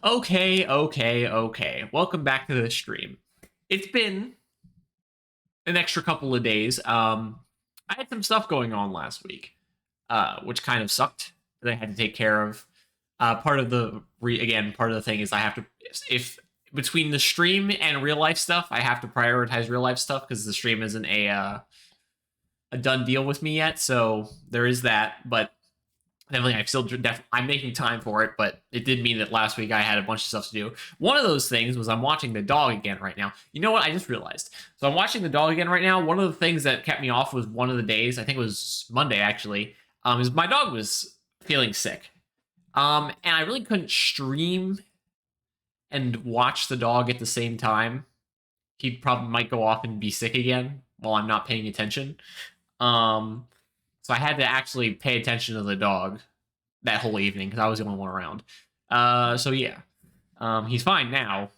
Okay. Welcome back to the stream. It's been an extra couple of days. I had some stuff going on last week, which kind of sucked that I had to take care of. Part of the part of the thing is I have to if between the stream and real life stuff, I have to prioritize real life stuff because the stream isn't a done deal with me yet. So there is that, but definitely I'm making time for it, but it did mean that last week I had a bunch of stuff to do. One of those things was I'm watching the dog again right now. You know what? I just realized. So I'm watching the dog again right now. One of the things that kept me off was one of the days, I think it was Monday actually, is my dog was feeling sick. And I really couldn't stream and watch the dog at the same time. He probably might go off and be sick again while I'm not paying attention. So I had to actually pay attention to the dog that whole evening because I was the only one around. So yeah, he's fine now.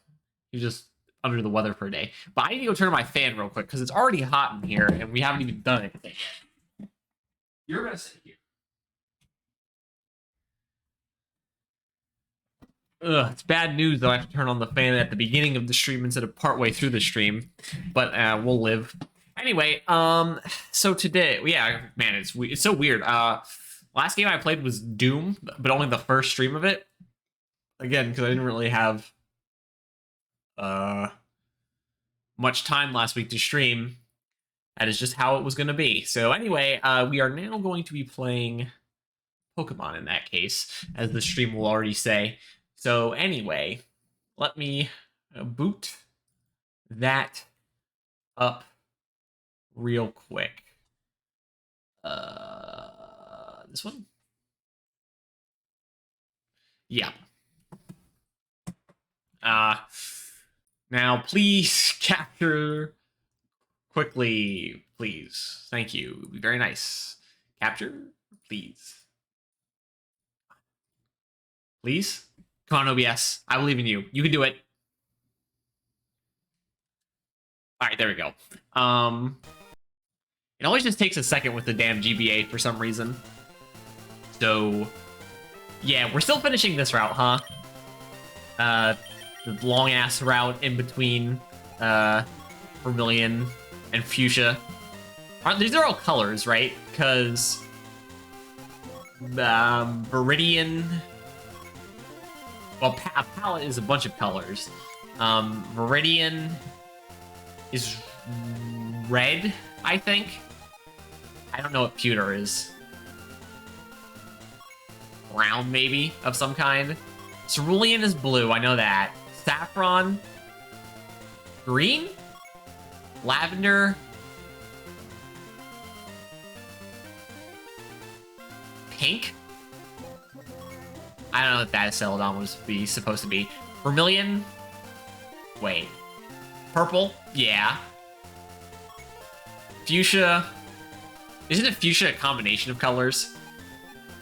He's just under the weather for a day. But I need to go turn on my fan real quick because it's already hot in here and we haven't even done anything. You're gonna sit here. Ugh, it's bad news though. I have to turn on the fan at the beginning of the stream instead of partway through the stream, but we'll live. Anyway, so today, yeah, man, it's so weird. Last game I played was Doom, but only the first stream of it. Again, because I didn't really have much time last week to stream. That is just how it was going to be. So anyway, we are now going to be playing Pokemon in that case, as the stream will already say. So anyway, let me boot that up real quick. This one? Yeah. Now please capture quickly, please. Thank you. It'd be very nice. Capture, please. Please? Come on, OBS. I believe in you. You can do it. All right, there we go. It always just takes a second with the damn GBA for some reason. So, yeah, we're still finishing this route, huh? The long-ass route in between Vermilion and Fuchsia. These are all colors, right? Because Viridian... Well, a palette is a bunch of colors. Viridian is red, I think. I don't know what pewter is. Brown, maybe, of some kind. Cerulean is blue, I know that. Saffron. Green? Lavender. Pink? I don't know what that Celadon was supposed to be. Vermilion? Wait. Purple? Yeah. Fuchsia? Isn't it Fuchsia a combination of colors?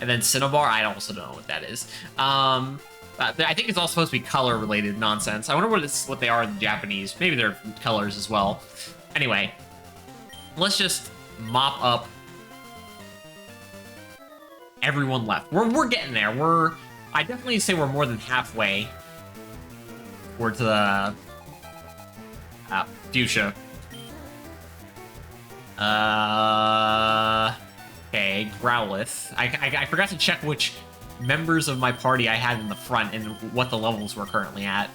And then Cinnabar? I also don't know what that is. I think it's all supposed to be color-related nonsense. I wonder what they are in Japanese. Maybe they're colors as well. Anyway, let's just mop up everyone left. We're getting there. I definitely say we're more than halfway towards the Fuchsia. Okay, Growlithe. I forgot to check which members of my party I had in the front and what the levels were currently at.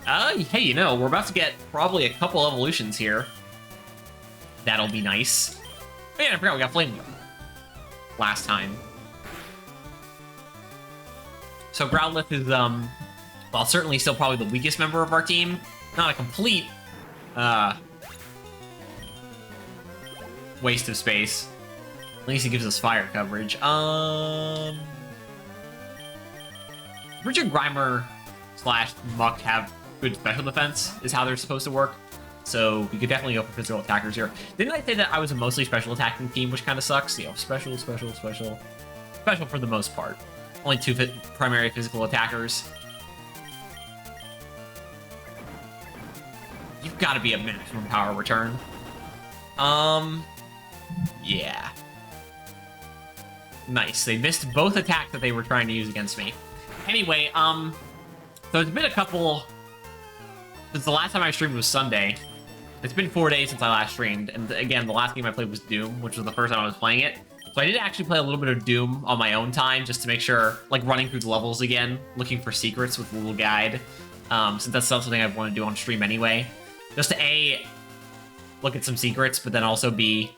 Hey, you know, we're about to get probably a couple evolutions here. That'll be nice. Oh yeah, I forgot we got Flame last time. So Growlithe is, well, certainly still probably the weakest member of our team. Not a complete, waste of space. At least it gives us fire coverage. Richard Grimer / Muck have good special defense, is how they're supposed to work. So we could definitely go for physical attackers here. Didn't I say that I was a mostly special attacking team, which kind of sucks? You know, special for the most part. Only 2 primary physical attackers. You've got to be a maximum power return. Yeah. Nice. They missed both attacks that they were trying to use against me. Anyway, so So it's been a couple... Since the last time I streamed was Sunday. It's been 4 days since I last streamed. And again, the last game I played was Doom, which was the first time I was playing it. So I did actually play a little bit of Doom on my own time, just to make sure, like, running through the levels again, looking for secrets with a little guide. Since that's something I want to do on stream anyway. Just to A, look at some secrets, but then also B,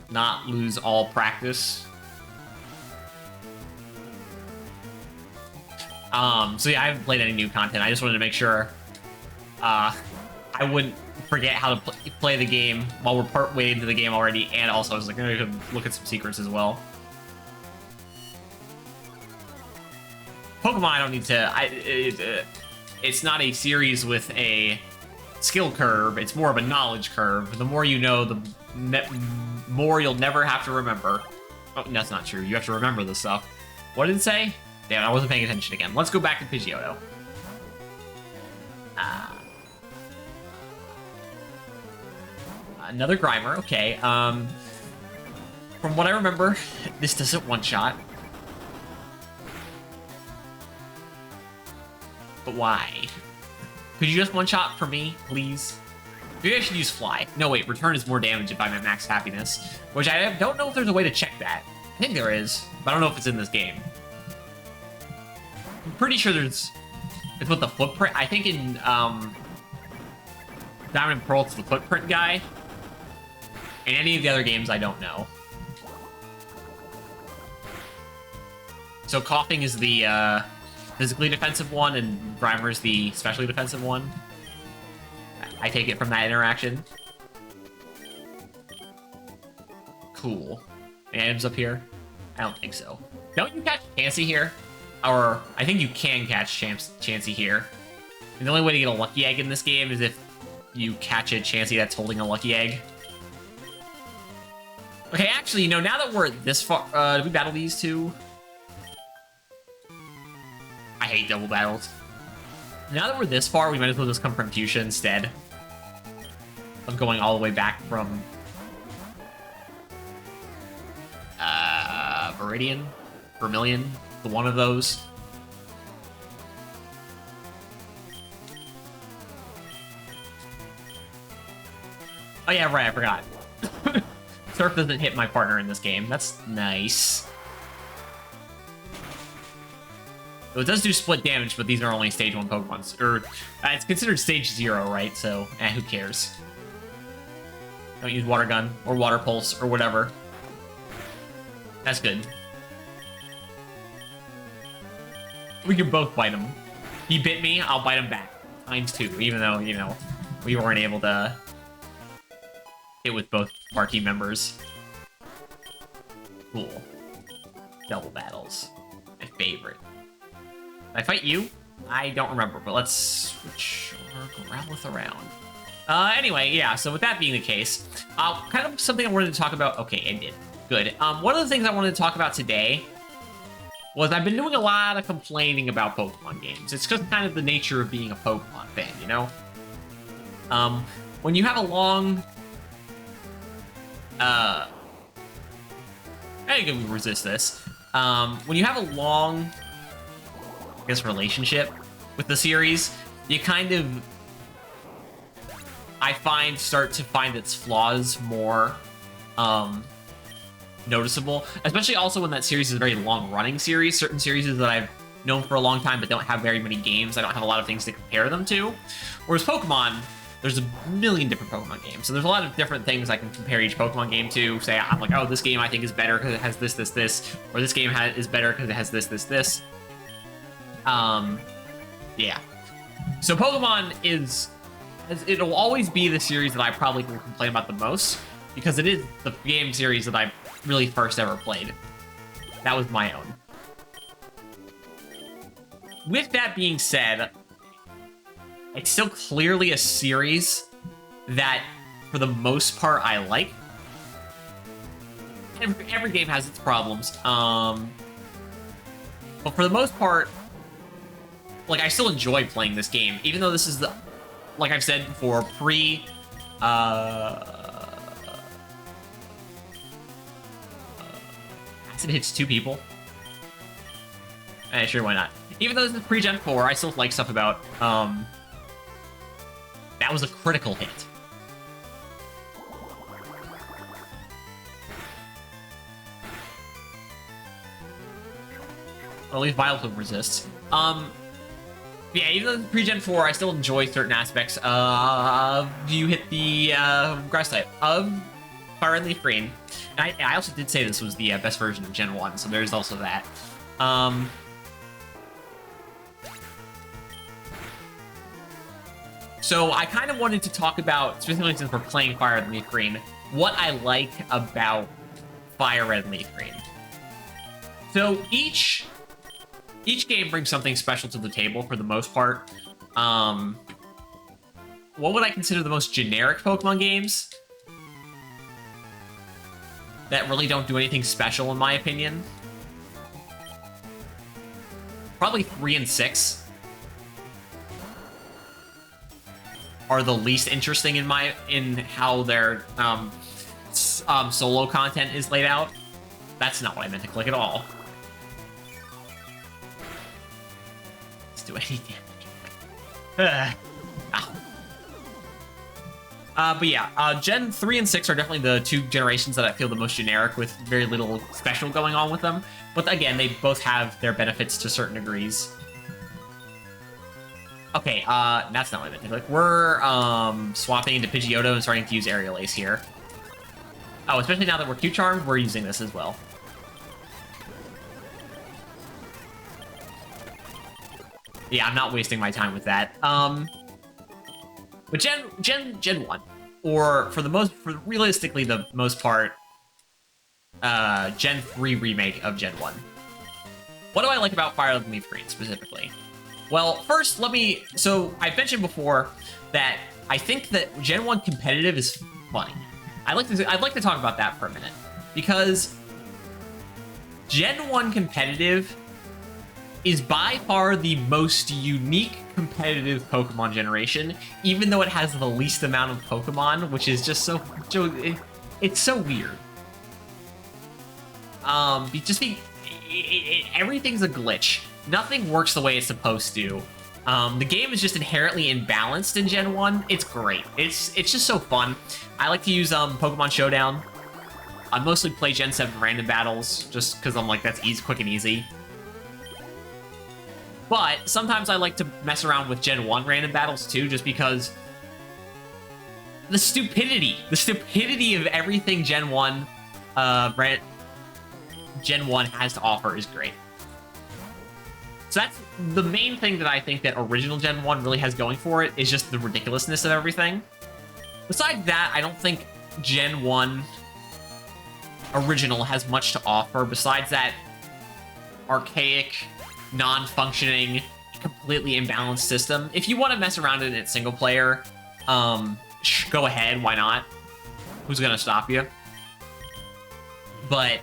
not lose all practice. So yeah, I haven't played any new content. I just wanted to make sure I wouldn't forget how to play the game while we're part way into the game already, and also I was like, I could look at some secrets as well. Pokemon, I don't need to... it's not a series with a skill curve. It's more of a knowledge curve. The more you know, the more you'll never have to remember. Oh, that's not true. You have to remember this stuff. What did it say? Damn, I wasn't paying attention again. Let's go back to Pidgeotto. Another Grimer, okay. From what I remember, this doesn't one-shot. But why? Could you just one-shot for me, please? Maybe I should use Fly. No, wait, Return is more damage if I'm at max happiness. Which I don't know if there's a way to check that. I think there is, but I don't know if it's in this game. I'm pretty sure there's... It's with the footprint. I think in Diamond and Pearl, it's the footprint guy. In any of the other games, I don't know. So Coughing is the physically defensive one, and Grimer is the specially defensive one. I take it from that interaction. Cool. Any items up here? I don't think so. Don't you catch Chansey here? Or, I think you can catch Chansey here. And the only way to get a Lucky Egg in this game is if you catch a Chansey that's holding a Lucky Egg. Okay, actually, you know, now that we're this far... did we battle these two? I hate double battles. Now that we're this far, we might as well just come from Fuchsia instead of going all the way back from... Vermilion, the one of those. Oh yeah, right, I forgot. Surf doesn't hit my partner in this game. That's nice. So it does do split damage, but these are only stage 1 Pokemon. Or, it's considered stage 0, right? So, who cares? Don't use Water Gun, or Water Pulse, or whatever. That's good. We can both bite him. He bit me, I'll bite him back. ×2, even though, you know, we weren't able to hit with both our team members. Cool. Double battles. My favorite. Did I fight you? I don't remember, but let's switch our Growlithe around. Anyway, yeah, so with that being the case, kind of something I wanted to talk about. Okay, I did. Good. One of the things I wanted to talk about today was I've been doing a lot of complaining about Pokemon games. It's just kind of the nature of being a Pokemon fan, you know? When you have a long... I can resist this. When you have a long, I guess, relationship with the series, you kind of, I find, start to find its flaws more noticeable. Especially also when that series is a very long-running series. Certain series that I've known for a long time but don't have very many games. I don't have a lot of things to compare them to. Whereas Pokemon, there's a million different Pokemon games. So there's a lot of different things I can compare each Pokemon game to. Say, I'm like, oh, this game I think is better because it has this, this, this. Or this game is better because it has this, this, this. Yeah. So Pokemon it'll always be the series that I probably can complain about the most. Because it is the game series that I really first ever played. That was my own. With that being said, it's still clearly a series that, for the most part, I like. Every game has its problems. But for the most part, like, I still enjoy playing this game, even though this is the, like I've said before, Acid hits 2 people. Sure, why not? Even though this is pre-Gen 4, I still like stuff about, that was a critical hit. Or at least Vileplume resists. Yeah, even though it's pre-Gen 4, I still enjoy certain aspects of you hit the grass type of FireRed Leaf Green. And I also did say this was the best version of Gen 1, so there's also that. So I kind of wanted to talk about, specifically since we're playing FireRed Leaf Green, what I like about FireRed Leaf Green. So each game brings something special to the table for the most part. What would I consider the most generic Pokemon games that really don't do anything special, in my opinion? Probably 3 and 6 are the least interesting in how their solo content is laid out. That's not what I meant to click at all. Let's do any damage. But yeah, Gen 3 and 6 are definitely the two generations that I feel the most generic, with very little special going on with them. But again, they both have their benefits to certain degrees. Okay, that's not what I meant to click. We're swapping into Pidgeotto and starting to use Aerial Ace here. Oh, especially now that we're Q-Charmed, we're using this as well. Yeah, I'm not wasting my time with that. But Gen 1, or realistically the most part, Gen 3 remake of Gen 1. What do I like about FireRed Leaf Green specifically? Well, first, so I've mentioned before that I think that Gen 1 competitive is funny. I'd like to talk about that for a minute, because Gen 1 competitive is by far the most unique competitive Pokemon generation, even though it has the least amount of Pokemon, which is just it's so weird. Everything's a glitch. Nothing works the way it's supposed to. The game is just inherently imbalanced in Gen 1. It's great. It's just so fun. I like to use Pokemon Showdown. I mostly play Gen 7 random battles, just because I'm like, that's easy, quick and easy. But sometimes I like to mess around with Gen 1 random battles too, just because the stupidity of everything Gen 1 has to offer is great. So that's the main thing that I think that original Gen 1 really has going for it, is just the ridiculousness of everything. Besides that, I don't think Gen 1 original has much to offer besides that archaic, non-functioning, completely imbalanced system. If you want to mess around in it single player, go ahead, why not? Who's gonna stop you? But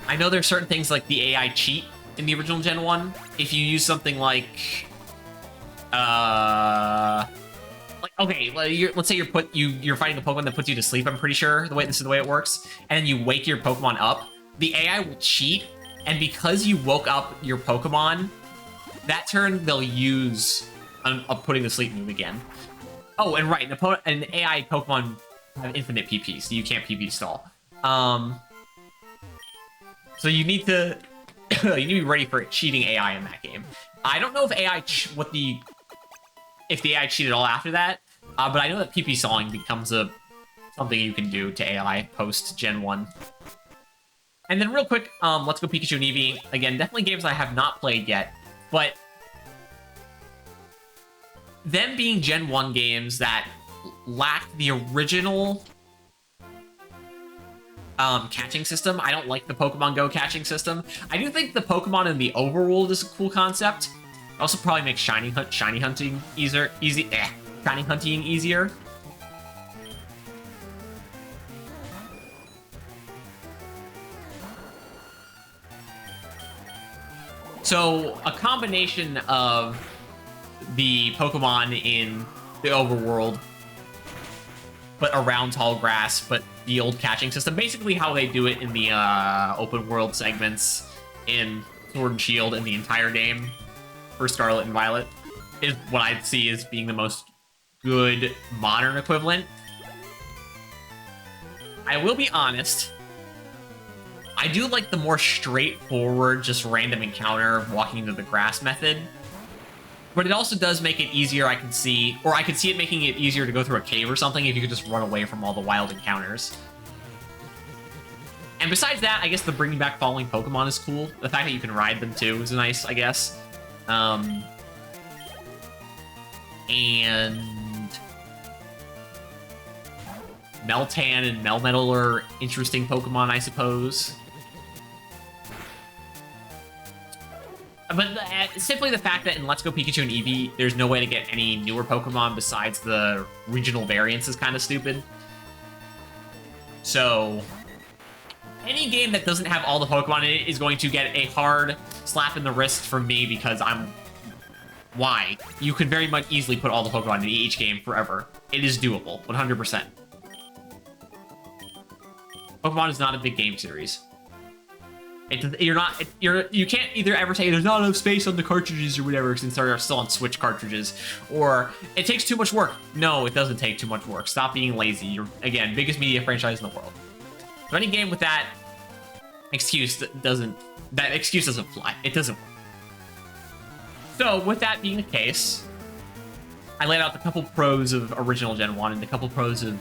I know there's certain things like the AI cheat in the original Gen 1. If you use something like okay, let's say you're fighting a Pokemon that puts you to sleep, I'm pretty sure this is the way it works, and then you wake your Pokemon up, the AI will cheat. And because you woke up your Pokemon, that turn they'll use a putting to sleep move again. Oh, and right, an AI Pokemon have infinite PP, so you can't PP stall. So you need to be ready for cheating AI in that game. I don't know if the AI cheated all after that, but I know that PP stalling becomes something you can do to AI post Gen 1. And then real quick, let's go Pikachu and Eevee. Again, definitely games I have not played yet, but them being Gen 1 games that lacked the original catching system. I don't like the Pokemon Go catching system. I do think the Pokemon in the overworld is a cool concept. It also probably makes shiny hunting easier. Shiny hunting easier. So a combination of the Pokemon in the overworld, but around tall grass, but the old catching system, basically how they do it in the open world segments, in Sword and Shield in the entire game for Scarlet and Violet is what I'd see as being the most good modern equivalent. I will be honest, I do like the more straightforward, just random encounter walking into the grass method. But it also does make it easier, I can see, or I could see it making it easier to go through a cave or something if you could just run away from all the wild encounters. And besides that, I guess the bringing back falling Pokemon is cool. The fact that you can ride them too is nice, I guess. And Meltan and Melmetal are interesting Pokemon, I suppose. But simply the fact that in Let's Go Pikachu and Eevee, there's no way to get any newer Pokemon besides the regional variants is kind of stupid. So, any game that doesn't have all the Pokemon in it is going to get a hard slap in the wrist from me because why? You could very much easily put all the Pokemon in each game forever. It is doable, 100%. Pokemon is not a big game series. You can't either ever say there's not enough space on the cartridges or whatever since they're still on Switch cartridges, or it takes too much work. No, it doesn't take too much work. Stop being lazy. You're, again, biggest media franchise in the world. So any game with that excuse doesn't fly. It doesn't work. So with that being the case, I laid out the couple pros of original Gen 1 and the couple pros of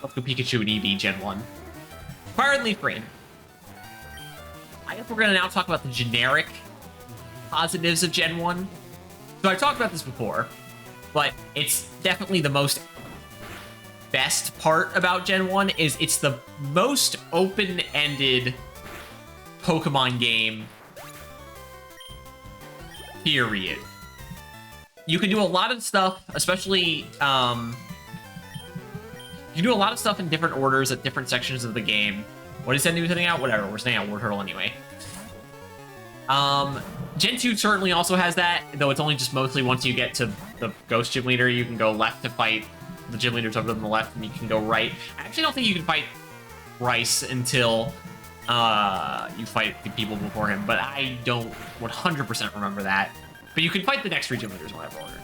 Let's Go Pikachu and Eevee Gen 1. Fire and Leaf Green. I guess we're going to now talk about the generic positives of Gen 1. So I talked about this before, but it's definitely the best part about Gen 1 is it's the most open-ended Pokemon game, period. You can do a lot of stuff, especially, you can do a lot of stuff in different orders at different sections of the game. What is that new sending out? Whatever, we're sending out Word Turtle anyway. Gen 2 certainly also has that, though it's only just mostly once you get to the Ghost Gym Leader, you can go left to fight the gym leaders over on the left, and you can go right. I actually don't think you can fight Rice until you fight the people before him, but I don't 100% remember that. But you can fight the next three gym leaders in whatever order.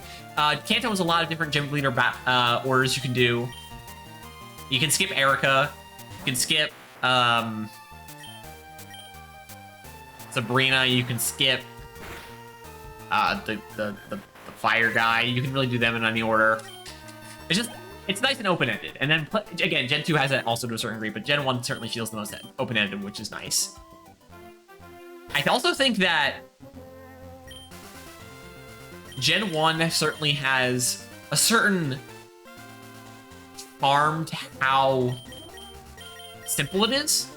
Kanto has a lot of different gym leader orders you can do. You can skip Erica. You can skip Sabrina. You can skip the fire guy. You can really do them in any order. It's nice and open-ended. And then, again, Gen 2 has that also to a certain degree, but Gen 1 certainly feels the most open-ended, which is nice. I also think that Gen 1 certainly has a certain charm to how simple it is.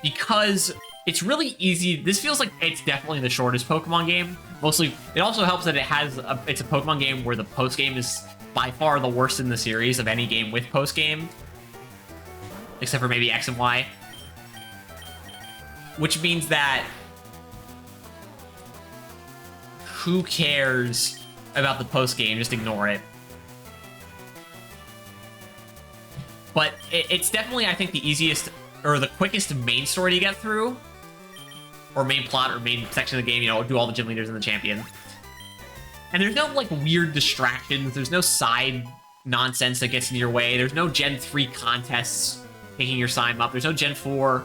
Because it's really easy. This feels like it's definitely the shortest Pokemon game. Mostly, it also helps that it's a Pokemon game where the post-game is by far the worst in the series of any game with post-game. Except for maybe X and Y. Which means that who cares about the post-game? Just ignore it. But it's definitely, I think, the easiest or the quickest main story to get through. Or main plot or main section of the game, you know, do all the gym leaders and the champion. And there's no, like, weird distractions. There's no side nonsense that gets in your way. There's no Gen 3 contests taking your time up. There's no Gen 4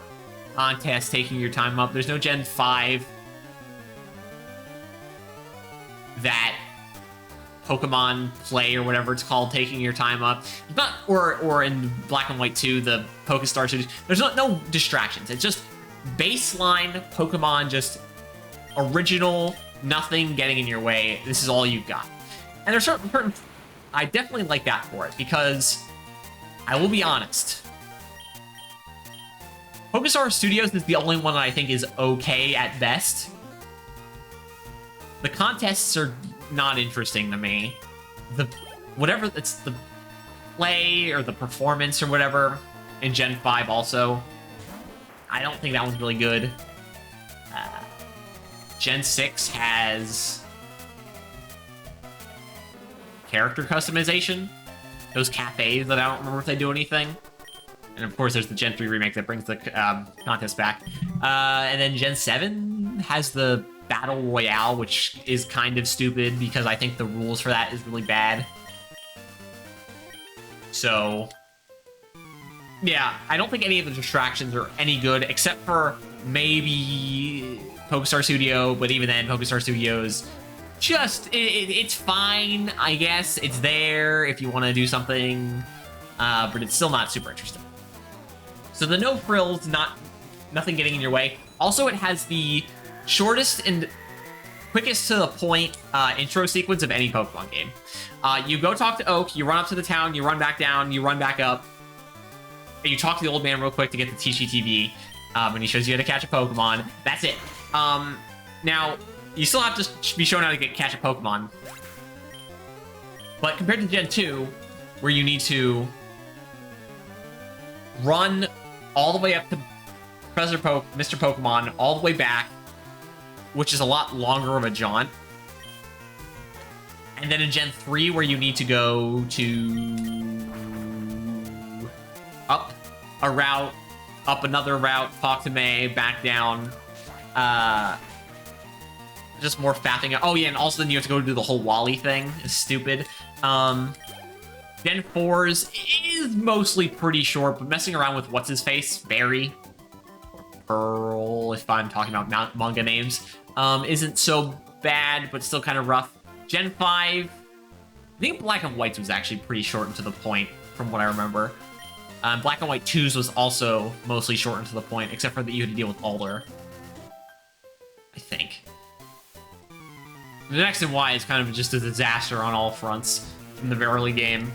contests taking your time up. There's no Gen 5 that Pokemon Play or whatever it's called taking your time up. Not, or in Black and White 2, the Pokestar series. There's no distractions. It's just baseline Pokemon, just original, nothing getting in your way. This is all you've got. And there's certain I definitely like that for it, because I will be honest, Pokestar Studios is the only one that I think is okay at best. The contests are not interesting to me. Whatever, it's the play or the performance or whatever in Gen 5 also. I don't think that one's really good. Gen 6 has character customization. Those cafes that I don't remember if they do anything. And of course, there's the Gen 3 remake that brings the contest back. And then Gen 7 has the Battle Royale, which is kind of stupid because I think the rules for that is really bad. So, yeah, I don't think any of the distractions are any good, except for maybe PokeStar Studio, but even then, PokeStar Studio's just, it's fine, I guess. It's there if you want to do something, but it's still not super interesting. So the no frills, nothing getting in your way. Also, it has the shortest and quickest to the point intro sequence of any Pokemon game. You go talk to Oak, you run up to the town, you run back down, you run back up, and you talk to the old man real quick to get the TCTV, and he shows you how to catch a Pokemon. That's it. Now, you still have to be shown how to catch a Pokemon, but compared to Gen 2, where you need to run all the way up to Mr. Pokemon, all the way back, which is a lot longer of a jaunt. And then in Gen 3, where you need to go to up a route, up another route, talk to May, back down. Just more faffing. Oh yeah, and also then you have to go do the whole Wally thing. It's stupid. Gen 4's is mostly pretty short, but messing around with what's-his-face, Barry, Pearl, if I'm talking about manga names, isn't so bad, but still kind of rough. Gen 5, I think Black and White's was actually pretty short and to the point, from what I remember. Black and White 2's was also mostly short and to the point, except for that you had to deal with Alder, I think. The X and Y is kind of just a disaster on all fronts from the early game.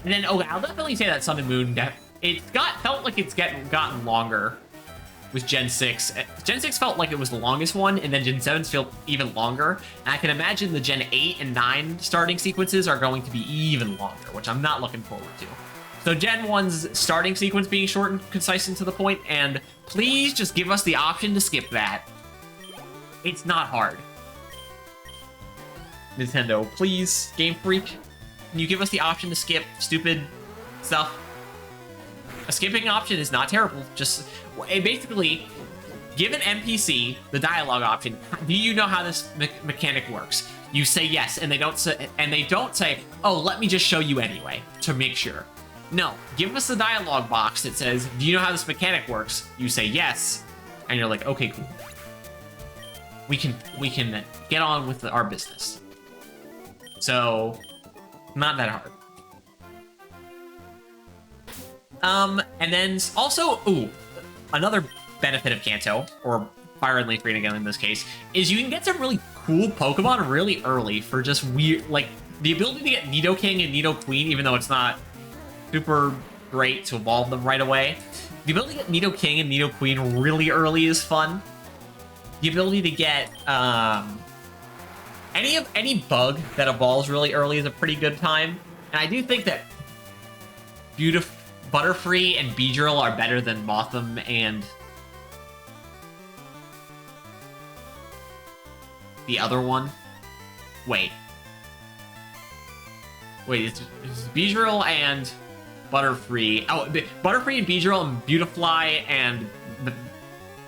And then, oh, I'll definitely say that Sun and Moon, felt like it's gotten longer with Gen 6. Gen 6 felt like it was the longest one, and then Gen 7's felt even longer. And I can imagine the Gen 8 and 9 starting sequences are going to be even longer, which I'm not looking forward to. So Gen 1's starting sequence being short and concise and to the point, and please just give us the option to skip that. It's not hard. Nintendo, please, Game Freak, can you give us the option to skip stupid stuff? A skipping option is not terrible. Just basically give an NPC the dialogue option. Do you know how this mechanic works? You say yes, and they don't say, "Oh, let me just show you anyway to make sure." No, give us the dialogue box that says, "Do you know how this mechanic works?" You say yes, and you're like, "Okay, cool. We can get on with our business." So, not that hard. And then also, another benefit of Kanto, or FireRed Leaf Green again in this case, is you can get some really cool Pokemon really early for just weird, like, the ability to get Nidoking and Nidoqueen, even though it's not super great to evolve them right away. The ability to get Nidoking and Nidoqueen really early is fun. The ability to get, any bug that evolves really early is a pretty good time. And I do think that Butterfree and Beedrill are better than Mothim and the other one. Wait, it's Beedrill and Butterfree. Oh, Butterfree and Beedrill and Beautifly and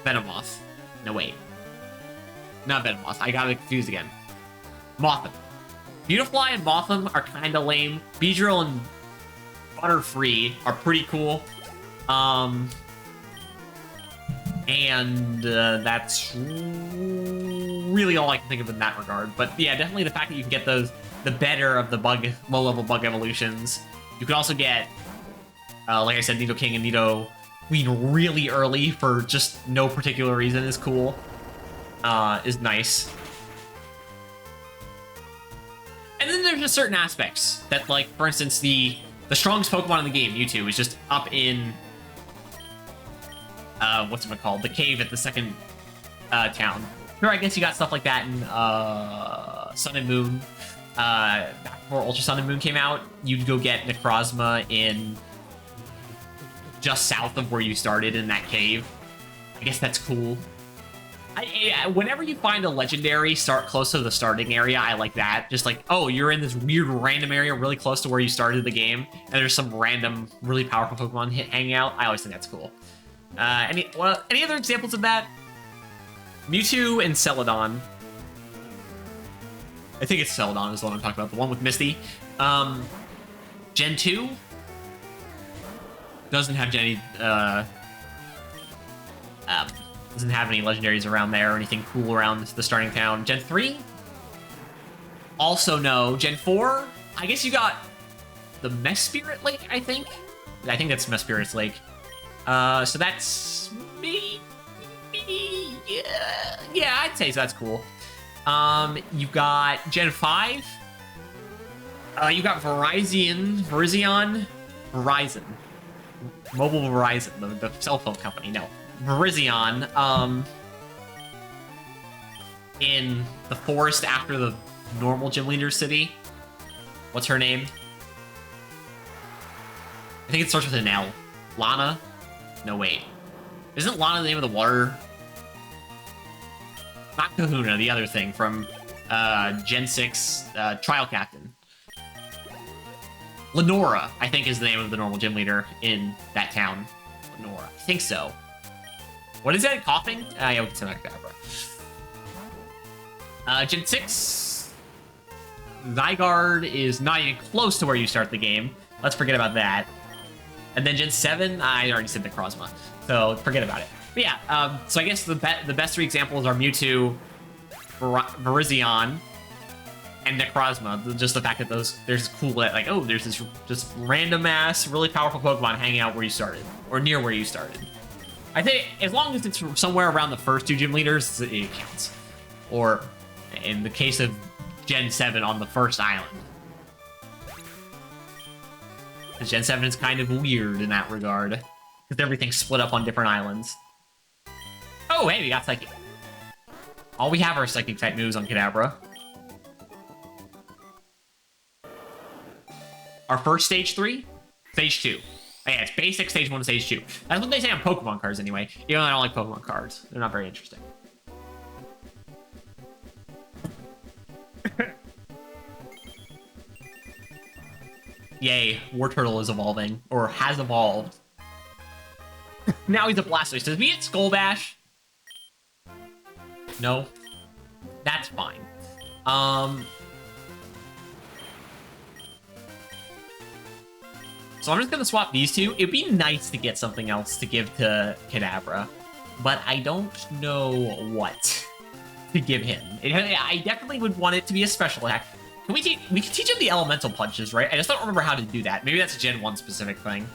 Venomoth. No, wait. Not Venomoth. I got it confused again. Mothim. Beautifly and Mothim are kind of lame. Beedrill and Butterfree are pretty cool. And that's really all I can think of in that regard. But yeah, definitely the fact that you can get the better of the low-level bug evolutions. You can also get, like I said, Nidoking and Nidoqueen really early for just no particular reason is cool. Is nice. And then there's just certain aspects that, like, for instance, the strongest Pokemon in the game, Mewtwo, is just up in, what's it called? The cave at the second town. Sure, I guess you got stuff like that in Sun and Moon. Back before Ultra Sun and Moon came out, you'd go get Necrozma in just south of where you started in that cave. I guess that's cool. Whenever you find a legendary start close to the starting area, I like that. Just like, oh, you're in this weird random area really close to where you started the game, and there's some random, really powerful Pokemon hanging out. I always think that's cool. Any other examples of that? Mewtwo and Celadon. I think it's Celadon is the one I'm talking about. The one with Misty. Gen 2 doesn't have any doesn't have any legendaries around there or anything cool around the starting town. Gen 3? Also no. Gen 4? I guess you got the Mesprit Lake, I think? I think that's Mesprit's Lake. So that's me. Yeah, I'd say so. That's cool. You've got Gen 5. You got Verizon. Mobile Verizon, the cell phone company. No. Verizon, in the forest after the normal gym leader city. What's her name? I think it starts with an L. Lana? No, wait. Isn't Lana the name of the water? Not Kahuna, the other thing from Gen 6 Trial Captain. Lenora, I think, is the name of the normal gym leader in that town. Lenora. I think so. What is that? Coughing? Yeah, we can send that Gen 6. Zygarde is not even close to where you start the game. Let's forget about that. And then Gen 7, I already said Necrozma, so forget about it. But yeah, so I guess the best three examples are Mewtwo, Verizon, and Necrozma. Just the fact that there's cool, like, oh, there's this just random ass, really powerful Pokemon hanging out where you started, or near where you started. I think as long as it's somewhere around the first two gym leaders, it counts. Or in the case of Gen 7 on the first island. Because Gen 7 is kind of weird in that regard. Because everything's split up on different islands. Oh, hey, we got Psychic. All we have are Psychic-type moves on Kadabra. Our first Stage 3? Stage 2. Oh, yeah, it's basic, Stage 1, Stage 2. That's what they say on Pokemon cards, anyway. Even though I don't like Pokemon cards. They're not very interesting. Yay, Wartortle is evolving. Or has evolved. Now he's a Blastoise. Does he get Skull Bash? No. That's fine. So I'm just gonna swap these two. It'd be nice to get something else to give to Kadabra, but I don't know what to give him. I definitely would want it to be a special attack. We can teach him the elemental punches, right? I just don't remember how to do that. Maybe that's a Gen 1 specific thing.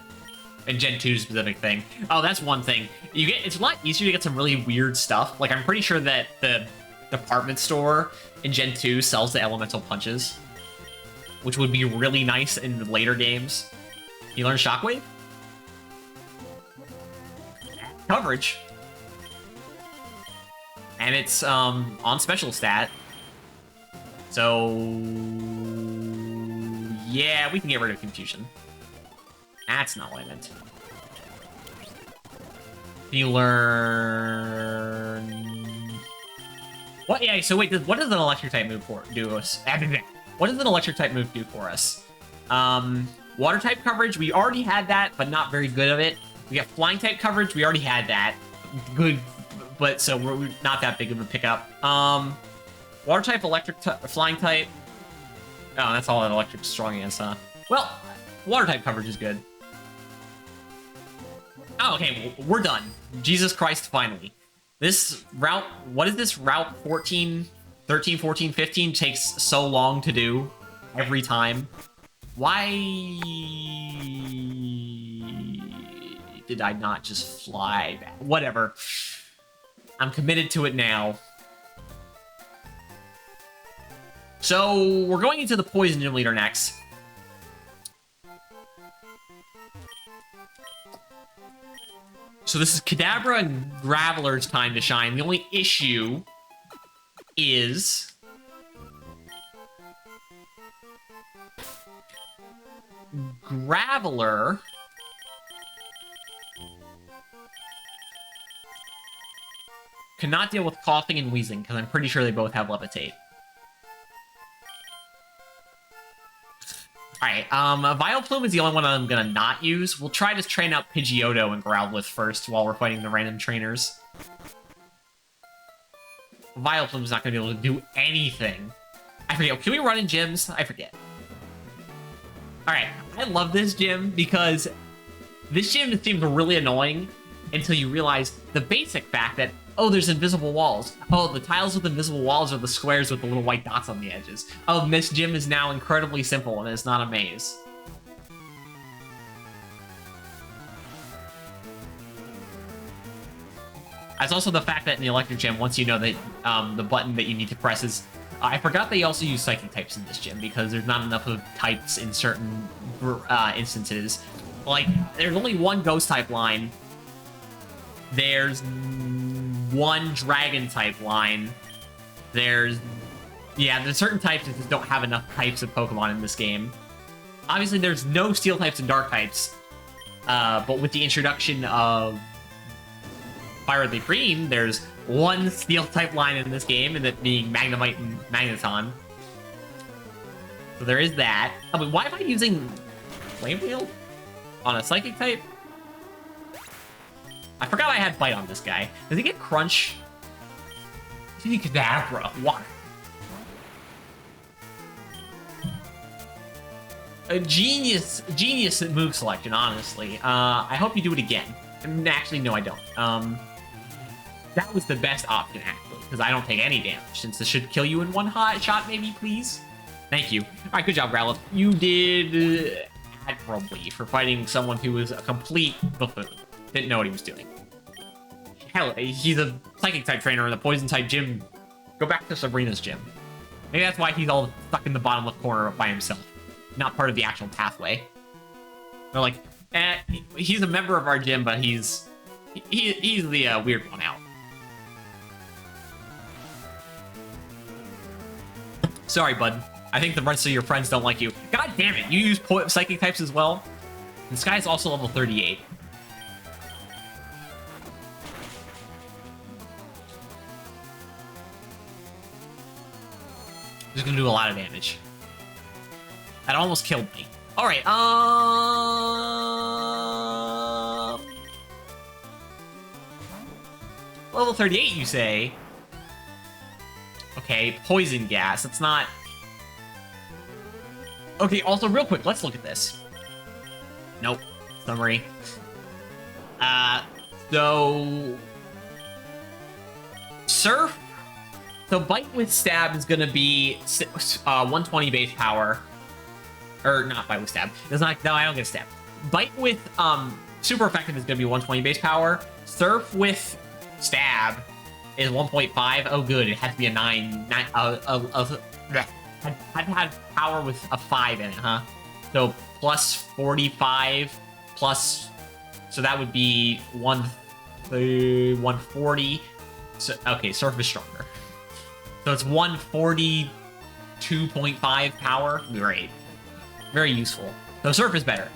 And Gen 2 specific thing. Oh, that's one thing. It's a lot easier to get some really weird stuff. Like, I'm pretty sure that the department store in Gen 2 sells the elemental punches, which would be really nice in later games. You learn Shockwave? Coverage. And it's on special stat. So yeah, we can get rid of Confusion. That's not what I meant. You learn what? Yeah. So wait, what does an electric type move do us? What does an electric type move do for us? Water type coverage, we already had that, but not very good of it. We got flying type coverage, we already had that. Good, but so we're not that big of a pickup. Water type, electric, flying type. Oh, that's all that electric's strong against, huh? Well, water type coverage is good. Oh, okay, well, we're done. Jesus Christ, finally. This route, what is this? Route 14, 13, 14, 15 takes so long to do every time. Why did I not just fly back? Whatever. I'm committed to it now. So, we're going into the Poison Gym Leader next. So this is Kadabra and Graveler's time to shine. The only issue is Graveler Cannot deal with coughing and wheezing, because I'm pretty sure they both have levitate. Alright, Vileplume is the only one I'm gonna not use. We'll try to train out Pidgeotto and Growlithe first while we're fighting the random trainers. Vileplume's not gonna be able to do anything. I forget, can we run in gyms? I forget. Alright, I love this gym because this gym seems really annoying until you realize the basic fact that, oh, there's invisible walls. Oh, the tiles with invisible walls are the squares with the little white dots on the edges. Oh, this gym is now incredibly simple and it's not a maze. That's also the fact that in the electric gym, once you know that the button that you need to press is... I forgot they also use psychic types in this gym because there's not enough of types in certain instances. Like, there's only one ghost type line. There's one dragon type line. There's certain types that just don't have enough types of Pokemon in this game. Obviously, there's no steel types and dark types. But with the introduction of FireRed Green, there's one steel type line in this game, and that being Magnemite and Magneton. So there is that. I mean, why am I using Flame Wheel on a psychic type? I forgot I had Bite on this guy. Does he get Crunch? He Kadabra. What? A genius move selection, honestly. I hope you do it again. Actually, no, I don't. That was the best option, actually, because I don't take any damage, since this should kill you in one hot shot, maybe, please? Thank you. Alright, good job, Growlithe. You did admirably for fighting someone who was a complete buffoon. Didn't know what he was doing. Hell, he's a Psychic-type trainer in the Poison-type gym. Go back to Sabrina's gym. Maybe that's why he's all stuck in the bottom left corner by himself. Not part of the actual pathway. They're like, he's a member of our gym, but he's the weird one out. Sorry, bud. I think the rest of your friends don't like you. God damn it, you use Psychic types as well? This guy's also level 38. He's gonna do a lot of damage. That almost killed me. Alright, level 38, you say? Okay, poison gas. That's not... Okay, also, real quick, let's look at this. Nope. Summary. So... Surf? So Bite with Stab is gonna be 120 base power. Or, not Bite with Stab. It's not... No, I don't get Stab. Bite with, Super Effective is gonna be 120 base power. Surf with Stab is 1.5. Oh, good. It had to be a 9. Had to have power with a 5 in it, huh? So plus 45 plus... So that would be 140. So, okay, Surf is stronger. So it's 142.5 power. Great. Very useful. So Surf is better.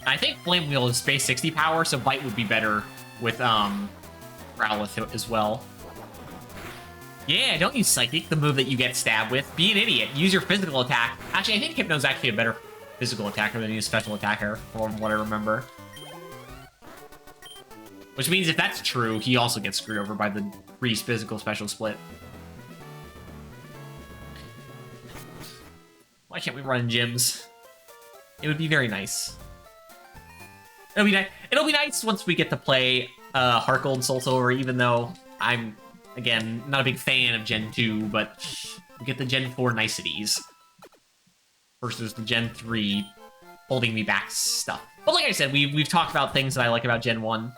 I think Flame Wheel is space 60 power, so Bite would be better with Growlithe as well. Yeah, don't use Psychic, the move that you get stabbed with. Be an idiot. Use your physical attack. Actually, I think Hypno's actually a better physical attacker than a special attacker, from what I remember. Which means if that's true, he also gets screwed over by the Reese physical special split. Why can't we run in gyms? It would be very nice. It'll be nice once we get to play Heart Soul Silver, even though I'm, again, not a big fan of Gen 2, but we get the Gen 4 niceties versus the Gen 3 holding me back stuff. But like I said, we've talked about things that I like about Gen 1.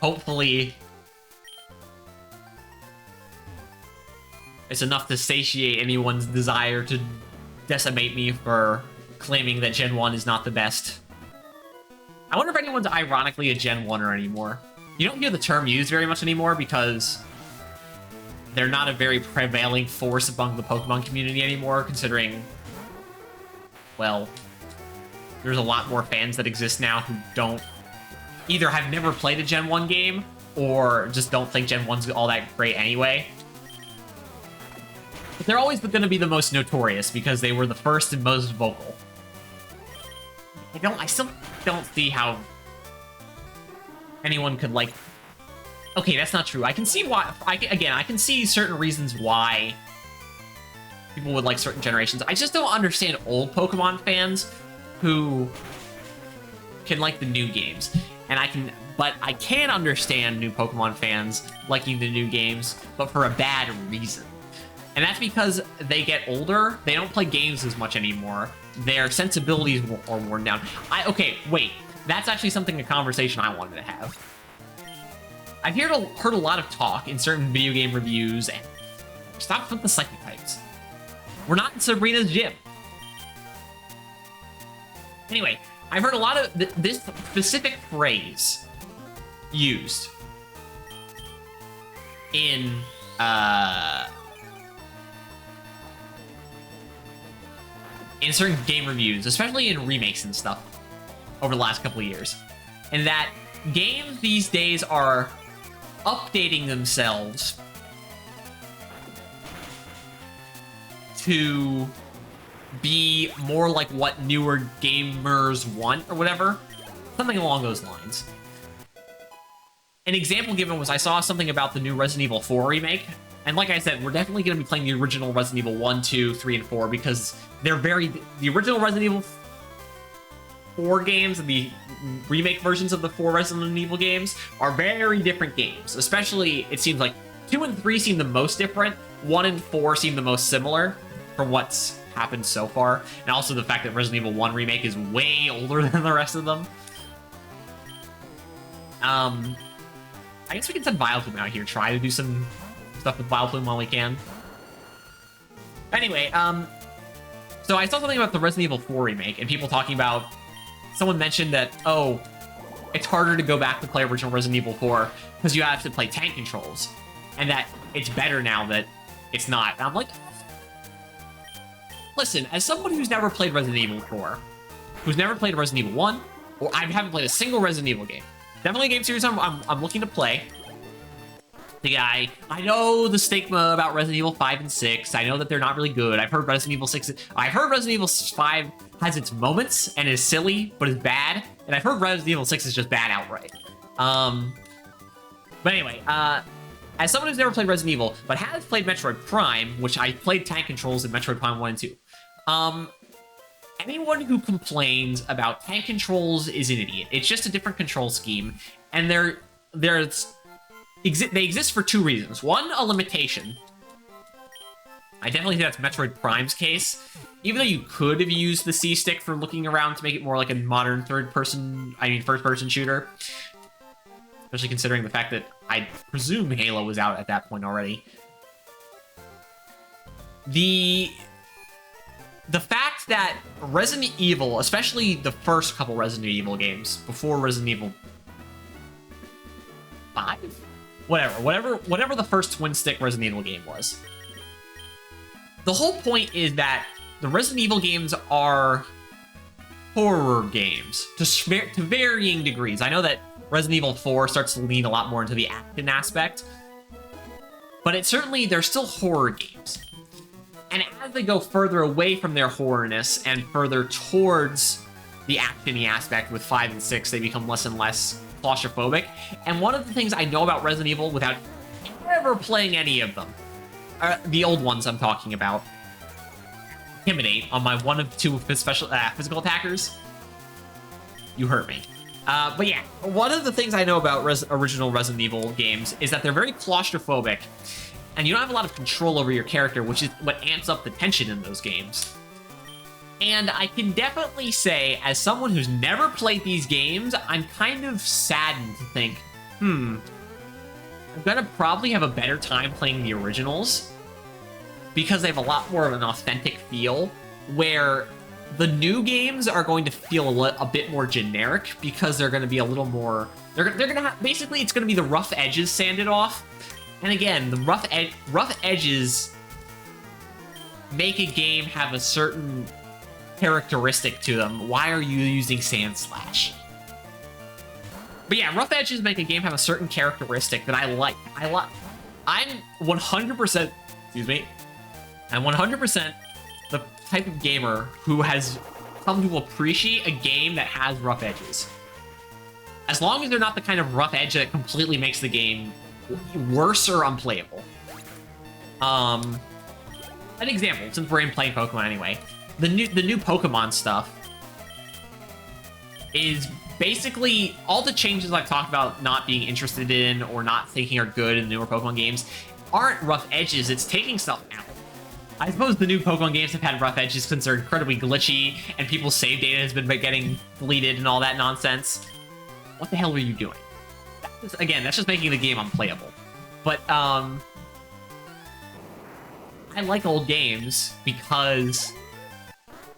Hopefully, it's enough to satiate anyone's desire to decimate me for claiming that Gen 1 is not the best. I wonder if anyone's ironically a Gen 1er anymore. You don't hear the term used very much anymore because they're not a very prevailing force among the Pokemon community anymore, considering, well, there's a lot more fans that exist now who don't either have never played a Gen 1 game or just don't think Gen 1's all that great anyway. But they're always going to be the most notorious because they were the first and most vocal. I still don't see how anyone could, like... Okay, that's not true. I can see why... I can see certain reasons why people would like certain generations. I just don't understand old Pokemon fans who can like the new games. But I can understand new Pokemon fans liking the new games, but for a bad reason. And that's because they get older, they don't play games as much anymore, their sensibilities are worn down. Okay, wait, that's actually a conversation I wanted to have. I've heard a lot of talk in certain video game reviews, and stop with the psychic types. We're not in Sabrina's gym. Anyway, I've heard a lot of this specific phrase used in certain game reviews, especially in remakes and stuff over the last couple of years, and that games these days are updating themselves to be more like what newer gamers want or whatever, something along those lines. An example given was I saw something about the new Resident Evil 4 remake, and like I said, we're definitely going to be playing the original Resident Evil 1, 2, 3, and 4 because they're the original Resident Evil 4 games and the remake versions of the 4 Resident Evil games are very different games. Especially, it seems like 2 and 3 seem the most different, 1 and 4 seem the most similar from what's happened so far, and also the fact that Resident Evil 1 remake is way older than the rest of them. I guess we can send Vileplume out here, try to do some stuff with Vileplume while we can. Anyway, so I saw something about the Resident Evil 4 remake, and people talking about... Someone mentioned that, oh, it's harder to go back to play original Resident Evil 4 because you have to play tank controls, and that it's better now that it's not. And I'm like... Listen, as someone who's never played Resident Evil 4, who's never played Resident Evil 1, or I haven't played a single Resident Evil game, definitely a game series I'm looking to play. I know the stigma about Resident Evil 5 and 6. I know that they're not really good. I've heard Resident Evil 6... I've heard Resident Evil 5 has its moments and is silly, but is bad. And I've heard Resident Evil 6 is just bad outright. But anyway, as someone who's never played Resident Evil, but has played Metroid Prime, which I played tank controls in Metroid Prime 1 and 2, anyone who complains about tank controls is an idiot. It's just a different control scheme, and they exist for 2 reasons. One, a limitation. I definitely think that's Metroid Prime's case. Even though you could have used the C-stick for looking around to make it more like a modern first-person shooter. Especially considering the fact that I presume Halo was out at that point already. The fact that Resident Evil, especially the first couple Resident Evil games, before Resident Evil 5? Whatever the first twin-stick Resident Evil game was. The whole point is that the Resident Evil games are horror games to varying degrees. I know that Resident Evil 4 starts to lean a lot more into the action aspect, but they're still horror games. And as they go further away from their horrorness and further towards the action-y aspect with 5 and 6, they become less and less claustrophobic. And one of the things I know about Resident Evil without ever playing any of them, the old ones I'm talking about, Intimidate on my 1 of 2 physical attackers. You hurt me. But yeah, one of the things I know about original Resident Evil games is that they're very claustrophobic, and you don't have a lot of control over your character, which is what amps up the tension in those games. And I can definitely say, as someone who's never played these games, I'm kind of saddened to think, I'm gonna probably have a better time playing the originals, because they have a lot more of an authentic feel, where the new games are going to feel a bit more generic, because they're going to be a little more... They're going to have... Basically, it's going to be the rough edges sanded off, And again, the rough edges make a game have a certain characteristic to them. Why are you using Sand Slash? But yeah, rough edges make a game have a certain characteristic that I like. I'm 100%, excuse me, I'm 100% the type of gamer who has come to appreciate a game that has rough edges. As long as they're not the kind of rough edge that completely makes the game worse or unplayable. An example, since we're in playing Pokemon anyway, the new Pokemon stuff is basically all the changes I've talked about not being interested in or not thinking are good in newer Pokemon games aren't rough edges, it's taking stuff out. I suppose the new Pokemon games have had rough edges since they're incredibly glitchy and people's save data has been getting deleted and all that nonsense. What the hell were you doing? Again, that's just making the game unplayable. But, I like old games because...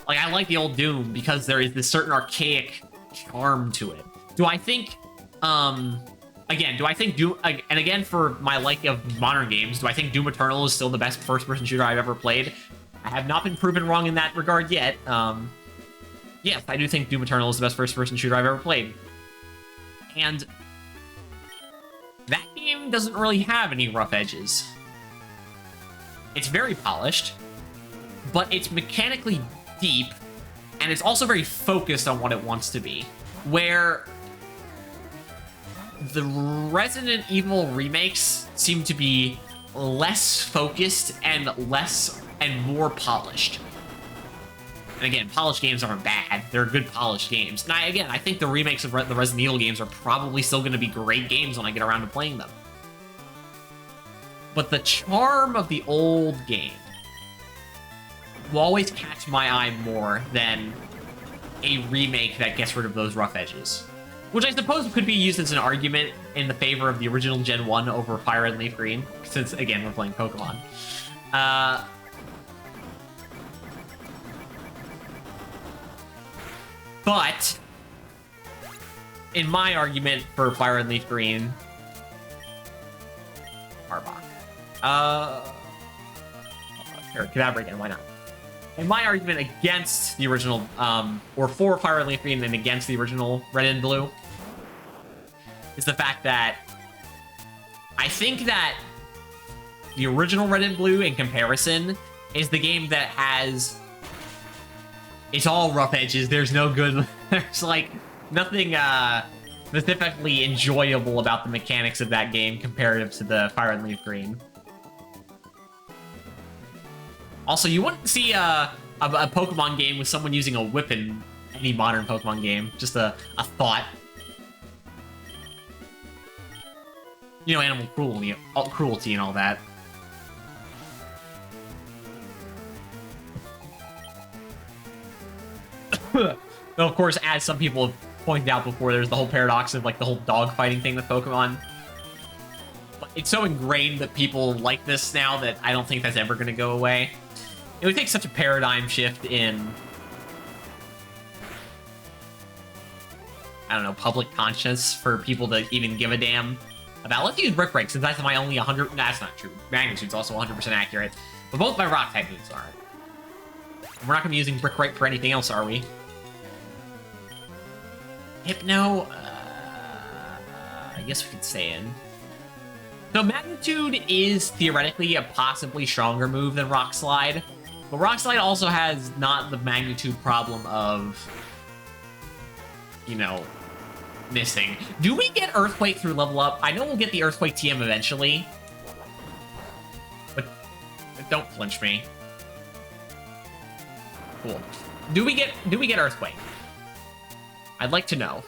Like, I like the old Doom because there is this certain archaic charm to it. Do I think, again, do I think Doom, and again, for my like of modern games, do I think Doom Eternal is still the best first-person shooter I've ever played? I have not been proven wrong in that regard yet. Yes, I do think Doom Eternal is the best first-person shooter I've ever played. And that game doesn't really have any rough edges. It's very polished, but it's mechanically deep, and it's also very focused on what it wants to be. Where the Resident Evil remakes seem to be less focused and more polished. And again, polished games aren't bad. They're good polished games. And I think the remakes of the Resident Evil games are probably still going to be great games when I get around to playing them. But the charm of the old game will always catch my eye more than a remake that gets rid of those rough edges. Which I suppose could be used as an argument in the favor of the original Gen 1 over FireRed and Leaf Green, since, again, we're playing Pokemon. But, in my argument for FireRed and Leaf Green, Arbok. Kadabra again, why not? In my argument against the original, or for FireRed and Leaf Green and against the original Red and Blue, is the fact that I think that the original Red and Blue, in comparison, is the game that has... It's all rough edges. There's no good... There's, like, nothing specifically enjoyable about the mechanics of that game comparative to the FireRed and Leaf Green. Also, you wouldn't see a Pokemon game with someone using a whip in any modern Pokemon game. Just a thought. You know, animal cruelty and all that. Though, of course, as some people have pointed out before, there's the whole paradox of, like, the whole dog fighting thing with Pokemon. But it's so ingrained that people like this now that I don't think that's ever going to go away. It would take such a paradigm shift in, I don't know, public conscience for people to even give a damn about. Let's use Brick Break, since that's my only 100... That's not true. Magnitude's also 100% accurate. But both my rock type moves aren't. We're not going to be using Brick Break for anything else, are we? Hypno? I guess we could say in. So Magnitude is theoretically a possibly stronger move than Rock Slide. But Rock Slide also has not the Magnitude problem of, you know, missing. Do we get Earthquake through level up? I know we'll get the Earthquake TM eventually. But don't flinch me. Cool. Do we get Earthquake? I'd like to know.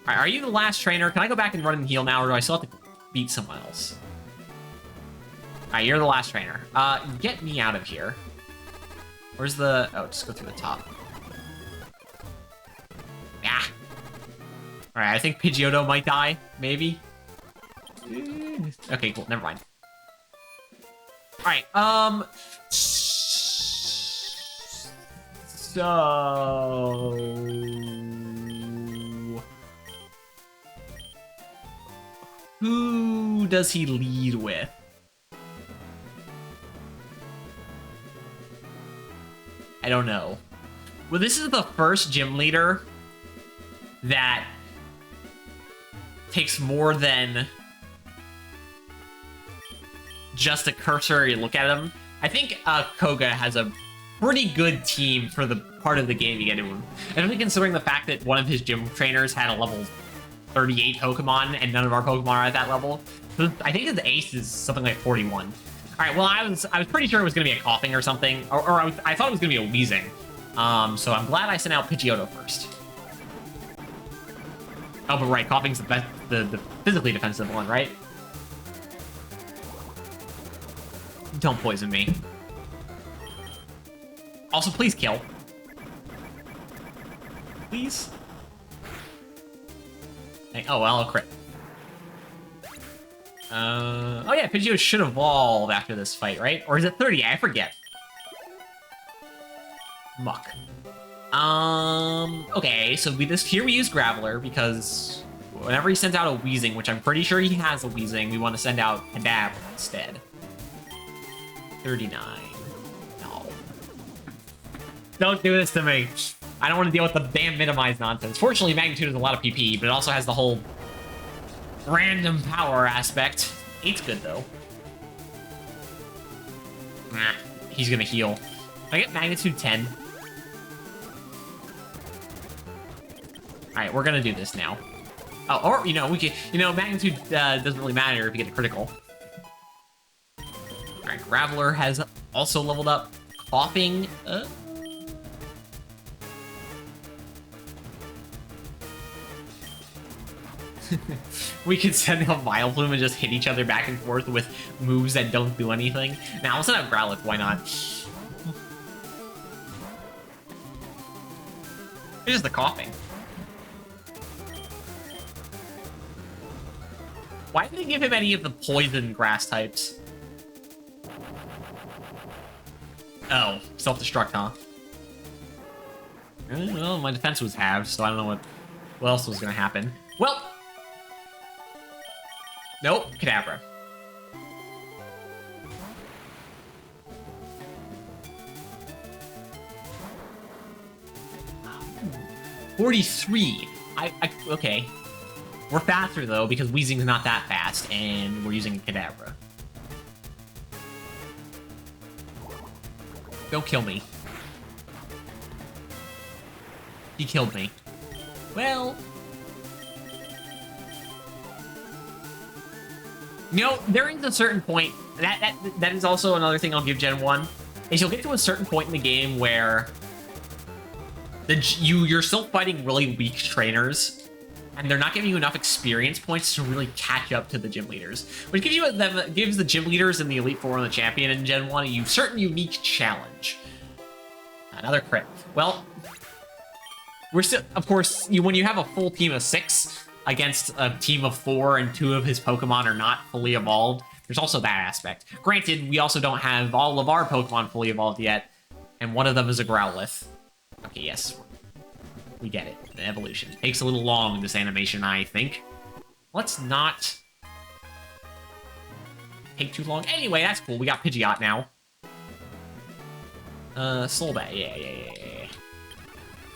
Alright, are you the last trainer? Can I go back and run and heal now, or do I still have to beat someone else? Alright, you're the last trainer. Get me out of here. Where's the... Oh, just go through the top. Yeah. Alright, I think Pidgeotto might die, maybe. Okay, cool, never mind. Alright, so... Who does he lead with? I don't know. Well, this is the first gym leader that takes more than just a cursory look at him. I think Koga has a pretty good team for the part of the game you get to him. Especially considering the fact that one of his gym trainers had a level 38 Pokemon, and none of our Pokemon are at that level. So I think his ace is something like 41. All right, well, I was pretty sure it was going to be a coughing or something, or I thought it was going to be a wheezing. So I'm glad I sent out Pidgeotto first. Oh, but right, coughing's the best, the physically defensive one, right? Don't poison me. Also, please kill. Please. Oh, well, I'll crit. Oh yeah, Pidgeot should evolve after this fight, right? Or is it 30? I forget. Muck. Okay, so here we use Graveler because whenever he sends out a Weezing, which I'm pretty sure he has a Weezing, we want to send out Kadabra instead. 39. No. Don't do this to me. I don't want to deal with the damn minimize nonsense. Fortunately, Magnitude is a lot of PP, but it also has the whole random power aspect. 8's good, though. Nah, he's gonna heal. I get Magnitude 10. Alright, we're gonna do this now. Oh, or, you know, we can, Magnitude doesn't really matter if you get a critical. Alright, Graveler has also leveled up. Coughing, we could send out Vileplume and just hit each other back and forth with moves that don't do anything. Now, let's send out Growlithe, why not? It's just the coughing. Why did they give him any of the poison grass types? Oh, self-destruct, huh? Well, my defense was halved, so I don't know what else was gonna happen. Well, nope, Kadabra. Oh, 43. Okay. We're faster though because Weezing's not that fast, and we're using Kadabra. Don't kill me. He killed me. Well, there is a certain point that is also another thing I'll give Gen 1 is you'll get to a certain point in the game where you're still fighting really weak trainers, and they're not giving you enough experience points to really catch up to the gym leaders, which gives the gym leaders and the Elite Four and the champion in Gen 1 a certain unique challenge. Another crit. Well, we're still, of course, when you have a full team of 6 against a team of 4 and 2 of his Pokemon are not fully evolved, there's also that aspect. Granted, we also don't have all of our Pokemon fully evolved yet, and one of them is a Growlithe. Okay, yes. We get it. The evolution. Takes a little long, this animation, I think. Let's not take too long. Anyway, that's cool. We got Pidgeot now. Soulbat. Yeah.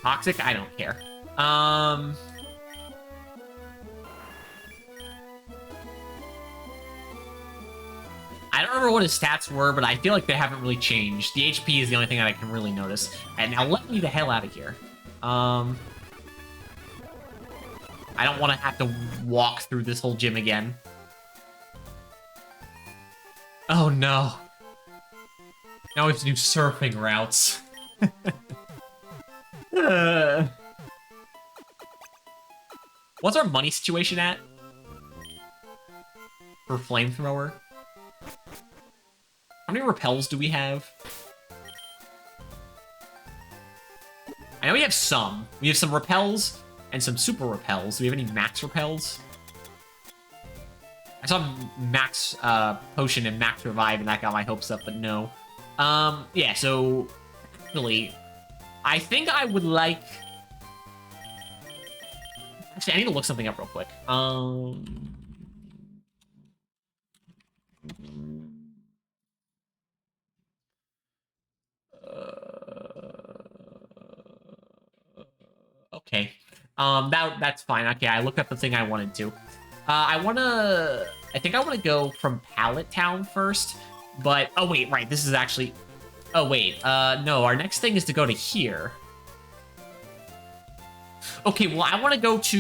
Toxic? I don't care. I don't remember what his stats were, but I feel like they haven't really changed. The HP is the only thing that I can really notice. And now let me the hell out of here. I don't want to have to walk through this whole gym again. Oh no. Now we have to do surfing routes. What's our money situation at? For flamethrower? How many repels do we have? I know we have some. We have some repels and some super repels. Do we have any max repels? I saw max potion and max revive, and that got my hopes up, but no. Yeah, so actually, I think I would like. Actually, I need to look something up real quick. Okay. That's fine. Okay, I looked up the thing I wanted to. I think I wanna go from Pallet Town first, but oh wait, right, this is actually oh wait, no, our next thing is to go to here. Okay, well I wanna go to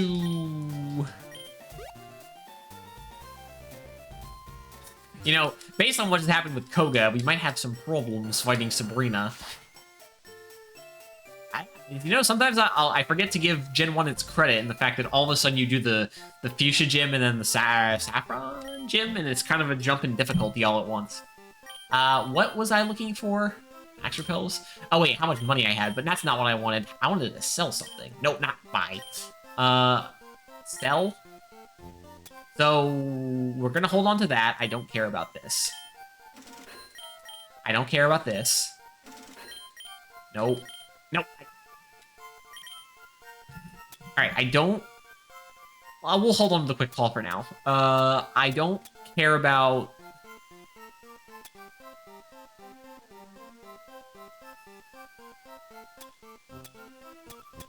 you know, based on what has happened with Koga, we might have some problems fighting Sabrina. You know, sometimes I forget to give Gen 1 its credit in the fact that all of a sudden you do the Fuchsia gym and then the Saffron gym, and it's kind of a jump in difficulty all at once. What was I looking for? Max repels? Oh wait, how much money I had, but that's not what I wanted. I wanted to sell something. No, not buy. Sell? So, we're gonna hold on to that. I don't care about this. I don't care about this. Nope. Nope. Alright, I don't... we'll hold on to the quick call for now. I don't care about...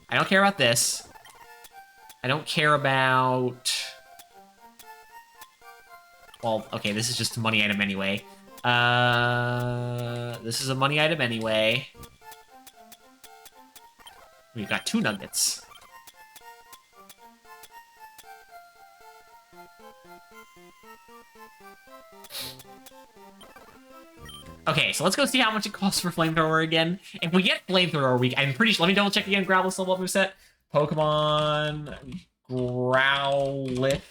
I don't care about this. I don't care about... Well, okay, this is just a money item anyway. This is a money item anyway. We've got 2 nuggets. Okay, so let's go see how much it costs for Flamethrower again. If we get Flamethrower, I'm pretty sure... Let me double check again. Growlithe level up moveset. Pokemon... Growlithe.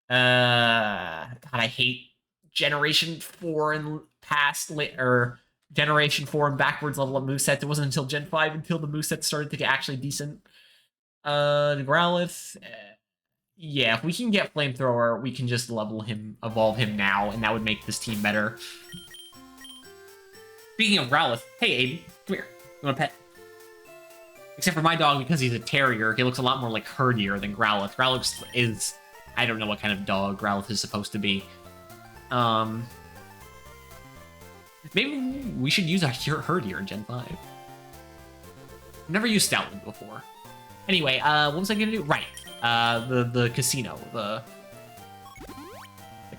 God, I hate Generation 4 and past... Or Generation 4 and backwards level up moveset. It wasn't until Gen 5 until the moveset started to get actually decent. The Growlithe... yeah, if we can get Flamethrower, we can just level him, evolve him now, and that would make this team better. Speaking of Growlithe, hey Aiden, come here. You want a pet? Except for my dog, because he's a terrier, he looks a lot more like herdier than Growlithe. Growlithe is... I don't know what kind of dog Growlithe is supposed to be. Maybe we should use our herdier in Gen 5. I've never used Stoutland before. Anyway, what was I gonna do? Right. The casino. The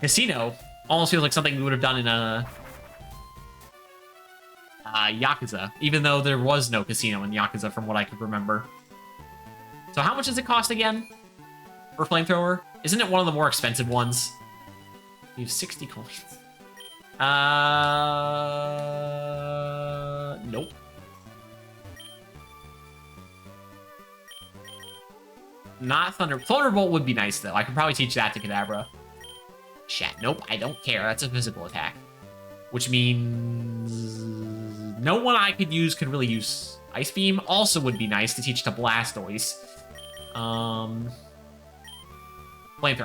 casino almost feels like something we would have done in a Yakuza, even though there was no casino in Yakuza from what I could remember. So how much does it cost again for Flamethrower? Isn't it one of the more expensive ones? You have 60 coins. Nope. Not Thunderbolt would be nice, though. I could probably teach that to Kadabra. Chat. Nope, I don't care. That's a physical attack. Which means... no one I could use could really use Ice Beam. Also would be nice to teach to Blastoise. Flamethrower.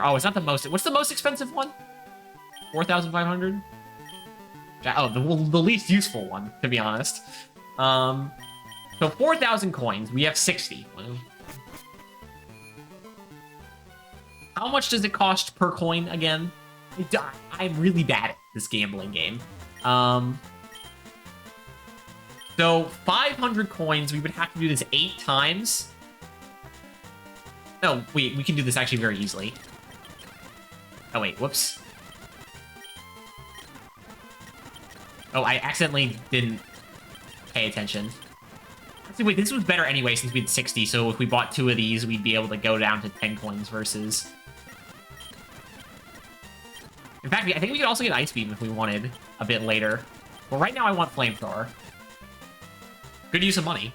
Oh, it's not the most... what's the most expensive one? 4,500? Oh, the least useful one, to be honest. So 4,000 coins. We have 60. Well, how much does it cost per coin again? I'm really bad at this gambling game. So 500 coins, we would have to do this 8 times. No, wait, we can do this actually very easily. Oh, wait, whoops. Oh, I accidentally didn't pay attention. Actually, wait, this was better anyway since we had 60, so if we bought 2 of these, we'd be able to go down to 10 coins versus... In fact, I think we could also get Ice Beam if we wanted a bit later. But right now I want Flamethrower. Good use of money.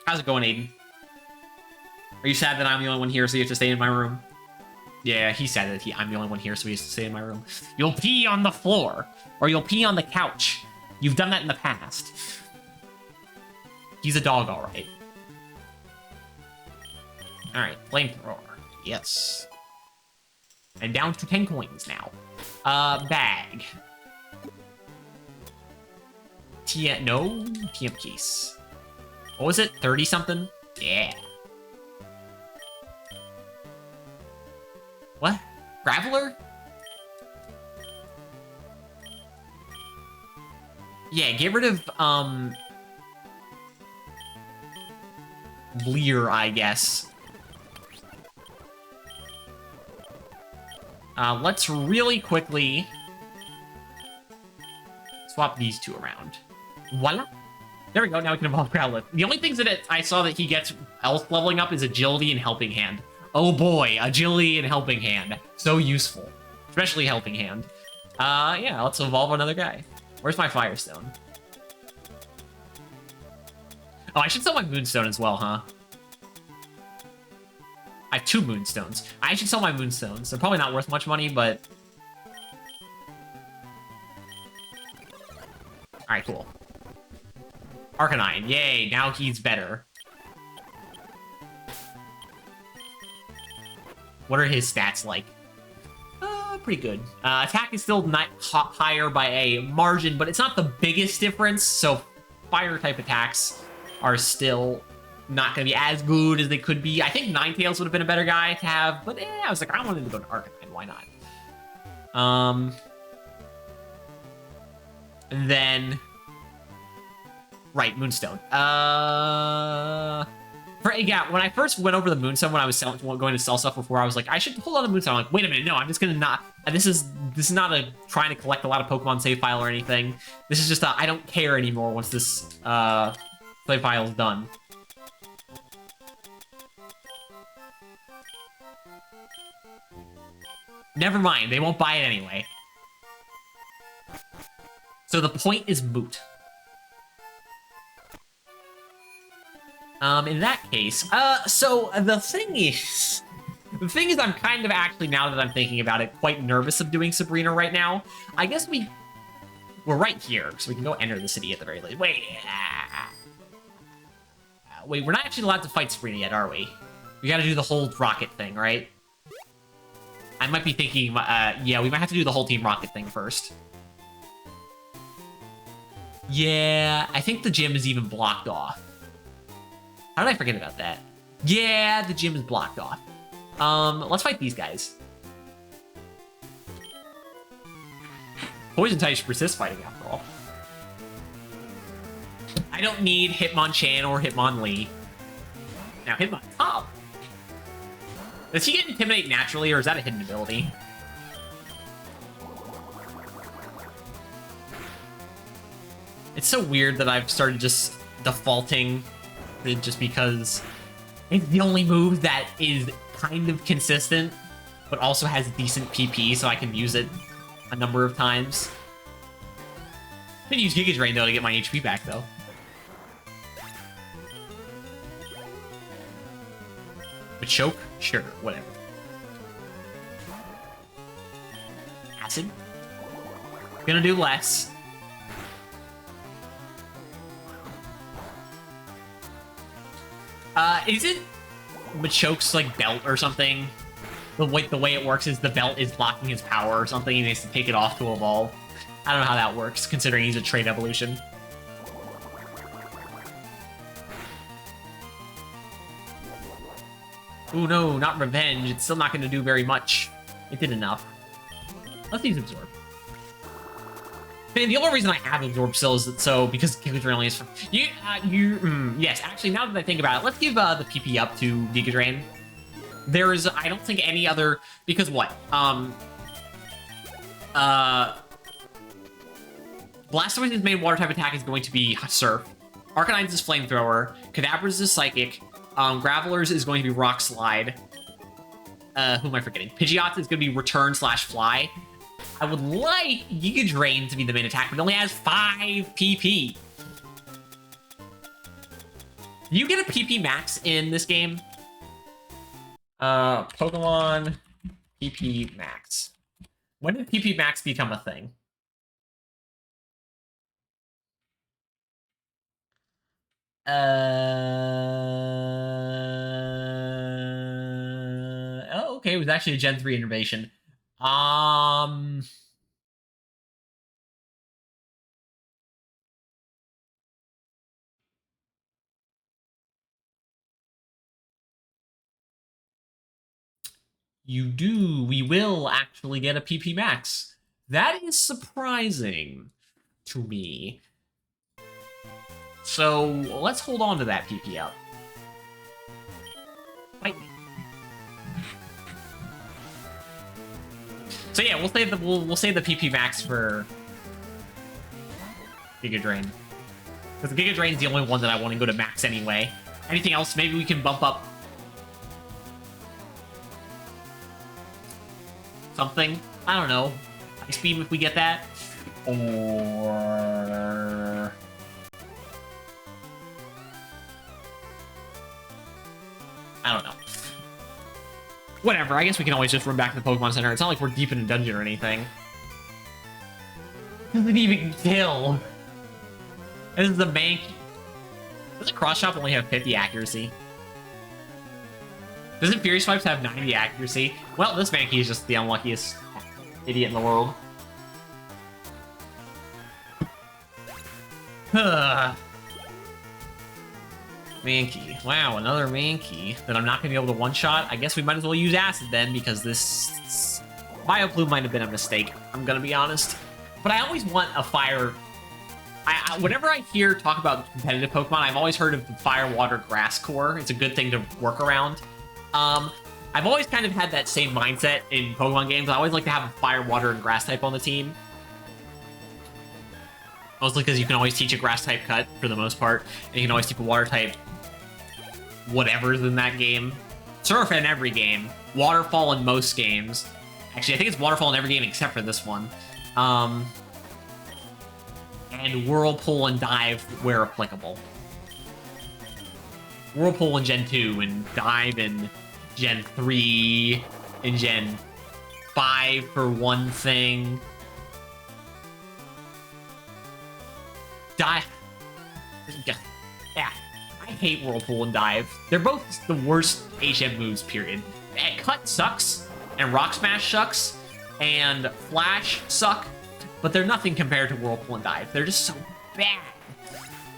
How's it going, Aiden? Are you sad that I'm the only one here, so you have to stay in my room? Yeah, he said that I'm the only one here, so he has to stay in my room. You'll pee on the floor, or you'll pee on the couch. You've done that in the past. He's a dog, all right. All right, Flamethrower. Yes. And down to 10 coins now. Bag. No? TM case. What was it? 30-something? Yeah. What? Graveler? Yeah, get rid of, Leer, I guess. Let's really quickly swap these two around. Voila. There we go. Now we can evolve Growlithe. The only things that I saw that he gets else leveling up is Agility and Helping Hand. Oh boy, Agility and Helping Hand. So useful. Especially Helping Hand. Yeah, let's evolve another guy. Where's my Firestone? Oh, I should sell my Moonstone as well, huh? I have 2 Moonstones. I should sell my Moonstones. They're probably not worth much money, but... Alright, cool. Arcanine, yay, now he's better. What are his stats like? Pretty good. Attack is still not higher by a margin, but it's not the biggest difference, so fire-type attacks are still not going to be as good as they could be. I think Ninetales would have been a better guy to have, but I was like, I wanted to go to Arcanine, why not? And then... Right, Moonstone. Yeah, when I first went over the Moonstone, when I was going to sell stuff before, I was like, I should hold on to Moonstone. I'm like, wait a minute, no, I'm just gonna not. This is not a trying to collect a lot of Pokemon save file or anything. This is just I don't care anymore once this save file is done. Never mind, they won't buy it anyway. So the point is moot. In that case, so the thing is I'm kind of actually, now that I'm thinking about it, quite nervous of doing Sabrina right now. I guess we're right here, so we can go enter the city at the very least. Wait, we're not actually allowed to fight Sabrina yet, are we? We gotta do the whole Rocket thing, right? I might be thinking, yeah, we might have to do the whole Team Rocket thing first. Yeah, I think the gym is even blocked off. How did I forget about that? Yeah, the gym is blocked off. Let's fight these guys. Poison types persist fighting after all. I don't need Hitmonchan or Hitmonlee. Now Hitmontop. Does he get Intimidate naturally, or is that a hidden ability? It's so weird that I've started just defaulting just because it's the only move that is kind of consistent, but also has decent PP, so I can use it a number of times. I'm gonna use Giga Drain, though, to get my HP back, though. But choke? Sure, whatever. Acid? Gonna do less. Isn't Machoke's, like, belt or something? The way it works is the belt is blocking his power or something, and he has to take it off to evolve. I don't know how that works, considering he's a trait evolution. Ooh, no, not Revenge. It's still not going to do very much. It did enough. Let's use Absorb. Man, the only reason I have Absorb still is so because Giga Drain only is for yes. Actually, now that I think about it, let's give the PP up to Giga Drain. There is, I don't think any other, because what? Blastoise's main water type attack is going to be Surf. Arcanine's is Flamethrower. Kadabra's is Psychic. Graveler's is going to be Rock Slide. Who am I forgetting? Pidgeot's is going to be Return/Fly. I would like Giga Drain to be the main attack, but it only has 5 PP. Do you get a PP max in this game? Pokemon PP max. When did PP max become a thing? Oh, okay, it was actually a Gen 3 innovation. You do. We will actually get a PP Max. That is surprising to me. So let's hold on to that PP up. Fight me. So yeah, we'll save the PP Max for Giga Drain. Because the Giga Drain is the only one that I want to go to max anyway. Anything else, maybe we can bump up something. I don't know. Ice Beam if we get that. Or... I don't know. Whatever, I guess we can always just run back to the Pokemon Center. It's not like we're deep in a dungeon or anything. Doesn't even kill. This is the main... Does a Cross Chop only have 50 accuracy? Doesn't Fury Swipes have 90 accuracy? Well, this Mankey is just the unluckiest idiot in the world. Mankey. Wow, another Mankey that I'm not going to be able to one-shot. I guess we might as well use Acid then, because this Vileplume might have been a mistake, I'm going to be honest. But I always want a Fire... whenever I hear talk about competitive Pokemon, I've always heard of the Fire, Water, Grass core. It's a good thing to work around. I've always kind of had that same mindset in Pokemon games. I always like to have a Fire, Water, and Grass type on the team. Mostly because you can always teach a Grass type cut for the most part, and you can always teach a Water type whatever's in that game. Surf in every game. Waterfall in most games. Actually, I think it's Waterfall in every game except for this one. And Whirlpool and Dive where applicable. Whirlpool in Gen 2, and Dive in Gen 3, and Gen 5 for one thing. Dive... Yeah, I hate Whirlpool and Dive. They're both the worst HM moves, period. Cut sucks, and Rock Smash sucks, and Flash suck, but they're nothing compared to Whirlpool and Dive. They're just so bad.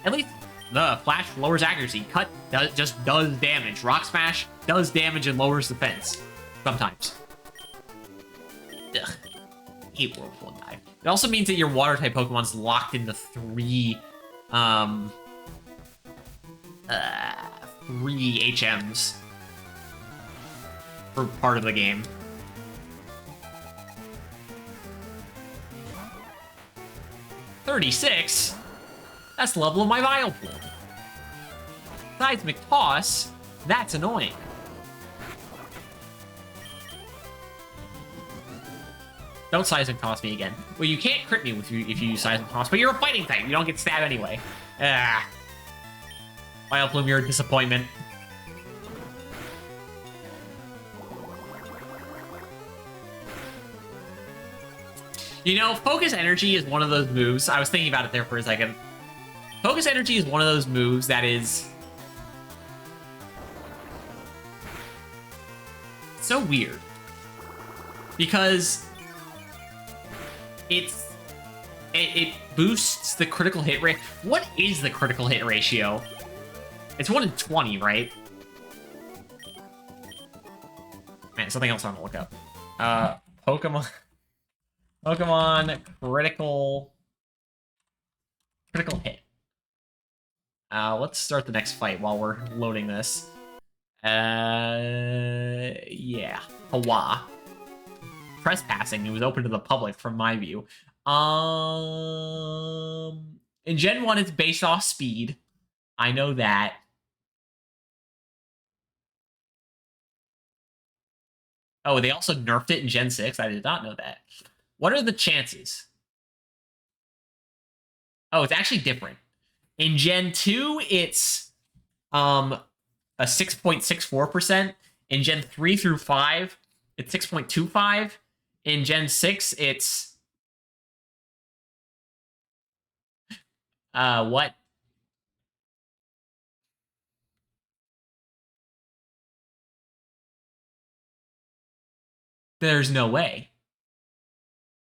At least the Flash lowers accuracy. Cut just does damage. Rock Smash does damage and lowers defense. Sometimes. Ugh. I hate Whirlpool and Dive. It also means that your Water-type Pokemon's locked into three HMs for part of the game. $36? That's the level of my Vileplume. Seismic Toss? That's annoying. Don't Seismic Toss me again. Well, you can't crit me if you use Seismic Toss, but you're a fighting type. You don't get stabbed anyway. Ah. Vileplume, you're a disappointment. You know, Focus Energy is one of those moves. I was thinking about it there for a second. Focus Energy is one of those moves that is so weird. Because it boosts the critical hit rate. What is the critical hit ratio? It's 1 in 20, right? Man, something else I want to look up. Pokemon critical hit. Let's start the next fight while we're loading this. Yeah. Hawa. Trespassing. It was open to the public from my view. In Gen 1, it's based off speed. I know that. Oh, they also nerfed it in Gen 6? I did not know that. What are the chances? Oh, it's actually different. In Gen 2, it's a 6.64%. In Gen 3 through 5, it's 6.25. In Gen 6, it's... what? There's no way.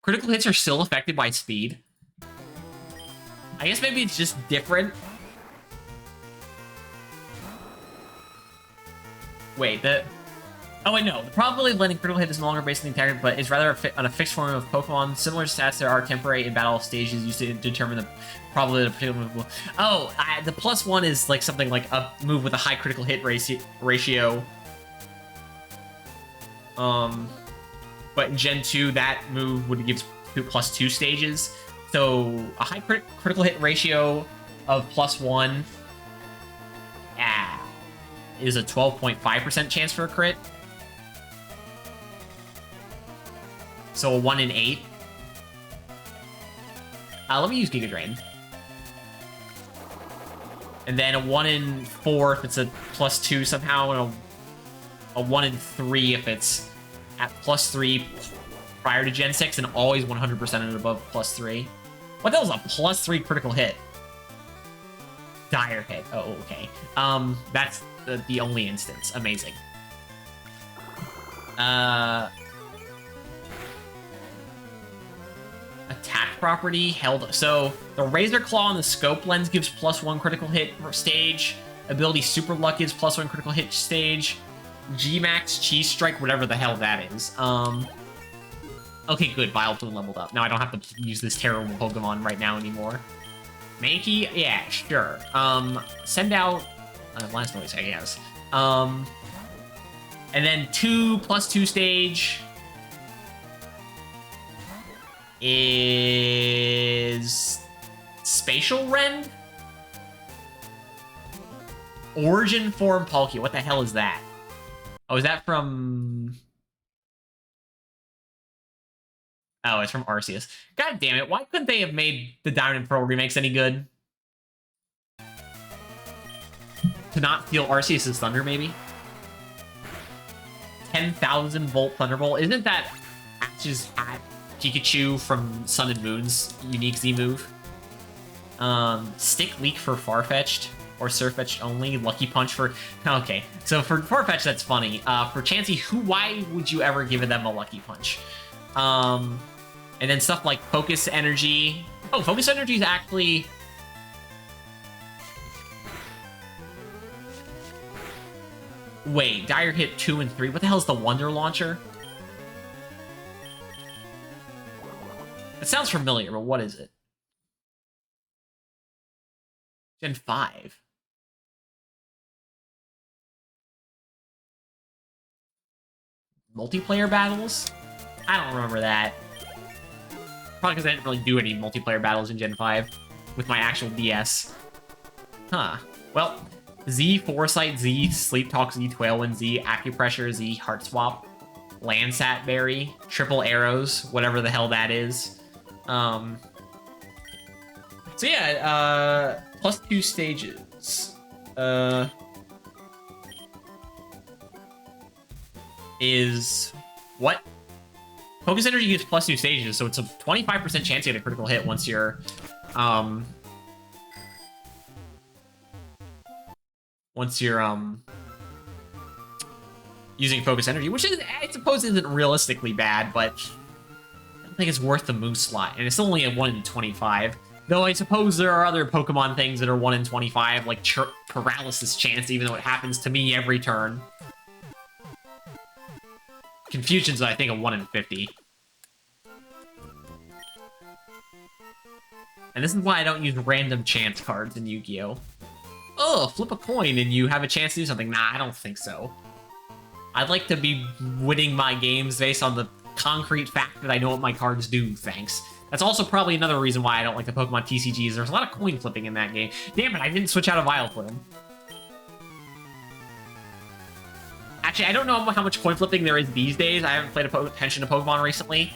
Critical hits are still affected by speed. I guess maybe it's just different. Wait, Oh, wait, no. The probability of landing critical hit is no longer based on the attacker, but is rather on a fixed form of Pokemon. Similar stats that are temporary in battle stages used to determine the probability of a particular move. Oh, the +1 is like something like a move with a high critical hit ratio. But in Gen 2, that move would give +2 stages. So a high critical hit ratio of +1 is a 12.5% chance for a crit. So a 1 in 8. Let me use Giga Drain. And then a 1 in 4 if it's a +2 somehow, and a 1 in 3 if it's at +3 prior to Gen 6, and always 100% and above +3. What the hell is a +3 critical hit? Dire hit. Oh, okay. That's the only instance. Amazing. Attack property held. So the Razor Claw and the Scope Lens gives +1 critical hit stage. Ability Super Luck gives +1 critical hit stage. G-Max Cheese Strike, whatever the hell that is. Okay, good. Vileplume leveled up. Now I don't have to use this terrible Pokemon right now anymore. Mankey? Yeah, sure. Send out Last Noise, I guess. And then 2 +2 stage is Spatial Rend? Origin Form Palkia. What the hell is that? Oh, is that from... Oh, it's from Arceus. God damn it, why couldn't they have made the Diamond and Pearl remakes any good? To not feel Arceus' Thunder, maybe? 10,000 Volt Thunderbolt. Isn't that Ash's at Pikachu from Sun and Moon's unique Z move? Stick Leak for Farfetch'd. Or Surfetch'd only. Lucky Punch for... Okay, so for Farfetch'd, that's funny. For Chansey, why would you ever give them a Lucky Punch? And then stuff like Focus Energy. Oh, Focus Energy is actually... Wait, Dire hit 2 and 3. What the hell is the Wonder Launcher? It sounds familiar, but what is it? Gen 5. Multiplayer battles? I don't remember that. Probably because I didn't really do any multiplayer battles in Gen 5 with my actual DS. Huh. Well, Z, Foresight, Z, Sleep Talk, Z, Tailwind, Z, Acupressure, Z, Heart Swap, Landsat Berry, Triple Arrows, whatever the hell that is. So yeah, +2 stages. Is what? Focus Energy gives +2 stages, so it's a 25% chance to get a critical hit once you're using Focus Energy, which is, I suppose, isn't realistically bad, but I don't think it's worth the move slot, and it's only a 1 in 25. Though I suppose there are other Pokemon things that are 1 in 25, like Paralysis Chance, even though it happens to me every turn. Confusion's, I think, a 1 in 50. And this is why I don't use random chance cards in Yu-Gi-Oh! Oh, flip a coin and you have a chance to do something. Nah, I don't think so. I'd like to be winning my games based on the concrete fact that I know what my cards do, thanks. That's also probably another reason why I don't like the Pokemon TCGs. There's a lot of coin flipping in that game. Damn it, I didn't switch out of Vileplume. Actually, I don't know how much coin flipping there is these days. I haven't paid attention to Pokemon recently.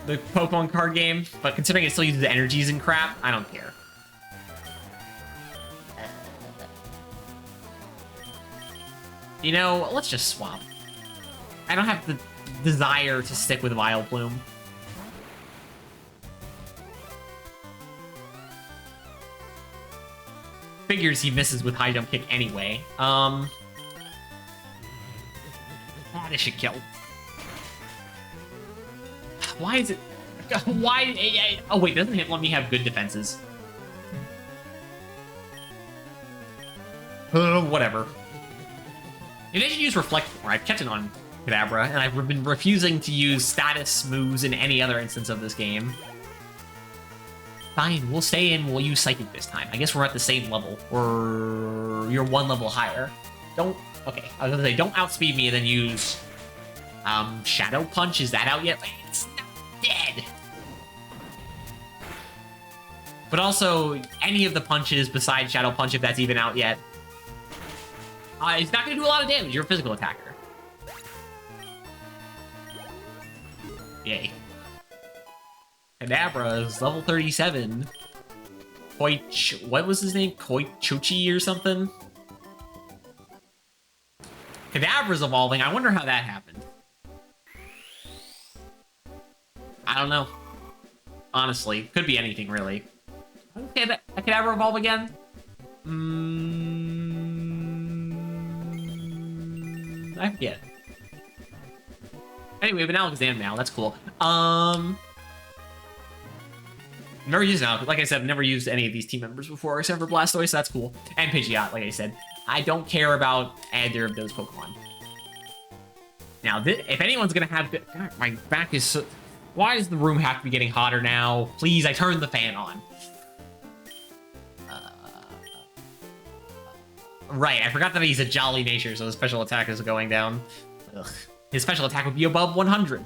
The Pokemon card game, but considering it still uses energies and crap, I don't care. You know, let's just swap. I don't have the desire to stick with Vileplume. Figures he misses with high jump kick anyway. This should kill. Why is it... Why... Oh, wait, doesn't it let me have good defenses? Whatever. Maybe I should use Reflect more. I've kept it on Kadabra, and I've been refusing to use status moves in any other instance of this game. Fine, we'll stay in, we'll use Psychic this time. I guess we're at the same level, or you're one level higher. Okay, I was gonna say, don't outspeed me and then use Shadow Punch. Is that out yet? It's not dead. But also, any of the punches besides Shadow Punch, if that's even out yet, it's not gonna do a lot of damage. You're a physical attacker. Yay. Kadabra is level 37. What was his name? Koichuchi or something? Kadabra's evolving. I wonder how that happened. I don't know. Honestly, could be anything, really. Okay, Kadabra evolve again? I forget. Anyway, we have an Alexander now. That's cool. Never used now. Like I said, I've never used any of these team members before, except for Blastoise. So that's cool. And Pidgeot, like I said. I don't care about either of those Pokemon. Now, if anyone's gonna have... God, my back is so... Why does the room have to be getting hotter now? Please, I turned the fan on. Right, I forgot that he's a jolly nature, so his special attack is going down. Ugh. His special attack would be above 100.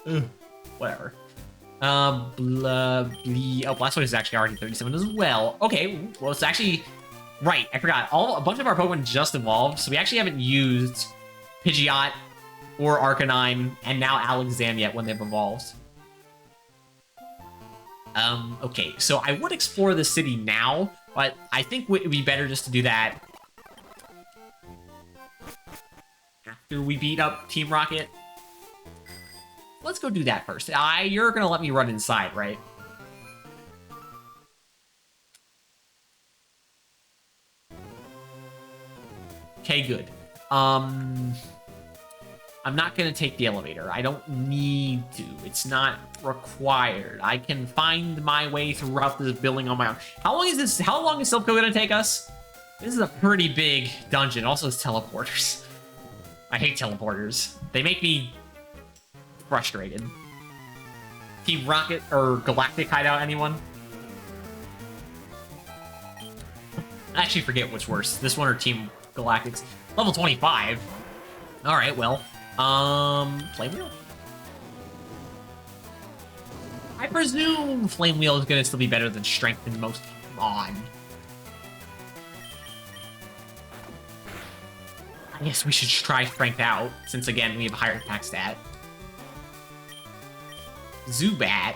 Ugh. Whatever. Oh, Blastoise is actually already 37 as well. Okay, well, it's actually... Right, I forgot. A bunch of our Pokemon just evolved, so we actually haven't used Pidgeot or Arcanine, and now Alexander yet when they've evolved. Okay, so I would explore the city now, but I think it would be better just to do that after we beat up Team Rocket. Let's go do that first. You're gonna let me run inside, right? Okay, good. I'm not gonna take the elevator. I don't need to. It's not required. I can find my way throughout this building on my own. How long is Silph Co gonna take us? This is a pretty big dungeon. Also, it's teleporters. I hate teleporters. They make me frustrated. Team Rocket or Galactic Hideout, anyone? I actually forget what's worse, this one or Team Galactic's. Level 25. Alright, well. Flame Wheel? I presume Flame Wheel is gonna still be better than Strength in most. Come on. I guess we should try Strength out, since again, we have a higher attack stat. Zubat.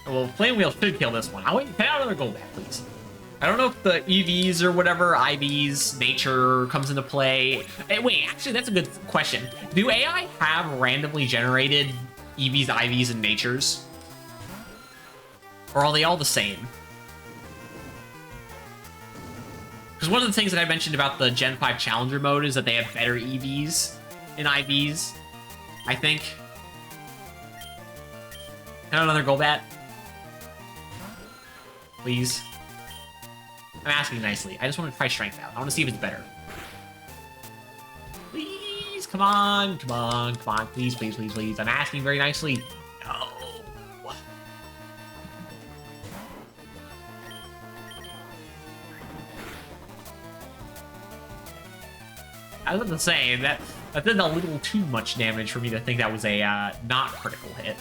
Well, Flame Wheel should kill this one. I'll wait. Can I have another Golbat, please? I don't know if the EVs or whatever, IVs, nature comes into play. Wait, actually, that's a good question. Do AI have randomly generated EVs, IVs, and natures? Or are they all the same? Because one of the things that I mentioned about the Gen 5 Challenger mode is that they have better EVs and IVs, I think. Can I have another Golbat? Please. I'm asking nicely. I just want to try Strength out. I want to see if it's better. Please, come on, come on, come on. Please, please, please, please. I'm asking very nicely. No. I was about to say, that did a little too much damage for me to think that was a not critical hit.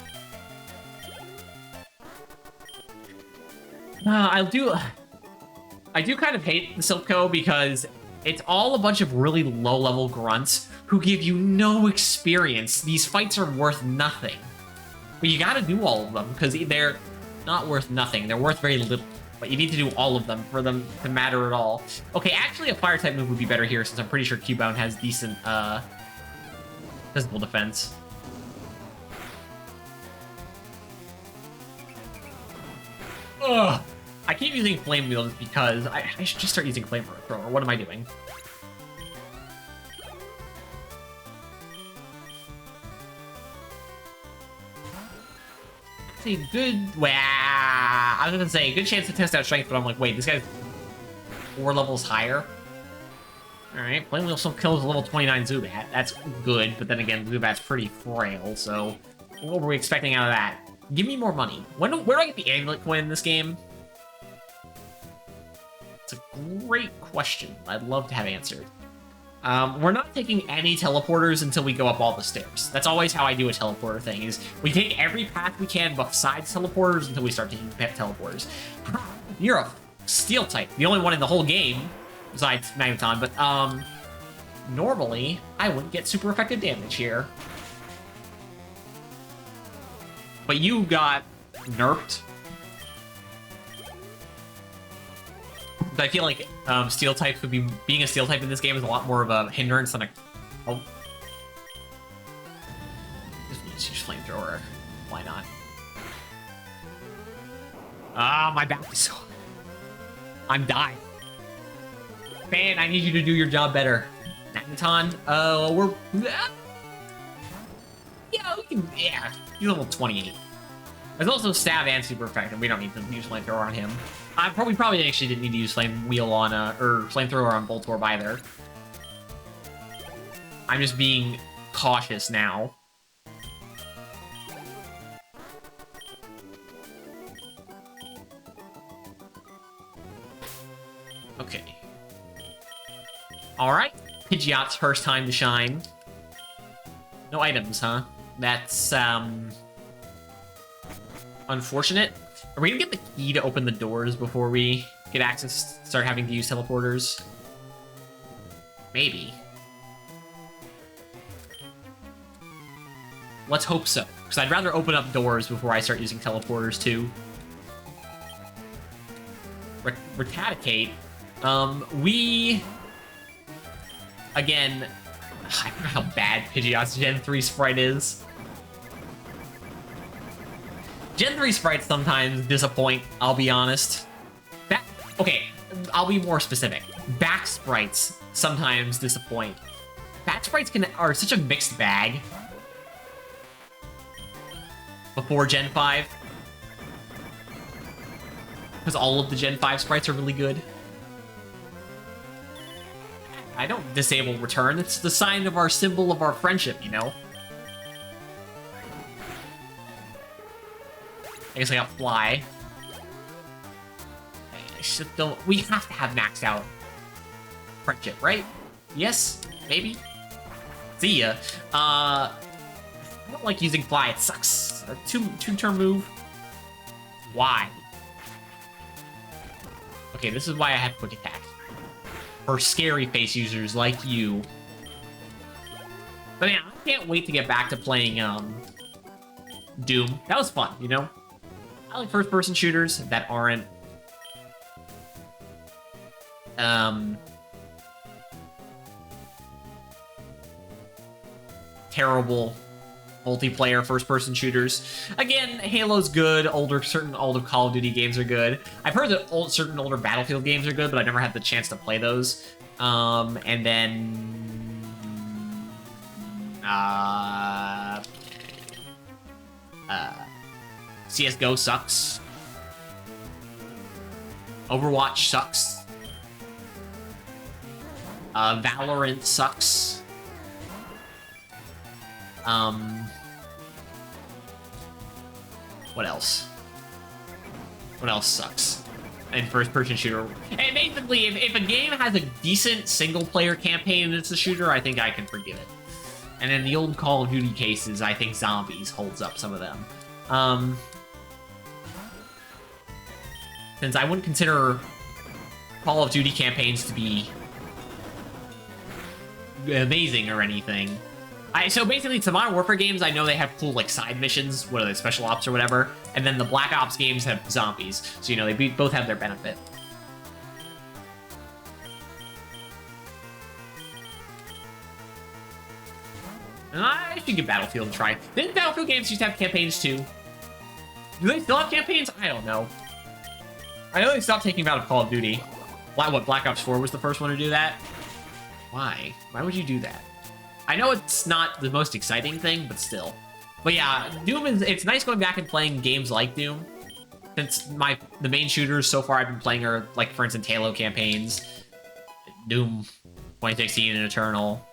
I do kind of hate the Silph Co because it's all a bunch of really low-level grunts who give you no experience. These fights are worth nothing. But you gotta do all of them, because they're not worth nothing. They're worth very little. But you need to do all of them for them to matter at all. Okay, actually a Fire-type move would be better here, since I'm pretty sure Cubone has decent, physical defense. Ugh! I keep using Flame Wheel just because I should just start using Flamethrower. What am I doing? It's a good... Wow. I was gonna say, good chance to test out Strength, but I'm like, wait, this guy's 4 levels higher. Alright, Flame Wheel still kills a level 29 Zubat. That's good, but then again, Zubat's pretty frail, so what were we expecting out of that? Give me more money. Where do I get the amulet coin in this game? It's a great question. I'd love to have answered. We're not taking any teleporters until we go up all the stairs. That's always how I do a teleporter thing, is we take every path we can besides teleporters until we start taking teleporters. You're a steel type, the only one in the whole game, besides Magneton, but, normally, I wouldn't get super effective damage here. But you got nerfed. But I feel like steel types would be... Being a steel type in this game is a lot more of a hindrance than a... Oh. Just use flamethrower. Why not? Ah, my back is so... I'm dying. Man, I need you to do your job better. Magneton, we're... Yeah, we can... Yeah, he's level 28. There's also Stab and Super Effective. We don't need to use Flamethrower on him. We probably actually didn't need to use Flame Wheel on, or Flamethrower on Voltorb either. I'm just being cautious now. Okay. Alright. Pidgeot's first time to shine. No items, huh? That's, unfortunate. Are we gonna get the key to open the doors before we get access, start having to use teleporters? Maybe. Let's hope so, because I'd rather open up doors before I start using teleporters too. Raticate. Again, I don't know how bad Pidgeot's Gen 3 sprite is. Gen 3 sprites sometimes disappoint, I'll be honest. Okay, I'll be more specific. Back sprites sometimes disappoint. Back sprites are such a mixed bag. Before Gen 5. Because all of the Gen 5 sprites are really good. I don't disable return. It's the sign of our symbol of our friendship, you know? I guess I got Fly. I just don't... We have to have maxed out friendship, right? Yes? Maybe? See ya. I don't like using Fly. It sucks. A two-turn move. Why? Okay, this is why I have Quick Attack. For scary face users like you. But yeah, I can't wait to get back to playing, Doom. That was fun, you know? I like first-person shooters that aren't, terrible multiplayer first-person shooters. Again, Halo's good. Certain older Call of Duty games are good. I've heard that certain older Battlefield games are good, but I've never had the chance to play those. And then... CSGO sucks. Overwatch sucks. Valorant sucks. What else? What else sucks? And first-person shooter. And basically, if a game has a decent single-player campaign and it's a shooter, I think I can forgive it. And in the old Call of Duty cases, I think Zombies holds up some of them. Since I wouldn't consider Call of Duty campaigns to be amazing or anything. So basically, to Modern Warfare games, I know they have cool, like, side missions, what are they, Special Ops or whatever, and then the Black Ops games have zombies, so, you know, they both have their benefit. And I should give Battlefield a try. Didn't Battlefield games used to have campaigns, too? Do they still have campaigns? I don't know. I know they stopped taking out Call of Duty. What, Black Ops 4 was the first one to do that? Why? Why would you do that? I know it's not the most exciting thing, but still. But yeah, Doom it's nice going back and playing games like Doom. since the main shooters so far I've been playing are, like, for instance, Halo campaigns, Doom 2016 and Eternal,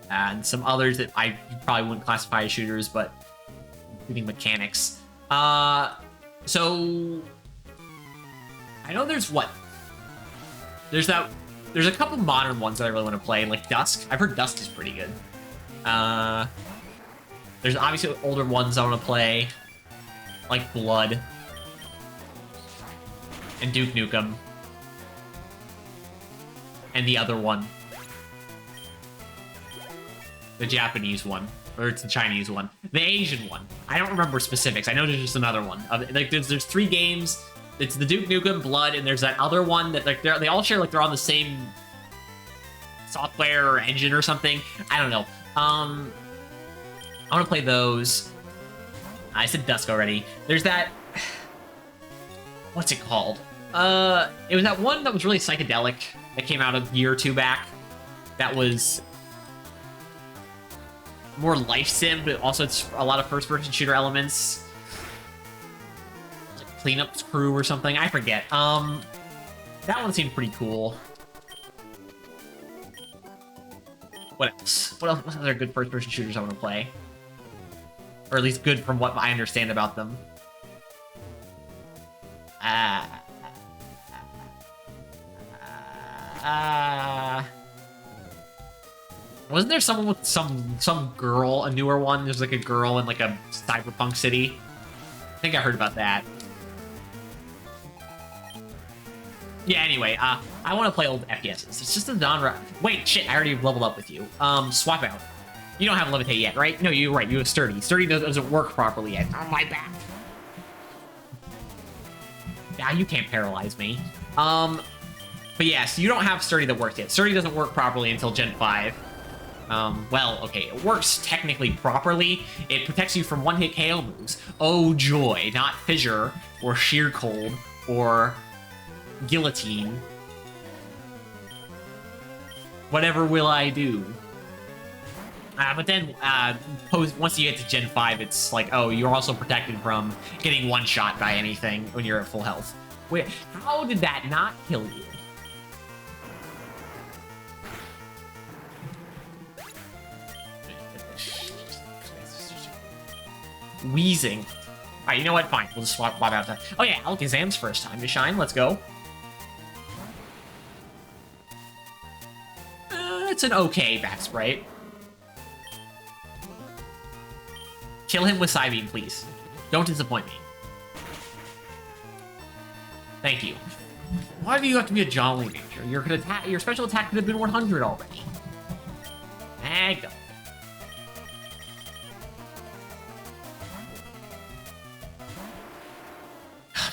and some others that I probably wouldn't classify as shooters, but including mechanics. So I know there's there's a couple modern ones that I really want to play, like Dusk. I've heard Dusk is pretty good. There's obviously older ones I want to play, like Blood and Duke Nukem, and the other one, the Japanese one, or it's the Chinese one, the Asian one. I don't remember specifics. I know there's just another one. Like there's 3 games. It's the Duke Nukem, Blood, and there's that other one that like they all share, like they're on the same software or engine or something. I don't know. I want to play those. I said Dusk already. There's that. What's it called? It was that one that was really psychedelic that came out a year or 2 back. That was more life sim, but also it's a lot of first-person shooter elements. Like Cleanup Crew or something. I forget. That one seemed pretty cool. What else? What other good first-person shooters I want to play? Or at least good from what I understand about them. Wasn't there someone with some girl, a newer one? There's like a girl in like a cyberpunk city. I think I heard about that. Yeah, anyway, I want to play old FPSs. It's just a genre. Wait, shit, I already leveled up with you. Swap out. You don't have Levitate yet, right? No, you're right, you have Sturdy. Sturdy doesn't work properly yet. On my back. Now you can't paralyze me. But yeah, so you don't have Sturdy that works yet. Sturdy doesn't work properly until Gen 5. Well, okay, it works technically properly. It protects you from one-hit KO moves. Oh joy, not Fissure, or Sheer Cold, or Guillotine. Whatever will I do? But then, once you get to Gen 5, it's like, oh, you're also protected from getting one-shot by anything when you're at full health. Wait, how did that not kill you? Wheezing. Alright, you know what? Fine. We'll just swap out that. Oh yeah, Alakazam's first time to shine. Let's go. It's an okay back sprite. Kill him with Psybeam, please. Don't disappoint me. Thank you. Why do you have to be a Jolly Ranger? Your special attack could have been 100 already. Go.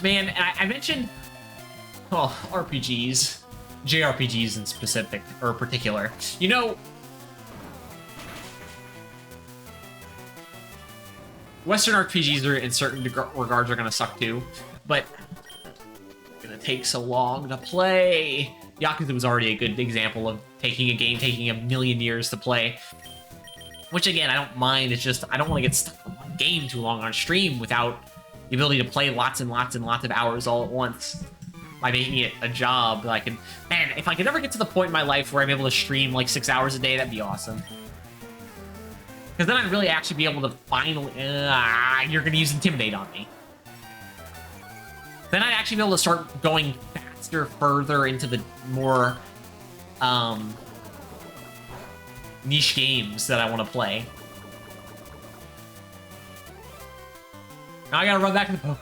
Man, I mentioned RPGs, JRPGs in specific or particular. You know, Western RPGs are in certain regards are gonna suck too, but it's gonna take so long to play. Yakuza was already a good example of taking a game taking a million years to play. Which again, I don't mind. It's just I don't want to get stuck on one game too long on stream without the ability to play lots and lots and lots of hours all at once by making it a job that I can. Man, if I could ever get to the point in my life where I'm able to stream like 6 hours a day, that'd be awesome. Because then I'd really actually be able to finally... you're going to use Intimidate on me. Then I'd actually be able to start going faster, further into the more niche games that I want to play. Now I gotta run back to the Poke.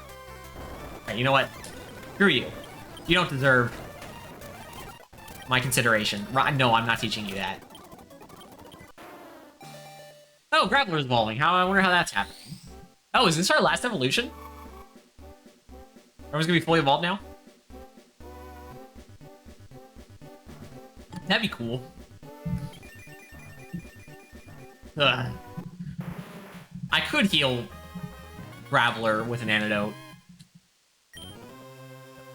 Alright, you know what? Screw you. You don't deserve my consideration. No, I'm not teaching you that. Oh, Grappler's evolving. I wonder how that's happening. Oh, is this our last evolution? Everyone's gonna be fully evolved now? That'd be cool. Ugh. I could heal Graveler with an antidote.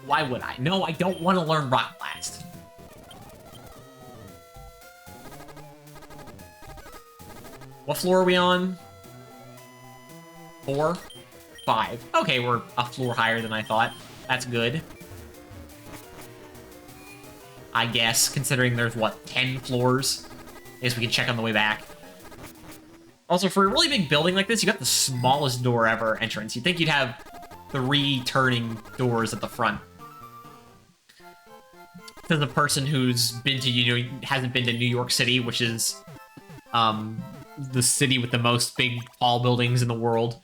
Why would I? No, I don't want to learn Rock Blast. What floor are we on? 4? 5. Okay, we're a floor higher than I thought. That's good. I guess, considering there's, what, 10 floors? I guess we can check on the way back. Also, for a really big building like this, you got the smallest door ever entrance. You'd think you'd have 3 turning doors at the front. To the person who's been to, hasn't been to New York City, which is the city with the most big tall buildings in the world.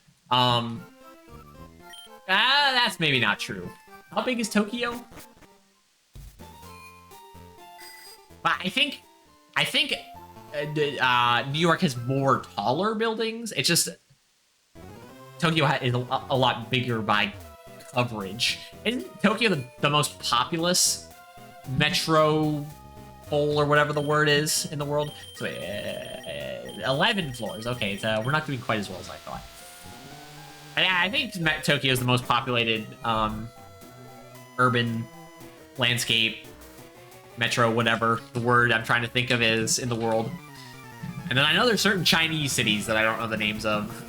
That's maybe not true. How big is Tokyo? But I think New York has more taller buildings. It's just Tokyo is a lot bigger by coverage. Isn't Tokyo the most populous metropole or whatever the word is in the world? So 11 floors. Okay, so we're not doing quite as well as I thought. I think Tokyo is the most populated urban landscape, metro, whatever the word I'm trying to think of is in the world. And then I know there's certain Chinese cities that I don't know the names of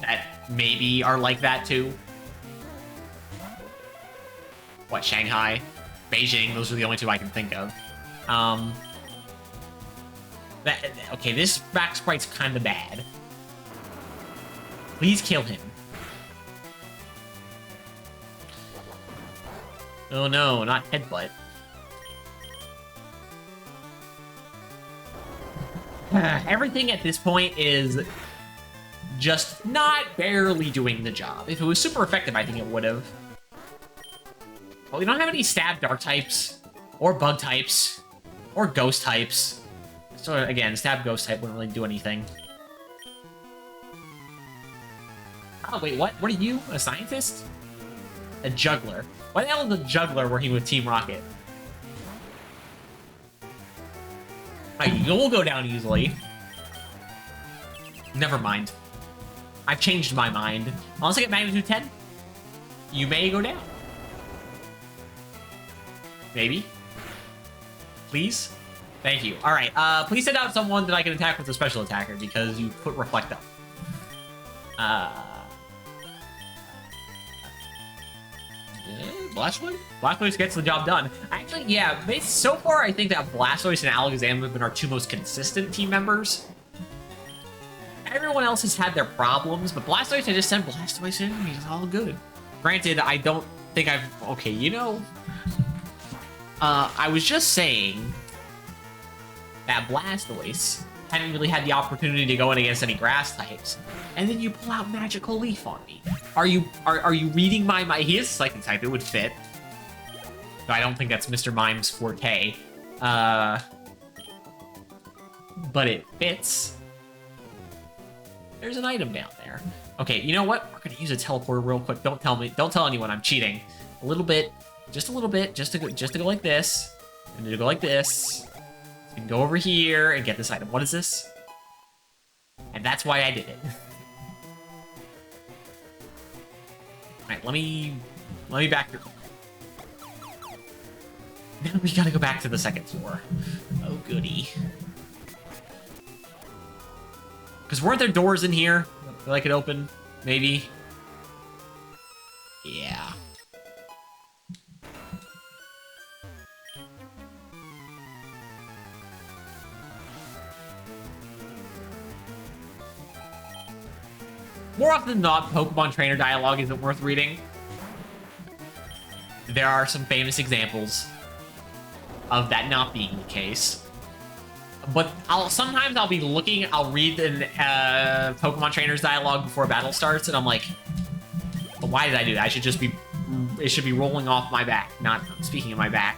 that maybe are like that too. What, Shanghai? Beijing, those are the only 2 I can think of. Okay, this back sprite's kind of bad. Please kill him. Oh no, not headbutt. Everything at this point is just not barely doing the job. If it was super effective, I think it would have. Well, we don't have any stab dark types, or bug types, or ghost types. So again, stab ghost type wouldn't really do anything. Oh, wait, what? What are you? A scientist? A juggler. Why the hell is a juggler working with Team Rocket? You'll go down easily. Never mind. I've changed my mind. Unless I get magnitude 10, you may go down. Maybe. Please? Thank you. Alright, please send out someone that I can attack with a special attacker because you put Reflect up. Blastoise? Blastoise gets the job done. Actually, yeah, so far I think that Blastoise and Alakazam have been our 2 most consistent team members. Everyone else has had their problems, but Blastoise, I just sent Blastoise in, he's all good. Granted, I don't think I've... Okay, I was just saying that Blastoise hadn't really had the opportunity to go in against any grass types, and then you pull out Magical Leaf on me. Are you reading my mind? He is Psychic type, it would fit. But I don't think that's Mr. Mime's forte. But it fits. There's an item down there. Okay, you know what? We're gonna use a teleporter real quick. Don't tell anyone I'm cheating. A little bit, just a little bit, just to go like this, and to go like this. You can go over here and get this item. What is this? And that's why I did it. Alright, let me back here. Now we gotta go back to the 2nd floor. Oh, goody. Because weren't there doors in here that I could open? Maybe? Yeah. More often than not, Pokemon trainer dialogue isn't worth reading. There are some famous examples of that not being the case. But sometimes I'll be looking, I'll read an Pokemon trainer's dialogue before battle starts, and I'm like, but why did I do that? It should be rolling off my back, not speaking of my back.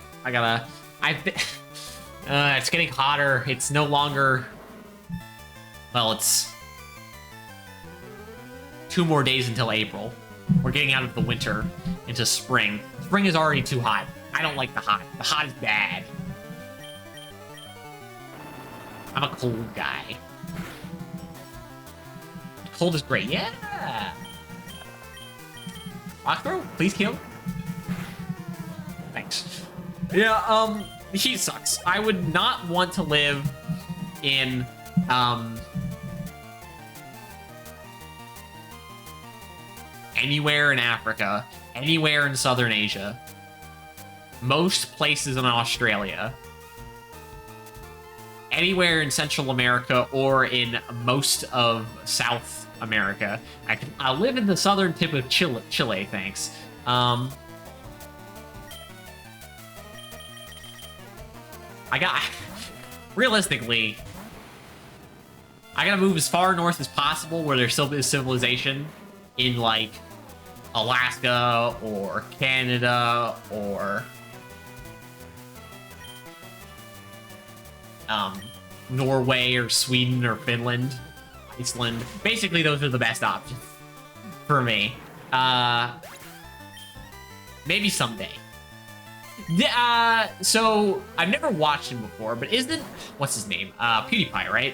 It's getting hotter. It's no longer, well, it's 2 more days until April. We're getting out of the winter into spring. Spring is already too hot. I don't like the hot. The hot is bad. I'm a cold guy. Cold is great. Yeah! Rock throw? Please kill. Thanks. Yeah, he sucks. I would not want to live in, anywhere in Africa, anywhere in Southern Asia, most places in Australia, anywhere in Central America, or in most of South America. I live in the southern tip of Chile, thanks. Realistically, I gotta move as far north as possible where there still is civilization in, like, Alaska or Canada or Norway or Sweden or Finland, Iceland. Basically, those are the best options for me. Maybe someday. So I've never watched him before, but isn't, what's his name? PewDiePie, right?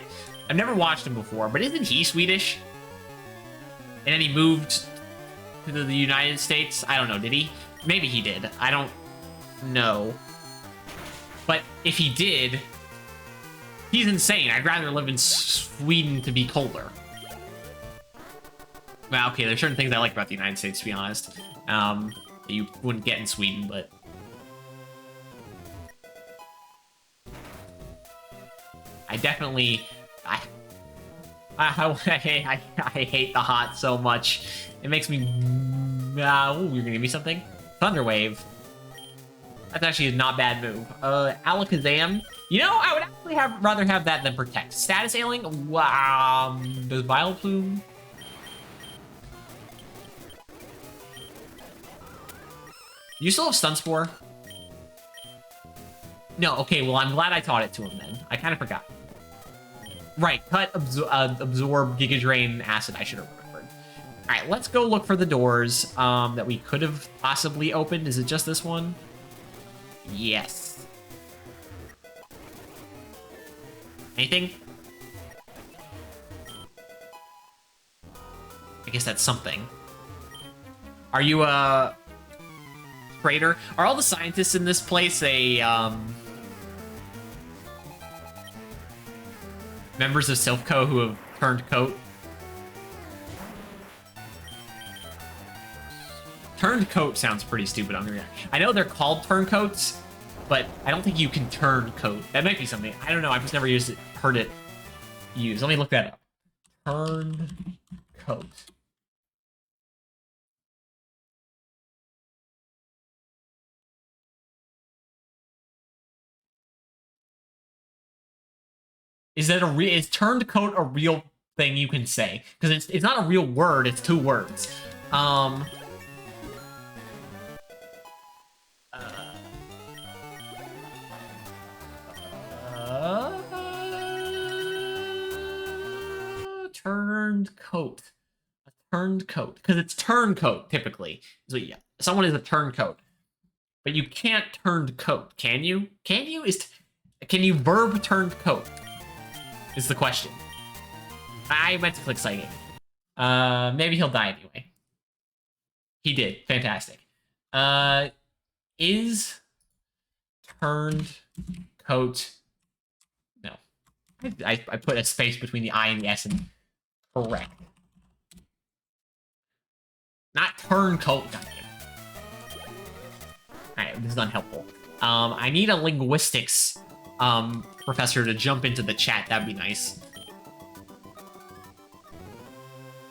I've never watched him before, but isn't he Swedish? And then he moved to the United States? I don't know, did he? Maybe he did. I don't know. But if he did, he's insane. I'd rather live in Sweden to be colder. Well, okay, there's certain things I like about the United States, to be honest. You wouldn't get in Sweden, but... I definitely... I hate the hot so much. It makes me... ooh, you're gonna give me something? Thunderwave. That's actually a not bad move. Alakazam. You know, I would actually rather have that than Protect. Status Ailing? Wow. Does Vileplume? You still have Stun Spore? No, okay, well, I'm glad I taught it to him then. I kind of forgot. Right, cut, absorb, Giga Drain, Acid. I should have remembered. All right, let's go look for the doors that we could have possibly opened. Is it just this one? Yes. Anything? I guess that's something. Are you a trader? Are all the scientists in this place members of Silphco who have turned coat? Turned coat sounds pretty stupid on the react. I know they're called turncoats, but I don't think you can turn coat. That might be something. I don't know. I've just never heard it used. Let me look that up. Turned coat. Is turned coat a real thing you can say? Because it's not a real word. It's two words. Turned coat. A turned coat. Because it's turncoat, typically. So yeah, someone is a turncoat. But you can't turned coat, can you? Can you? Can you verb turned coat? Is the question. I meant to click Psychic. Maybe he'll die anyway. He did. Fantastic. Is turned coat... No. I put a space between the I and the S and correct. Not turncoat. Alright, this is unhelpful. I need a linguistics professor to jump into the chat. That'd be nice.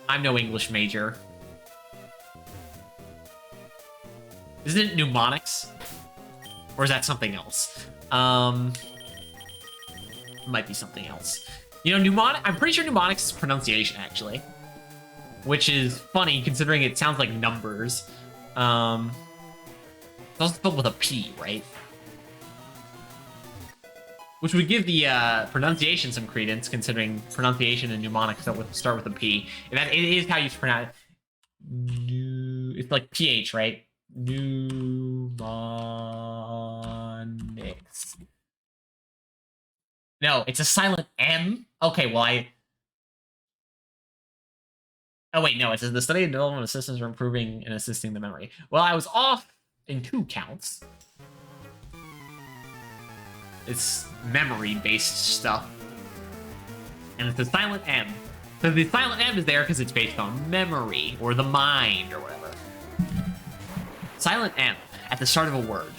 I'm no English major. Isn't it mnemonics? Or is that something else? Might be something else. You know, I'm pretty sure mnemonics is pronunciation, actually. Which is funny, considering it sounds like numbers. It's also spelled with a P, right? Which would give the pronunciation some credence, considering pronunciation and mnemonics start with a P. And it is how you pronounce it. It's like PH, right? Mnemonics. No, it's a silent M? Okay, well, oh, wait, no, it says the study and development of systems for improving and assisting the memory. Well, I was off in 2 counts. It's memory-based stuff. And it's a silent M. So the silent M is there because it's based on memory or the mind or whatever. Silent M at the start of a word.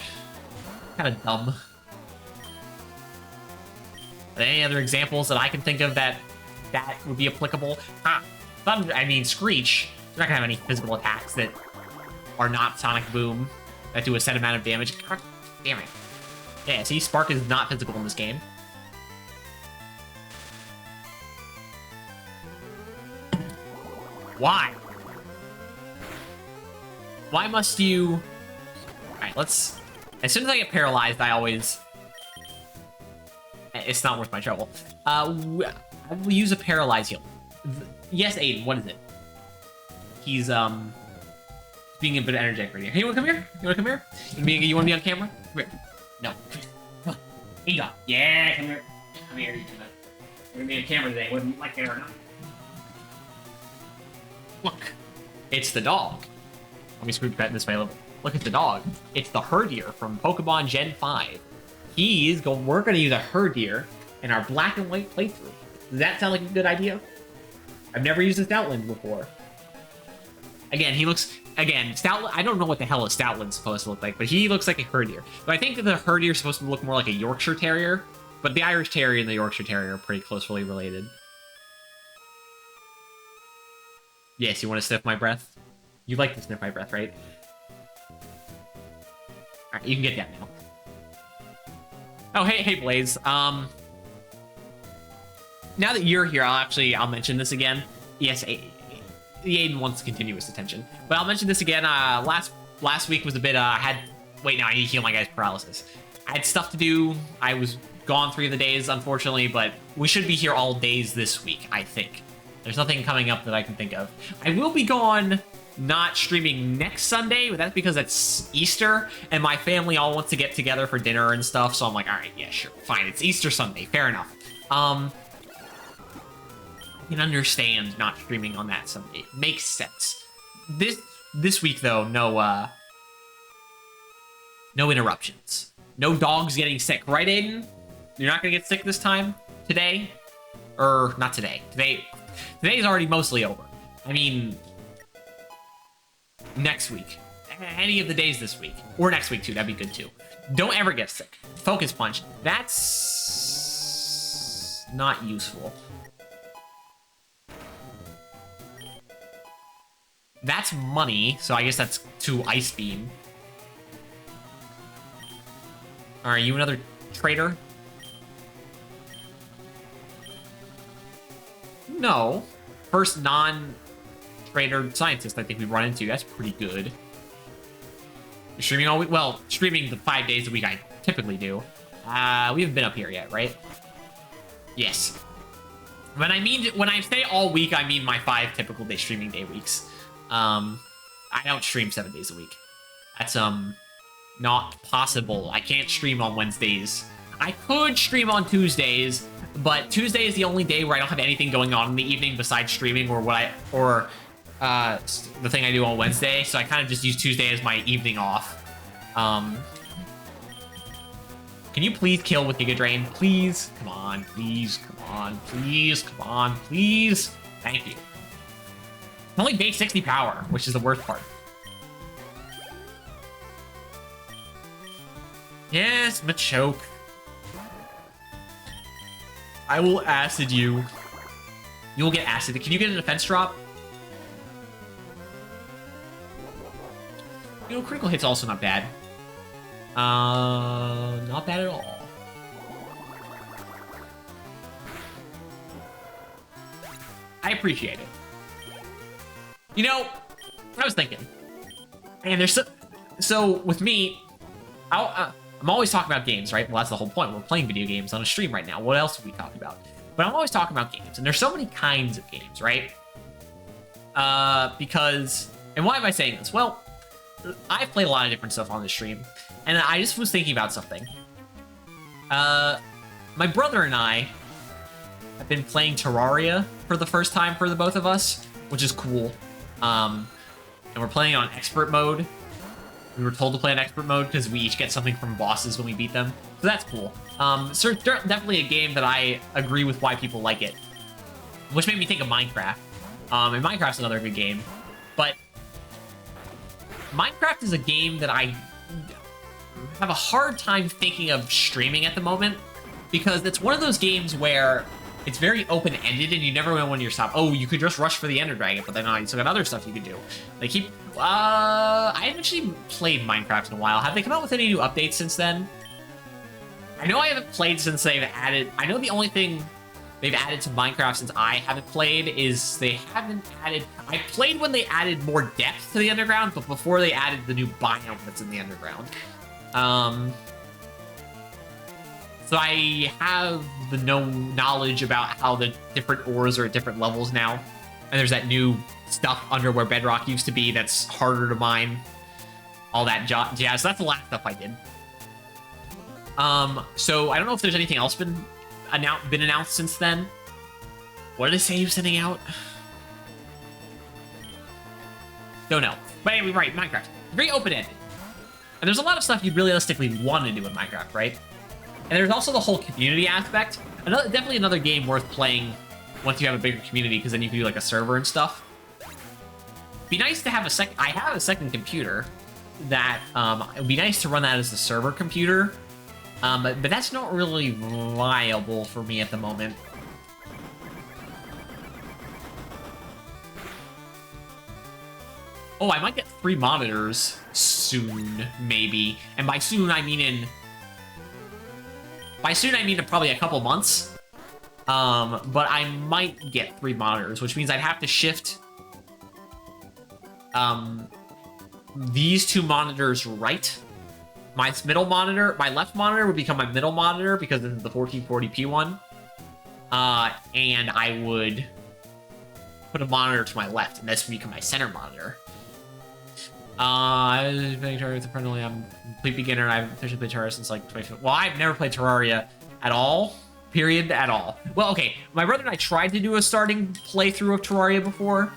Kind of dumb. Are there any other examples that I can think of that would be applicable? Thunder, I mean, Screech. You're not gonna have any physical attacks that are not Sonic Boom that do a set amount of damage. God damn it. Yeah, see, Spark is not physical in this game. Why? Why must you... Alright, let's... As soon as I get paralyzed, I always... It's not worth my trouble. I will use a paralyze heal. Yes, Aiden, what is it? He's, being a bit energetic right here. Hey, you wanna come here? You wanna come here? You wanna be on camera? Come here. No. Come on. Hey, dog. Yeah, come here. Come here. We're gonna be on camera today, whether you like it or not. Look. It's the dog. Let me screw that this way a little bit. Look at the dog. It's the Herdier from Pokemon Gen 5. We're gonna use a Herdier in our black and white playthrough. Does that sound like a good idea? I've never used a Stoutland before. Again, Stoutland, I don't know what the hell a Stoutland's supposed to look like, but he looks like a Herdier. But I think that the Herdier is supposed to look more like a Yorkshire Terrier, but the Irish Terrier and the Yorkshire Terrier are pretty closely related. Yes, you want to sniff my breath? You like to sniff my breath, right? Alright, you can get that now. Oh, hey, Blaze. Now that you're here, I'll mention this again. Yes, Aiden wants continuous attention. But I'll mention this again. Last week was a bit, wait, no, I need to heal my guy's paralysis. I had stuff to do. I was gone 3 of the days, unfortunately, but we should be here all days this week, I think. There's nothing coming up that I can think of. I will be gone, not streaming next Sunday, but that's because it's Easter, and my family all wants to get together for dinner and stuff, so I'm like, alright, yeah, sure, fine, it's Easter Sunday, fair enough. I can understand not streaming on that Sunday. Makes sense. This week, though, no interruptions. No dogs getting sick, right, Aiden? You're not gonna get sick this time? Today? Or, not today. Today's already mostly over. I mean... next week. Any of the days this week. Or next week, too. That'd be good, too. Don't ever get sick. Focus Punch. That's... not useful. That's money, so I guess that's 2 Ice Beam. Are you another traitor? No. First non-traitor scientist I think we've run into. That's pretty good. You're streaming all week? Well, streaming the 5 days a week I typically do. We haven't been up here yet, right? Yes. When I say all week, I mean my 5 typical day streaming day weeks. I don't stream 7 days a week. That's, not possible. I can't stream on Wednesdays. I could stream on Tuesdays, but Tuesday is the only day where I don't have anything going on in the evening besides streaming or the thing I do on Wednesday, so I kind of just use Tuesday as my evening off. Can you please kill with Giga Drain? Please? Come on, please, come on, please, come on, please. Thank you. Only base 60 power, which is the worst part. Yes, Machoke. I will acid you. You will get acid. Can you get a defense drop? You know, critical hit's also not bad. Not bad at all. I appreciate it. You know, I was thinking, and there's so with me, I'm always talking about games, right? Well, that's the whole point. We're playing video games on a stream right now. What else are we talking about? But I'm always talking about games, and there's so many kinds of games, right? Because, and why am I saying this? Well, I've played a lot of different stuff on the stream, and I just was thinking about something. My brother and I have been playing Terraria for the first time for the both of us, which is cool. And we're playing on expert mode. We were told to play on expert mode because we each get something from bosses when we beat them. So that's cool. So definitely a game that I agree with why people like it. which made me think of Minecraft. And Minecraft's another good game, but Minecraft is a game that I have a hard time thinking of streaming at the moment, because it's one of those games where it's very open-ended and you never know when you're stopped. Oh, you could just rush for the Ender Dragon, but then you still got other stuff you could do. They keep... I haven't actually played Minecraft in a while. Have they come out with any new updates since then? I know I haven't played since they've added... I know the only thing they've added to Minecraft since I haven't played is they haven't added... I played when they added more depth to the underground, but before they added the new biome that's in the underground. So I have the knowledge about how the different ores are at different levels now. And there's that new stuff under where bedrock used to be that's harder to mine. All that jazz. So that's the last stuff I did. So I don't know if there's anything else been announced since then. What did it say he was sending out? Don't know. But anyway, right, Minecraft. Very open-ended. And there's a lot of stuff you'd realistically want to do in Minecraft, right? And there's also the whole community aspect. Definitely another game worth playing once you have a bigger community, because then you can do like a server and stuff. Be nice to have I have a second computer that it would be nice to run that as a server computer. But that's not really viable for me at the moment. Oh, I might get 3 monitors soon, maybe. And by soon, I mean in... By soon, I mean in probably a couple months. But I might get 3 monitors, which means I'd have to shift... these 2 monitors right. My middle monitor, my left monitor would become my middle monitor because this is the 1440p one. And I would put a monitor to my left, and this would become my center monitor. I was playing Terraria with a friend. I'm a complete beginner, and I've officially played Terraria since like 2015. Well, I've never played Terraria at all. Period. At all. Well, okay. My brother and I tried to do a starting playthrough of Terraria before,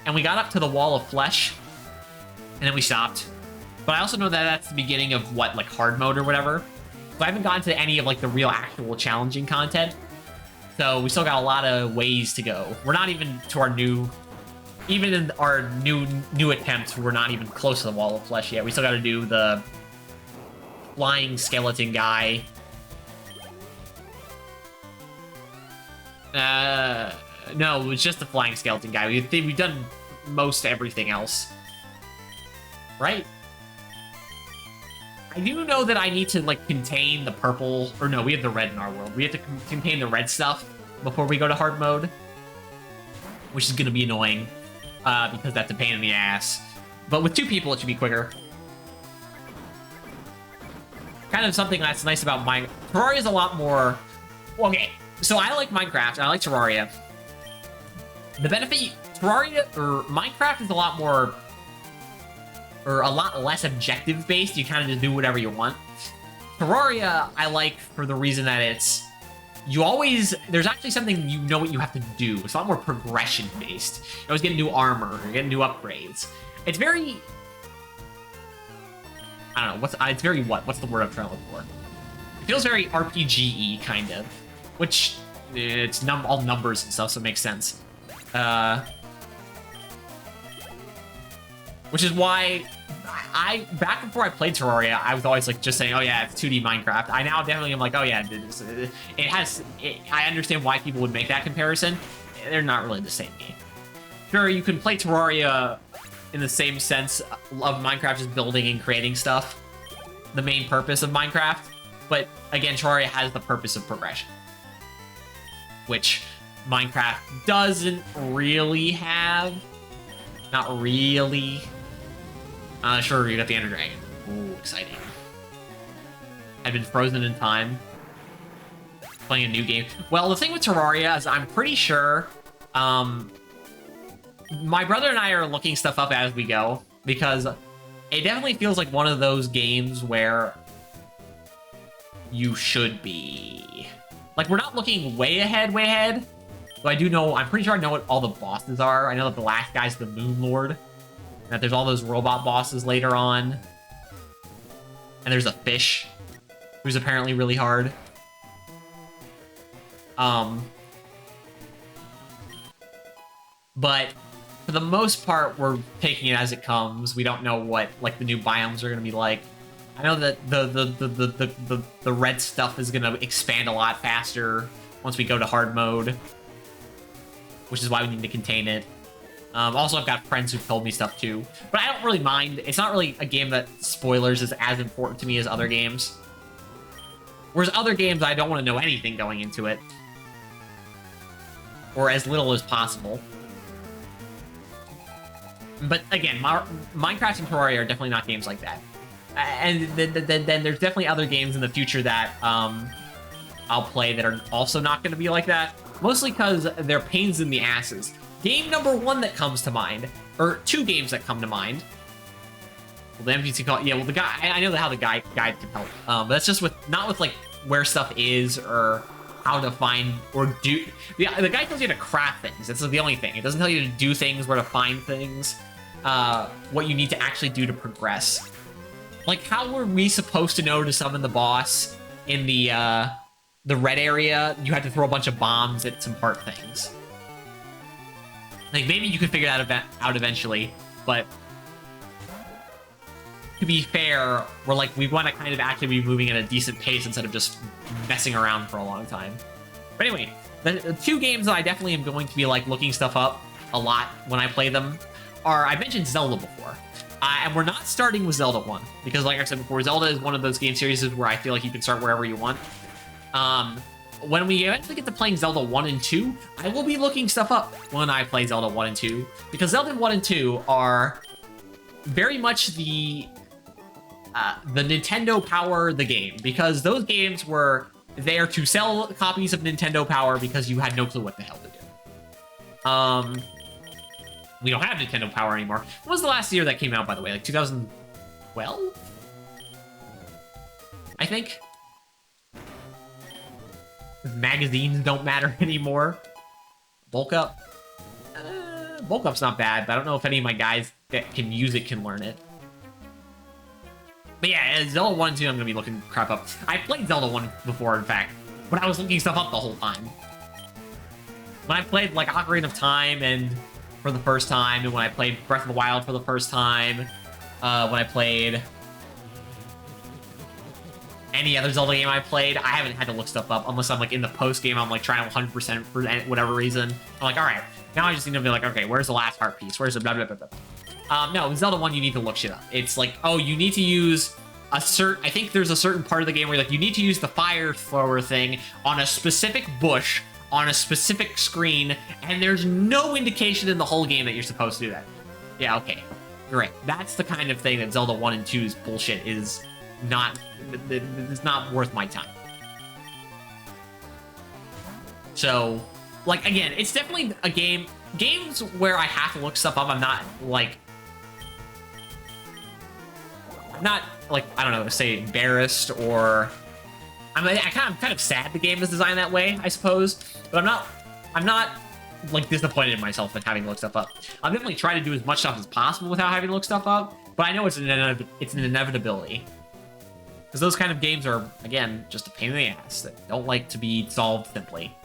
and we got up to the wall of flesh, and then we stopped. But I also know that that's the beginning of what, like hard mode or whatever. So I haven't gotten to any of like the real actual challenging content. So we still got a lot of ways to go. We're not even to our new... Even in our new attempts, we're not even close to the wall of flesh yet. We still got to do the flying skeleton guy. No, it was just the flying skeleton guy. We've done most everything else. Right? I do know that I need to, like, contain the purple... Or no, we have the red in our world. We have to contain the red stuff before we go to hard mode. Which is going to be annoying. Because that's a pain in the ass. But with 2 people, it should be quicker. Kind of something that's nice about Minecraft. Terraria is a lot more... Okay, so I like Minecraft, and I like Terraria. The benefit... Terraria, or Minecraft is a lot more... Or a lot less objective-based. You kind of just do whatever you want. Terraria, I like for the reason that it's... You always... There's actually something you know what you have to do. It's a lot more progression-based. You always get new armor. You're getting new upgrades. It's very... I don't know. It's very what? What's the word I'm trying to look for? It feels very RPG-y, kind of. Which... It's all numbers and stuff, so it makes sense. Which is why... back before I played Terraria, I was always like just saying, oh yeah, it's 2D Minecraft. I now definitely am like, oh yeah, I understand why people would make that comparison. They're not really the same game. Sure, you can play Terraria in the same sense of Minecraft just building and creating stuff, the main purpose of Minecraft. But again, Terraria has the purpose of progression, which Minecraft doesn't really have. Not really. Sure, you got the Ender Dragon. Ooh, exciting. I've been frozen in time. Playing a new game. Well, the thing with Terraria is I'm pretty sure... my brother and I are looking stuff up as we go, because it definitely feels like one of those games where you should be. Like, we're not looking way ahead, but I do know... I'm pretty sure I know what all the bosses are. I know that the last guy's the Moon Lord. That there's all those robot bosses later on. And there's a fish who's apparently really hard. but for the most part, we're taking it as it comes. We don't know what like the new biomes are going to be like. I know that the red stuff is going to expand a lot faster once we go to hard mode, which is why we need to contain it. Also, I've got friends who've told me stuff too, but I don't really mind. It's not really a game that spoilers is as important to me as other games. Whereas other games, I don't want to know anything going into it, or as little as possible. But again, Minecraft and Terraria are definitely not games like that. And then there's definitely other games in the future that I'll play that are also not going to be like that. Mostly because they're pains in the asses. Game number one that comes to mind, or two games that come to mind. Well, the NPC call, yeah. Well, the guy, I know how the guide can help. But that's just not with like where stuff is or how to find or do. The guide tells you to craft things. That's the only thing. It doesn't tell you to do things, where to find things, what you need to actually do to progress. Like, how were we supposed to know to summon the boss in the red area? You had to throw a bunch of bombs at some heart things. Like, maybe you could figure that out eventually, but to be fair, we want to kind of actually be moving at a decent pace instead of just messing around for a long time. But anyway, the two games that I definitely am going to be like looking stuff up a lot when I play them are, I mentioned Zelda before. And we're not starting with Zelda 1, because like I said before, Zelda is one of those game series where I feel like you can start wherever you want. When we eventually get to playing Zelda 1 and 2, I will be looking stuff up when I play Zelda 1 and 2, because Zelda 1 and 2 are very much the Nintendo Power the game, because those games were there to sell copies of Nintendo Power because you had no clue what the hell to do. We don't have Nintendo Power anymore. When was the last year that came out, by the way? Like 2012? I think. Magazines don't matter anymore. Bulk Up? Bulk Up's not bad, but I don't know if any of my guys that can use it can learn it. But yeah, Zelda 1 and 2, I'm going to be looking crap up. I played Zelda 1 before, in fact, but I was looking stuff up the whole time. When I played, like, Ocarina of Time and for the first time, and when I played Breath of the Wild for the first time, when I played any other Zelda game I played, I haven't had to look stuff up unless I'm like in the post game. I'm like trying to 100% for whatever reason. I'm like, all right, now I just need to be like, okay, where's the last heart piece? Where's the blah blah blah blah? No, in Zelda 1 you need to look shit up. It's like, oh, you need to use a I think there's a certain part of the game where like you need to use the fire thrower thing on a specific bush on a specific screen, and there's no indication in the whole game that you're supposed to do that. Yeah, okay, you're right. That's the kind of thing that Zelda 1 and 2's bullshit is not. It's not worth my time. So, like, again, it's definitely a game. Games where I have to look stuff up, I'm not like, I don't know, say embarrassed, or I'm kind of sad the game is designed that way, I suppose. But I'm not like disappointed in myself in having to look stuff up. I'll definitely try to do as much stuff as possible without having to look stuff up, but I know it's an inevitability. Because those kind of games are, again, just a pain in the ass that don't like to be solved simply.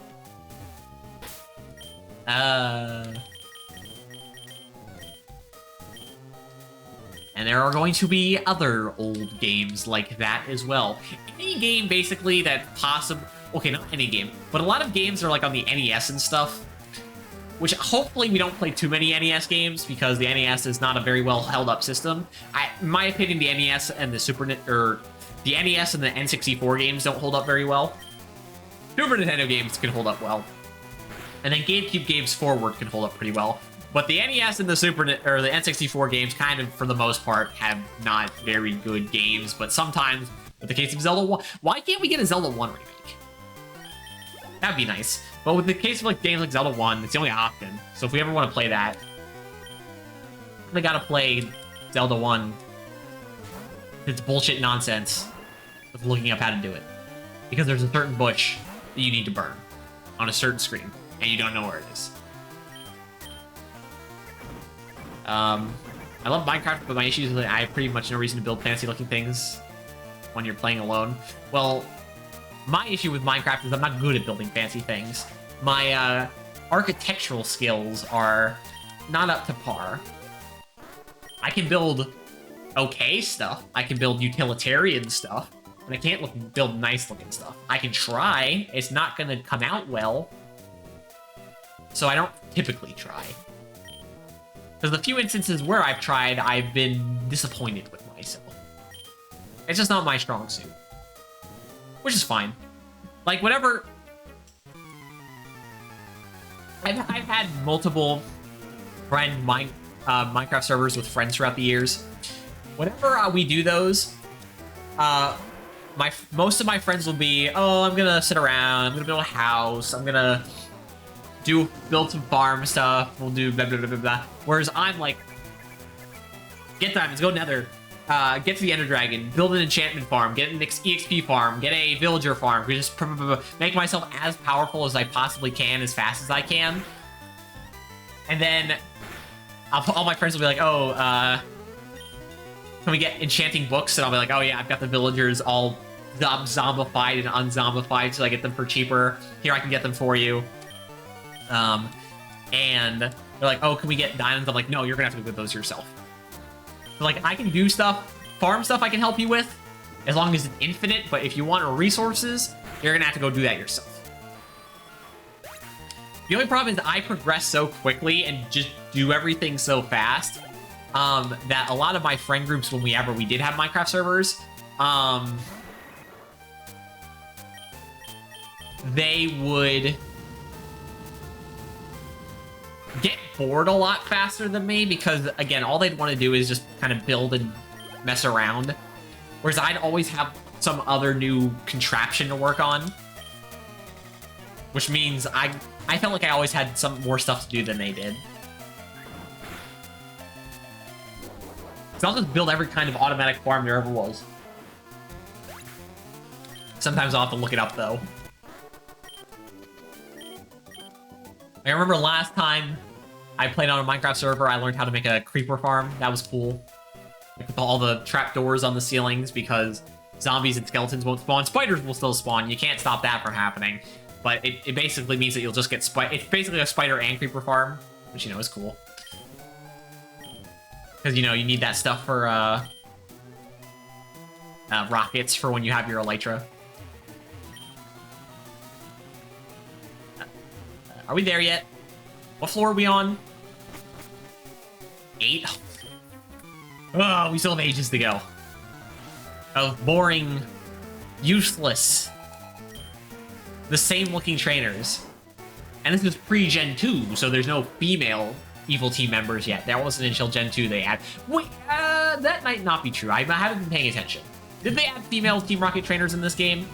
And there are going to be other old games like that as well. Any game, basically, that possibly... Okay, not any game, but a lot of games are like on the NES and stuff. Which, hopefully, we don't play too many NES games, because the NES is not a very well held up system. In my opinion, the NES and the the NES and the N64 games don't hold up very well. Super Nintendo games can hold up well. And then GameCube games forward can hold up pretty well. But the NES and the the N64 games kind of, for the most part, have not very good games. But sometimes, with the case of Zelda 1, why can't we get a Zelda 1 remake? That'd be nice. But with the case of like games like Zelda 1, it's the only option. So if we ever want to play that, we gotta play Zelda 1. It's bullshit nonsense with looking up how to do it. Because there's a certain bush that you need to burn on a certain screen, and you don't know where it is. I love Minecraft, but my issue is that I have pretty much no reason to build fancy-looking things when you're playing alone. Well, my issue with Minecraft is I'm not good at building fancy things. My architectural skills are not up to par. I can build okay stuff. I can build utilitarian stuff. And I can't build nice-looking stuff. I can try. It's not going to come out well. So I don't typically try. Because the few instances where I've tried, I've been disappointed with myself. It's just not my strong suit. Which is fine. Like, whatever... I've had multiple Minecraft servers with friends throughout the years. Whenever we do those, most of my friends will be, oh, I'm gonna sit around, I'm gonna build a house, I'm gonna build some farm stuff, we'll do blah, blah, blah, blah, blah. Whereas I'm like, get diamonds, go nether, get to the Ender Dragon, build an enchantment farm, get an EXP farm, get a villager farm, just make myself as powerful as I possibly can, as fast as I can. And then all my friends will be like, oh, can we get enchanting books? And I'll be like, oh yeah, I've got the villagers all zombified and unzombified, so I get them for cheaper. Here, I can get them for you. And they're like, oh, can we get diamonds? I'm like, no, you're gonna have to get those yourself. So, like, I can do stuff, farm stuff I can help you with, as long as it's infinite, but if you want resources, you're gonna have to go do that yourself. The only problem is I progress so quickly and just do everything so fast that a lot of my friend groups, when we did have Minecraft servers, they would get bored a lot faster than me because, again, all they'd want to do is just kind of build and mess around. Whereas I'd always have some other new contraption to work on. Which means I felt like I always had some more stuff to do than they did. So I'll just build every kind of automatic farm there ever was. Sometimes I'll have to look it up, though. I remember last time I played on a Minecraft server, I learned how to make a creeper farm. That was cool. Like, with all the trapdoors on the ceilings, because zombies and skeletons won't spawn. Spiders will still spawn. You can't stop that from happening. But it basically means that you'll just get it's basically a spider and creeper farm, which, you know, is cool. Because, you know, you need that stuff for rockets for when you have your elytra. Are we there yet? What floor are we on? 8? Oh, we still have ages to go. Of boring, useless, the same looking trainers. And this is pre-Gen 2, so there's no female Evil Team members yet. That wasn't until Gen 2 they add. Wait, that might not be true. I haven't been paying attention. Did they add female Team Rocket trainers in this game?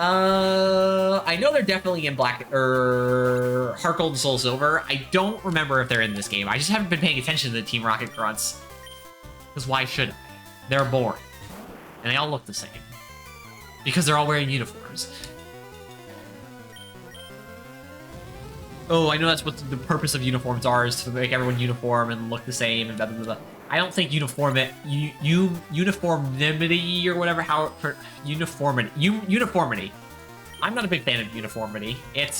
I know they're definitely in Heart Gold and Soul Silver. I don't remember if they're in this game. I just haven't been paying attention to the Team Rocket grunts. Because why should I? They're boring. And they all look the same. Because they're all wearing uniforms. Oh, I know that's what the purpose of uniforms are, is to make everyone uniform and look the same and blah, blah, blah, blah. I don't think uniformity or whatever, uniformity. I'm not a big fan of uniformity. It's,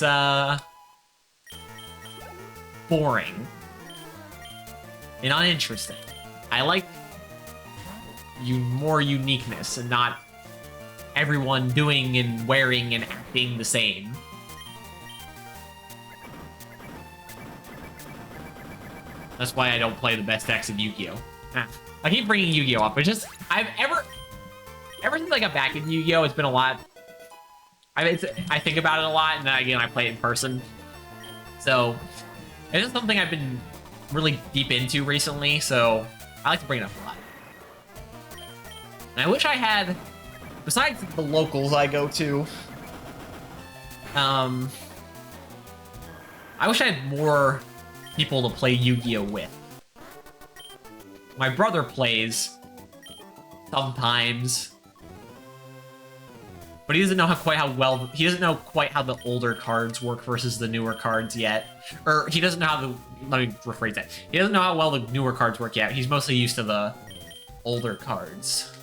boring. And uninteresting. I like more uniqueness and not everyone doing and wearing and acting the same. That's why I don't play the best decks of Yu-Gi-Oh! I keep bringing Yu-Gi-Oh! Up, but just, ever since I got back into Yu-Gi-Oh! It's been a lot. I think about it a lot, and then again, I play it in person. So, it's just something I've been really deep into recently, so I like to bring it up a lot. And I wish I had, besides the locals I go to, I wish I had more people to play Yu-Gi-Oh! With. My brother plays sometimes, but he doesn't know he doesn't know quite how the older cards work versus the newer cards yet. Or he doesn't know how let me rephrase that. He doesn't know how well the newer cards work yet. He's mostly used to the older cards.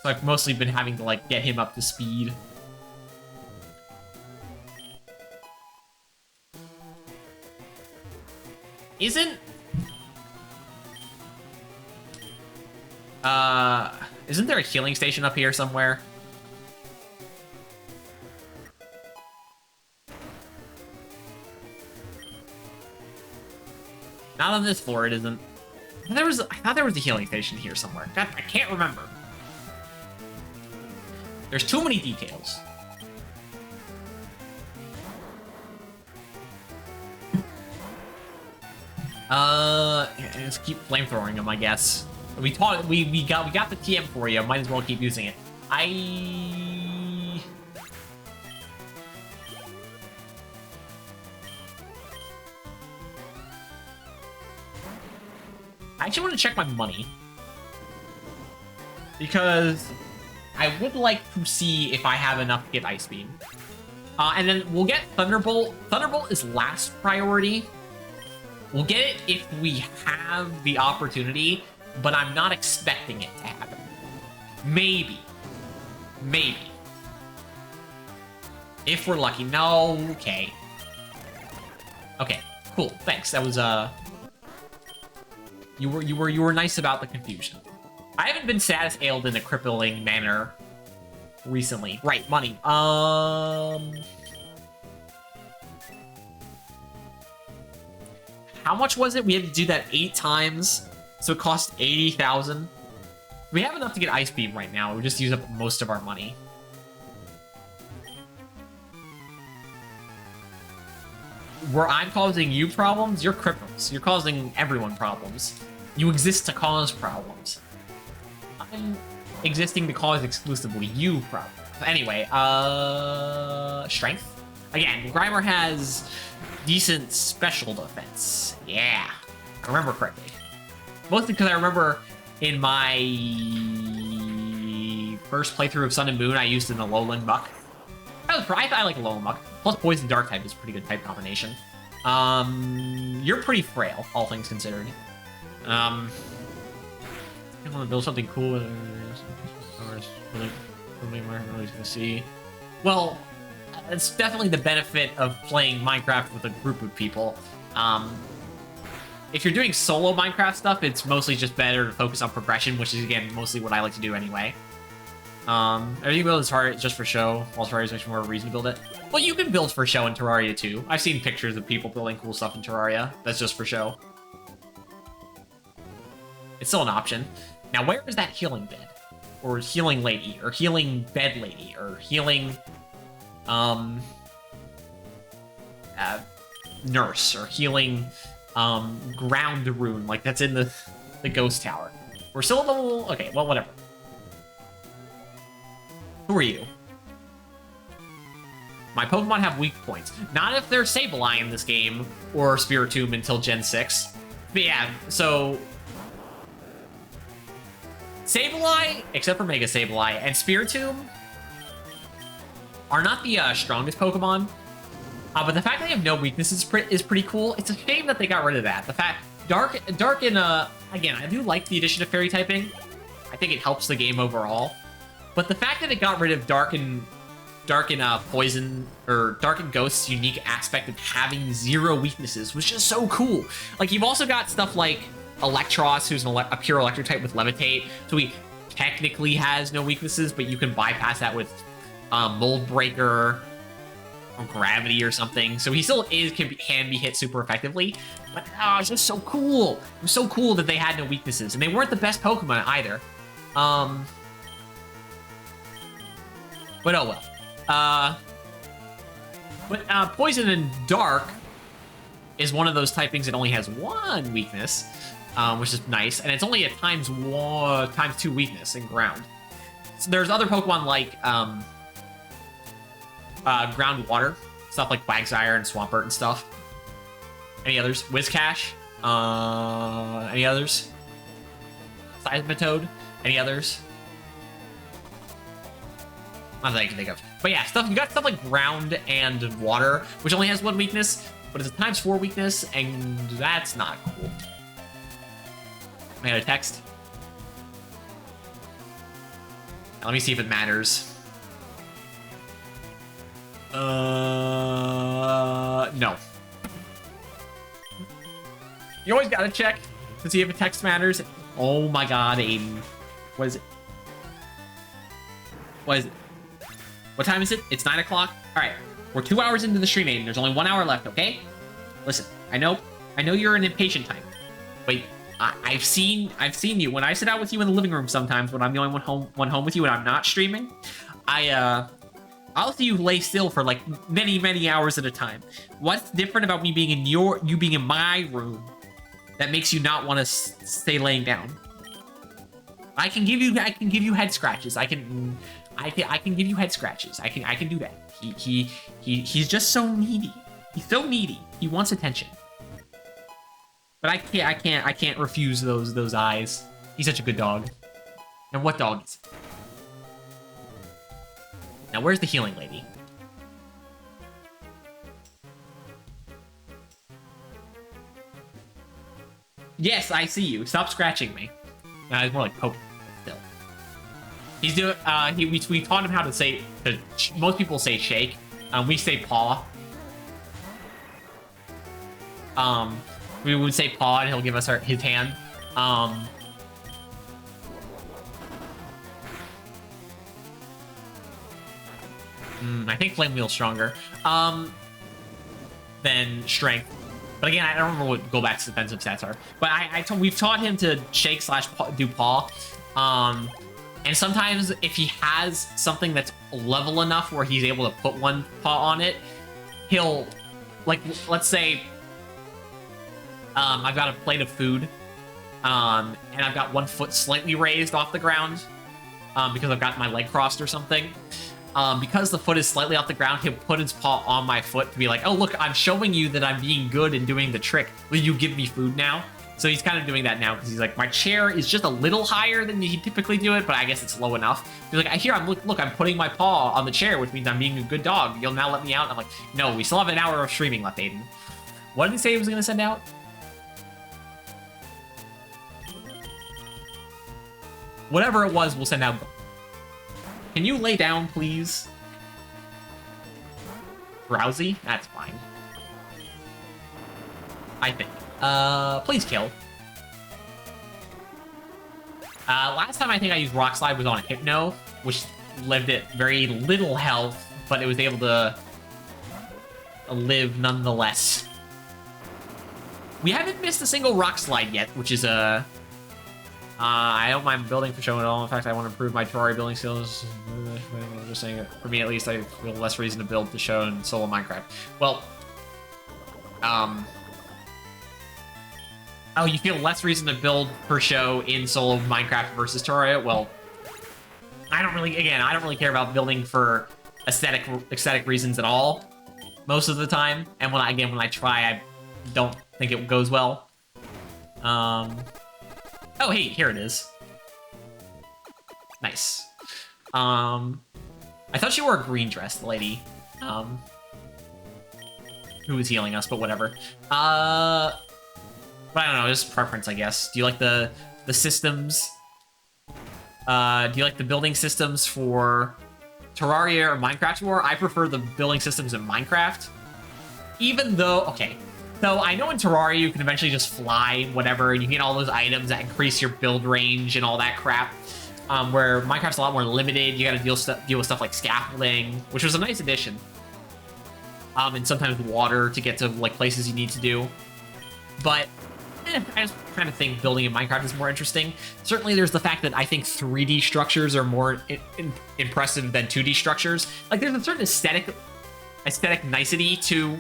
So I've mostly been having to, like, get him up to speed. Isn't there a healing station up here somewhere? Not on this floor, it isn't. I thought there was a healing station here somewhere. God, I can't remember. There's too many details. Just keep flamethrowing them, I guess. We got the TM for you. Might as well keep using it. I actually want to check my money because I would like to see if I have enough to get Ice Beam. And then we'll get Thunderbolt. Thunderbolt is last priority. We'll get it if we have the opportunity, but I'm not expecting it to happen. Maybe. Maybe. If we're lucky. No, okay. Okay, cool. Thanks. That was you were nice about the confusion. I haven't been status ailed in a crippling manner recently. Right, money. How much was it? We had to do that 8 times, so it cost 80,000. We have enough to get Ice Beam right now. We just use up most of our money. Where I'm causing you problems, you're cripples. You're causing everyone problems. You exist to cause problems. I'm existing to cause exclusively you problems. Anyway, strength. Again, Grimer has decent special defense. Yeah, I remember correctly. Mostly because I remember in my first playthrough of Sun and Moon, I used an Alolan Muck. I like Alolan Muck. Plus Poison Dark type is a pretty good type combination. You're pretty frail, all things considered. I want to build something cool. Something we're really gonna see. Well, it's definitely the benefit of playing Minecraft with a group of people. If you're doing solo Minecraft stuff, it's mostly just better to focus on progression, which is, again, mostly what I like to do anyway. Everything built is hard just for show. While Terraria is much more reason to build it. Well, you can build for show in Terraria too. I've seen pictures of people building cool stuff in Terraria. That's just for show. It's still an option. Now, where is that healing bed? Or healing lady? Or healing bed lady? Or healing... nurse? Or healing... ground rune? Like, that's in the ghost tower. We're still a little... Okay, well, whatever. Who are you? My Pokemon have weak points. Not if they're Sableye in this game, or Spiritomb until Gen 6. But yeah, so... Sableye, except for Mega Sableye, and Spiritomb are not the strongest Pokemon. But the fact that they have no weaknesses is pretty cool. It's a shame that they got rid of that. The fact... Dark and, again, I do like the addition of Fairy typing. I think it helps the game overall. But the fact that it got rid of Dark and Poison, or Dark and Ghost's unique aspect of having 0 weaknesses was just so cool. Like, you've also got stuff like Electros, who's a pure electric type with Levitate, so he technically has no weaknesses, but you can bypass that with Mold Breaker or Gravity or something. So he still can be hit super effectively, but it's just so cool. It was so cool that they had no weaknesses, and they weren't the best Pokemon either. But oh well. But Poison and Dark is one of those typings that only has 1 weakness, which is nice, and it's only a times 2 weakness in ground. So there's other Pokemon like ground water, stuff like Quagsire and Swampert and stuff. Any others? Whiscash? Any others? Seismitoad? Any others? Not that I can think of. But yeah, you got stuff like ground and water, which only has 1 weakness, but it's a times 4 weakness, and that's not cool. I got a text. Let me see if it matters. No. You always gotta check to see if a text matters. Oh my god, Aiden. What is it? What is it? What time is it? It's 9 o'clock? Alright, we're 2 hours into the stream, Aiden. There's only 1 hour left, okay? Listen, I know you're an impatient type. But I've seen you. When I sit out with you in the living room sometimes, when I'm the only one home with you and I'm not streaming, I'll see you lay still for like many hours at a time. What's different about me being in you being in my room that makes you not want to stay laying down? I can give you head scratches. I can give you head scratches. I can do that. He's just so needy. He's so needy. He wants attention. But I can't refuse those eyes. He's such a good dog. And what dog is it? Now where's the healing lady? Yes, I see you. Stop scratching me. It's more like poke. Still. He's doing. We taught him how to say. Most people say shake. We say paw. We would say paw, and he'll give us his hand. I think Flame Wheel's stronger than Strength. But again, I don't remember what Go Back's defensive stats are. But we've taught him to shake / do paw. And sometimes if he has something that's level enough where he's able to put one paw on it, he'll, like, let's say I've got a plate of food, and I've got 1 foot slightly raised off the ground because I've got my leg crossed or something. Because the foot is slightly off the ground, he'll put his paw on my foot to be like, oh, look, I'm showing you that I'm being good and doing the trick. Will you give me food now? So he's kind of doing that now because he's like, my chair is just a little higher than he typically do it, but I guess it's low enough. He's like, look, I'm putting my paw on the chair, which means I'm being a good dog. You'll now let me out? And I'm like, no, we still have an hour of streaming left, Aiden. What did he say he was going to send out? Whatever it was, we'll send out. Can you lay down, please? Drowsy? That's fine. I think. Please kill. Last time I think I used Rock Slide was on Hypno, which lived at very little health, but it was able to live nonetheless. We haven't missed a single Rock Slide yet, which is a... I don't mind building for show at all. In fact, I want to improve my Terraria building skills. I'm just saying, for me at least, I feel less reason to build to show in solo Minecraft. Well, oh, you feel less reason to build per show in solo Minecraft versus Terraria? Well, I don't really care about building for aesthetic reasons at all most of the time. And when I try, I don't think it goes well. Oh, hey, here it is. Nice. I thought she wore a green dress, the lady. Who was healing us, but whatever. But I don't know, just preference, I guess. Do you like the systems? Do you like the building systems for Terraria or Minecraft more? I prefer the building systems in Minecraft. Even though, okay. So I know in Terraria you can eventually just fly, whatever, and you get all those items that increase your build range and all that crap. Where Minecraft's a lot more limited. You gotta deal with stuff like scaffolding, which was a nice addition. And sometimes water to get to like places you need to do. But I just kind of think building in Minecraft is more interesting. Certainly there's the fact that I think 3D structures are more impressive than 2D structures. Like there's a certain aesthetic nicety to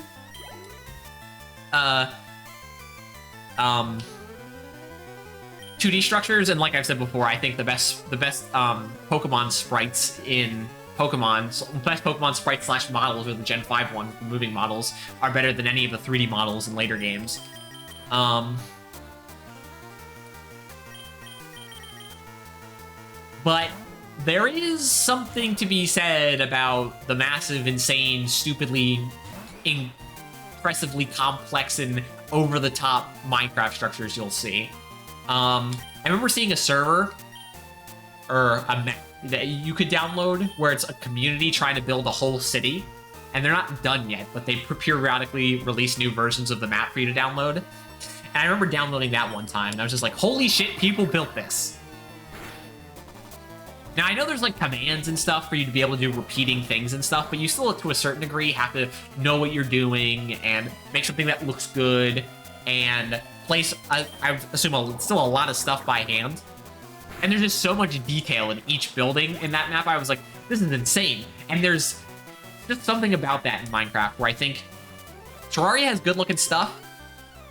2D structures, and like I've said before, I think the best Pokemon sprites in Pokemon, so the best Pokemon sprites / models are the Gen 5 ones, the moving models, are better than any of the 3D models in later games. But there is something to be said about the massive, insane, stupidly, impressively complex and over-the-top Minecraft structures you'll see. I remember seeing a server, or a map, that you could download where it's a community trying to build a whole city, and they're not done yet, but they periodically release new versions of the map for you to download. And I remember downloading that one time, and I was just like, holy shit, people built this. Now, I know there's, like, commands and stuff for you to be able to do repeating things and stuff, but you still, to a certain degree, have to know what you're doing and make something that looks good and place, I assume, still a lot of stuff by hand. And there's just so much detail in each building in that map. I was like, this is insane. And there's just something about that in Minecraft where I think Terraria has good-looking stuff,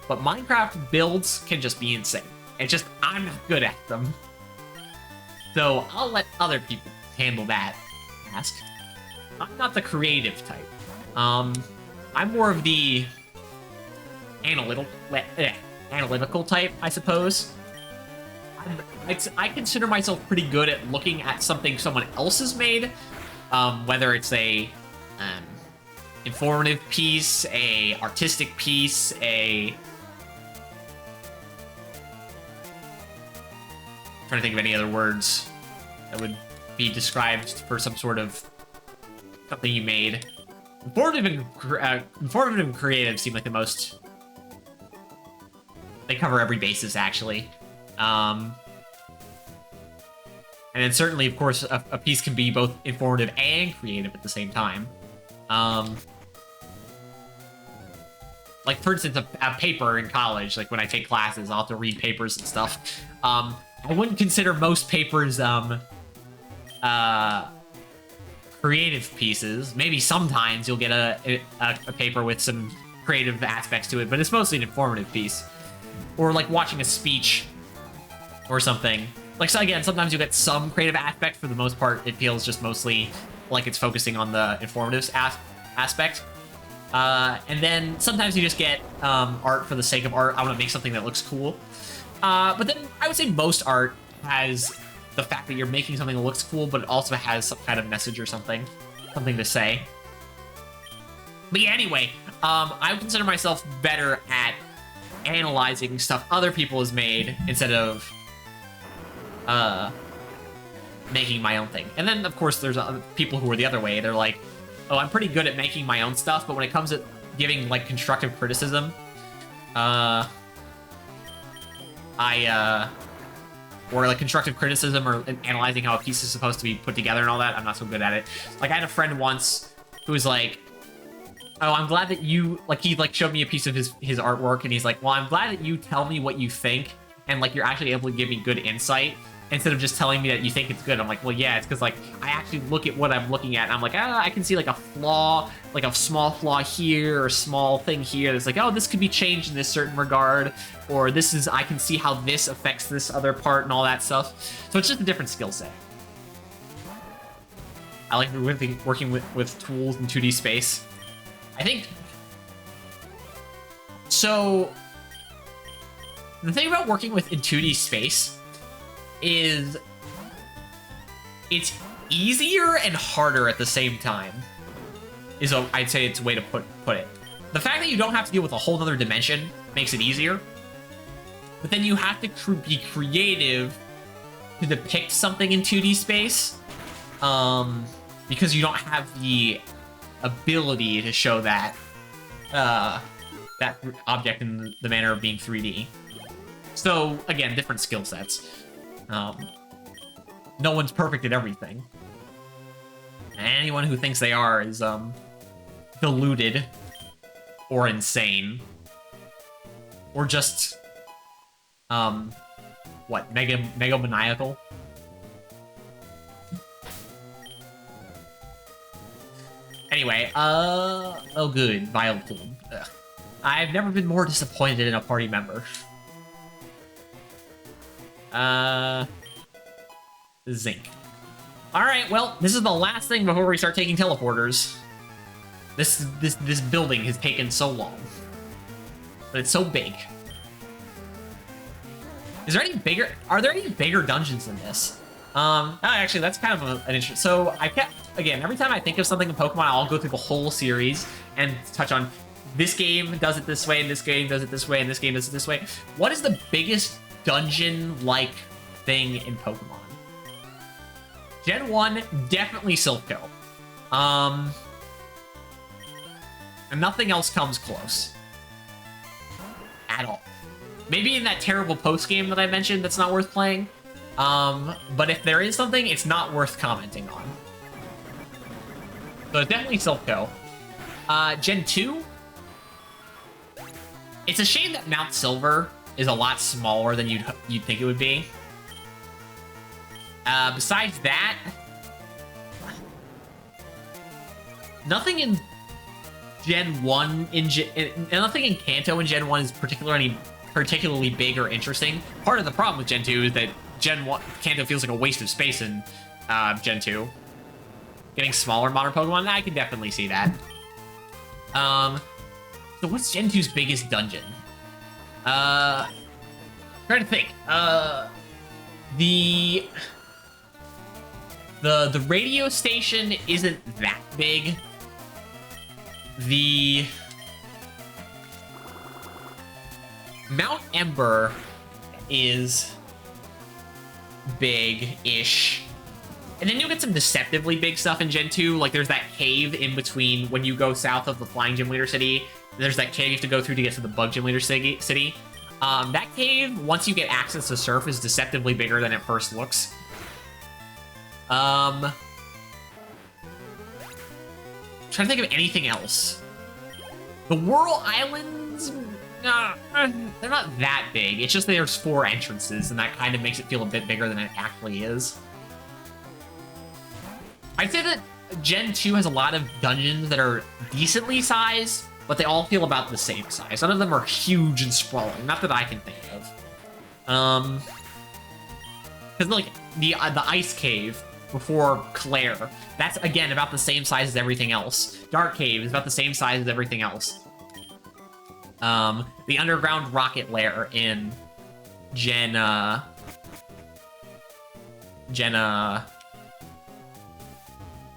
but Minecraft builds can just be insane. It's just, I'm not good at them. So I'll let other people handle that task. I'm not the creative type. I'm more of the analytical type, I suppose. I consider myself pretty good at looking at something someone else has made, whether it's a informative piece, a artistic piece, trying to think of any other words that would be described for some sort of something you made. Informative and creative seem like the most... They cover every basis, actually. And then certainly, of course, a piece can be both informative and creative at the same time. Like, for instance, a paper in college, like when I take classes, I'll have to read papers and stuff. I wouldn't consider most papers creative pieces. Maybe sometimes you'll get a paper with some creative aspects to it, but it's mostly an informative piece. Or like watching a speech or something. Like, so again, sometimes you get some creative aspect. For the most part, it feels just mostly like it's focusing on the informative aspect. And then sometimes you just get art for the sake of art. I want to make something that looks cool. But then I would say most art has the fact that you're making something that looks cool, but it also has some kind of message or something to say. But yeah, anyway, I would consider myself better at analyzing stuff other people has made instead of making my own thing. And then, of course, there's other people who are the other way. They're like, oh, I'm pretty good at making my own stuff, but when it comes to giving, like, constructive criticism, or like constructive criticism or analyzing how a piece is supposed to be put together and all that, I'm not so good at it. Like, I had a friend once who was like, oh, I'm glad that you, like, he, like, showed me a piece of his artwork, and he's like, well, I'm glad that you tell me what you think, and, like, you're actually able to give me good insight, instead of just telling me that you think it's good. I'm like, well, yeah, it's because, like, I actually look at what I'm looking at, and I'm like, I can see, like, a flaw, like, a small flaw here, or a small thing here that's like, oh, this could be changed in this certain regard, or this is, I can see how this affects this other part, and all that stuff. So it's just a different skill set. I like working with tools in 2D space. I think... So... The thing about working with in 2D space is it's easier and harder at the same time, is I'd say it's a way to put it. The fact that you don't have to deal with a whole other dimension makes it easier, but then you have to be creative to depict something in 2D space, because you don't have the ability to show that that object in the manner of being 3D. So, again, different skill sets. No one's perfect at everything. And anyone who thinks they are is, deluded. Or insane. Or just, what, megalomaniacal? Anyway, oh good, Vile Plume. Ugh. I've never been more disappointed in a party member. Zinc. Alright, well, this is the last thing before we start taking teleporters. This building has taken so long. But it's so big. Is there any bigger... Are there any bigger dungeons than this? Actually, that's kind of an interesting... So, I kept... Again, every time I think of something in Pokemon, I'll go through the whole series and touch on this game does it this way, and this game does it this way, and this game does it this way. What is the biggest dungeon-like thing in Pokemon? Gen 1, definitely Silph Co. And nothing else comes close. At all. Maybe in that terrible post game that I mentioned that's not worth playing. But if there is something, it's not worth commenting on. So it's definitely Silph Co. Gen 2. It's a shame that Mount Silver is a lot smaller than you'd think it would be. Besides that, nothing in Gen 1 nothing in Kanto in Gen 1 is particularly big or interesting. Part of the problem with Gen 2 is that Gen 1 Kanto feels like a waste of space in Gen 2. Getting smaller modern Pokemon, I can definitely see that. So what's Gen 2's biggest dungeon? Trying to think. The radio station isn't that big. The Mount Ember is big-ish. And then you'll get some deceptively big stuff in Gen 2. Like, there's that cave in between when you go south of the Flying Gym Leader City. There's that cave you have to go through to get to the Bug Gym Leader City. That cave, once you get access to Surf, is deceptively bigger than it first looks. Trying to think of anything else. The Whirl Islands, they're not that big. It's just that there's 4 entrances, and that kind of makes it feel a bit bigger than it actually is. I'd say that Gen 2 has a lot of dungeons that are decently sized, but they all feel about the same size. None of them are huge and sprawling, not that I can think of. Because like the Ice Cave before Claire, that's again about the same size as everything else. Dark Cave is about the same size as everything else. The Underground Rocket Lair in Gen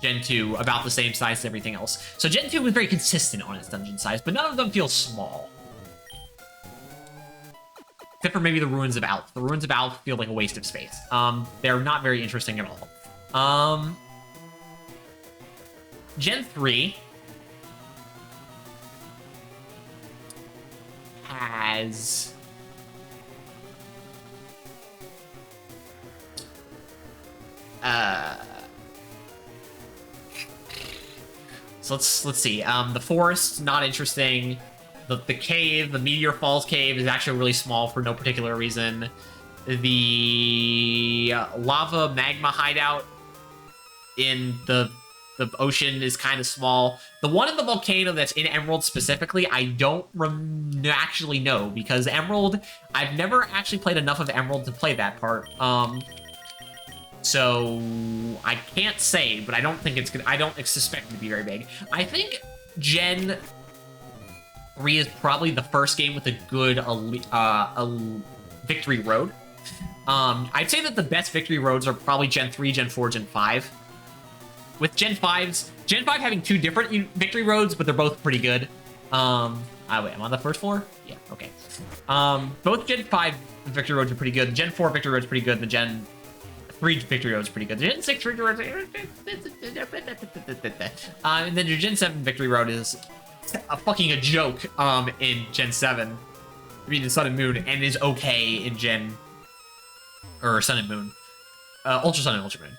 2, about the same size as everything else. So Gen 2 was very consistent on its dungeon size, but none of them feel small. Except for maybe the Ruins of Alph. The Ruins of Alph feel like a waste of space. They're not very interesting at all. Gen 3 has... So let's see. The forest, not interesting. The cave, the Meteor Falls cave, is actually really small for no particular reason. The lava magma hideout in the ocean is kind of small. The one in the volcano that's in Emerald specifically, I don't actually know, because Emerald, I've never actually played enough of Emerald to play that part. So I can't say, but I don't think it's gonna. I don't suspect it to be very big. I think Gen 3 is probably the first game with a good victory road. I'd say that the best victory roads are probably Gen 3, Gen 4, Gen 5. With Gen 5 having 2 different victory roads, but they're both pretty good. Wait, I'm on the first floor? Yeah, okay. Both Gen 5 victory roads are pretty good. The Gen 4 victory road's pretty good. The Gen 3 victory road's pretty good. The Gen 6 victory road... and then your Gen 7 victory road is fucking a joke in Gen 7. I mean, in Sun and Moon, and is okay in Gen... Or Sun and Moon. Ultra Sun and Ultra Moon.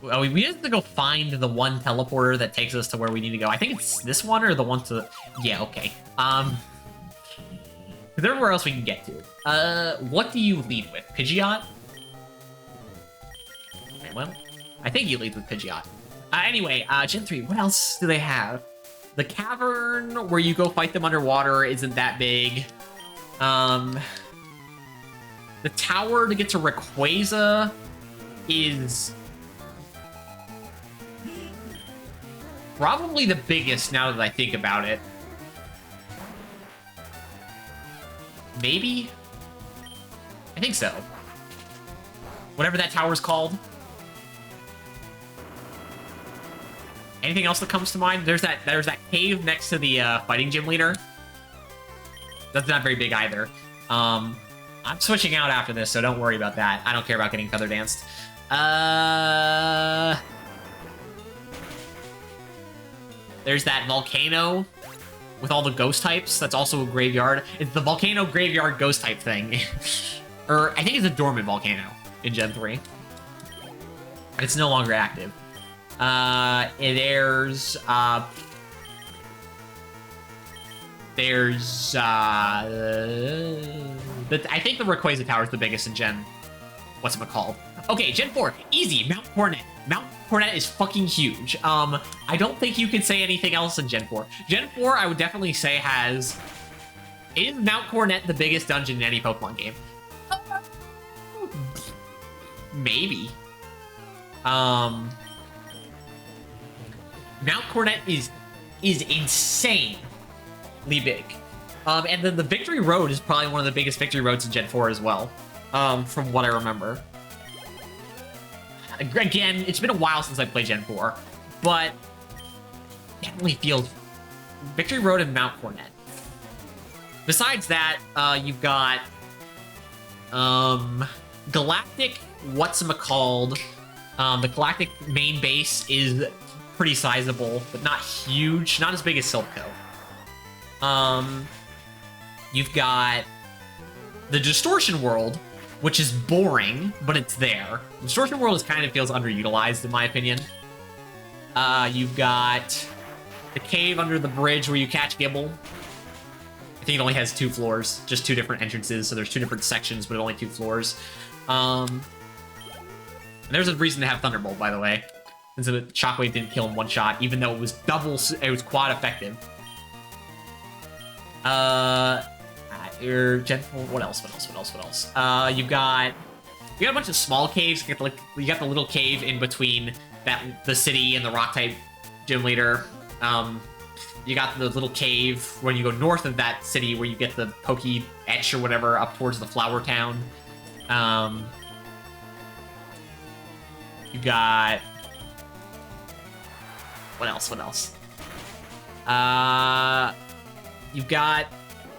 Well, we have to go find the one teleporter that takes us to where we need to go. I think it's this one or the one to... Yeah, okay. Is there anywhere else we can get to? What do you lead with? Pidgeot? Okay, well, I think you lead with Pidgeot. Anyway, Gen 3, what else do they have? The cavern where you go fight them underwater isn't that big. The tower to get to Rayquaza is probably the biggest now that I think about it. Maybe? I think so. Whatever that tower's called. Anything else that comes to mind? There's that cave next to the fighting gym leader. That's not very big either. I'm switching out after this, so don't worry about that. I don't care about getting feather danced. There's that volcano with all the ghost types. That's also a graveyard. It's the volcano graveyard ghost type thing. Or I think it's a dormant volcano in Gen 3. It's no longer active. There's I think the Rayquaza Tower is the biggest in Gen. What's it called? Okay, Gen 4, easy. Mount Coronet. Mount Coronet is fucking huge. I don't think you can say anything else in Gen 4. Gen 4, I would definitely say has... Is Mount Coronet the biggest dungeon in any Pokemon game? Maybe. Mount Coronet is insanely big. And then the Victory Road is probably one of the biggest Victory Roads in Gen 4 as well. From what I remember. Again, it's been a while since I played Gen 4, but definitely feels Victory Road and Mount Coronet. Besides that, you've got Galactic whatchamacalled. The Galactic main base is pretty sizable, but not huge, not as big as Silph Co. You've got the Distortion World, which is boring, but it's there. Distortion World is kind of feels underutilized, in my opinion. You've got the cave under the bridge where you catch Gibble. I think it only has 2 floors, just 2 different entrances, so there's 2 different sections, but only 2 floors. And there's a reason to have Thunderbolt, by the way, since the Shockwave didn't kill in 1 shot, even though it was quad effective. Your Gen 4, what else? You got a bunch of small caves. You got the little cave in between the city and the rock type gym leader. You got the little cave when you go north of that city where you get the Pokey Etch or whatever up towards the Flower Town. You got what else? You've got.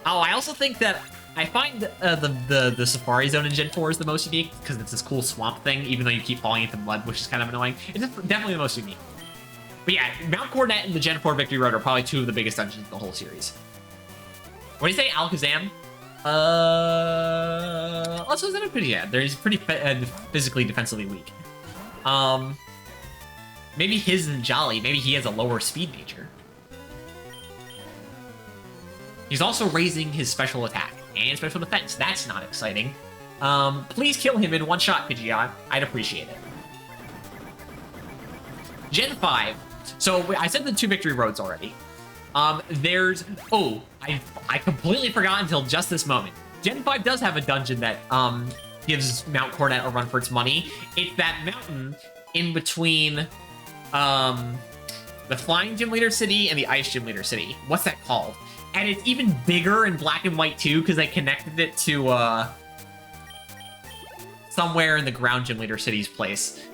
Oh, I also think that I find the Safari Zone in Gen 4 is the most unique because it's this cool swamp thing, even though you keep falling into mud, which is kind of annoying. It's definitely the most unique. But yeah, Mount Coronet and the Gen 4 Victory Road are probably 2 of the biggest dungeons in the whole series. What do you say, Alakazam? Also, is that a pretty... Yeah, he's pretty physically defensively weak. Maybe his and Jolly. Maybe he has a lower speed nature. He's also raising his special attack and special defense. That's not exciting. Please kill him in 1 shot, Pidgeot. I'd appreciate it. Gen 5. So I said the 2 Victory Roads already. There's... Oh, I completely forgot until just this moment. Gen 5 does have a dungeon that gives Mount Coronet a run for its money. It's that mountain in between the Flying Gym Leader City and the Ice Gym Leader City. What's that called? And it's even bigger in Black and White too, because they connected it to somewhere in the Ground Gym Leader City's place.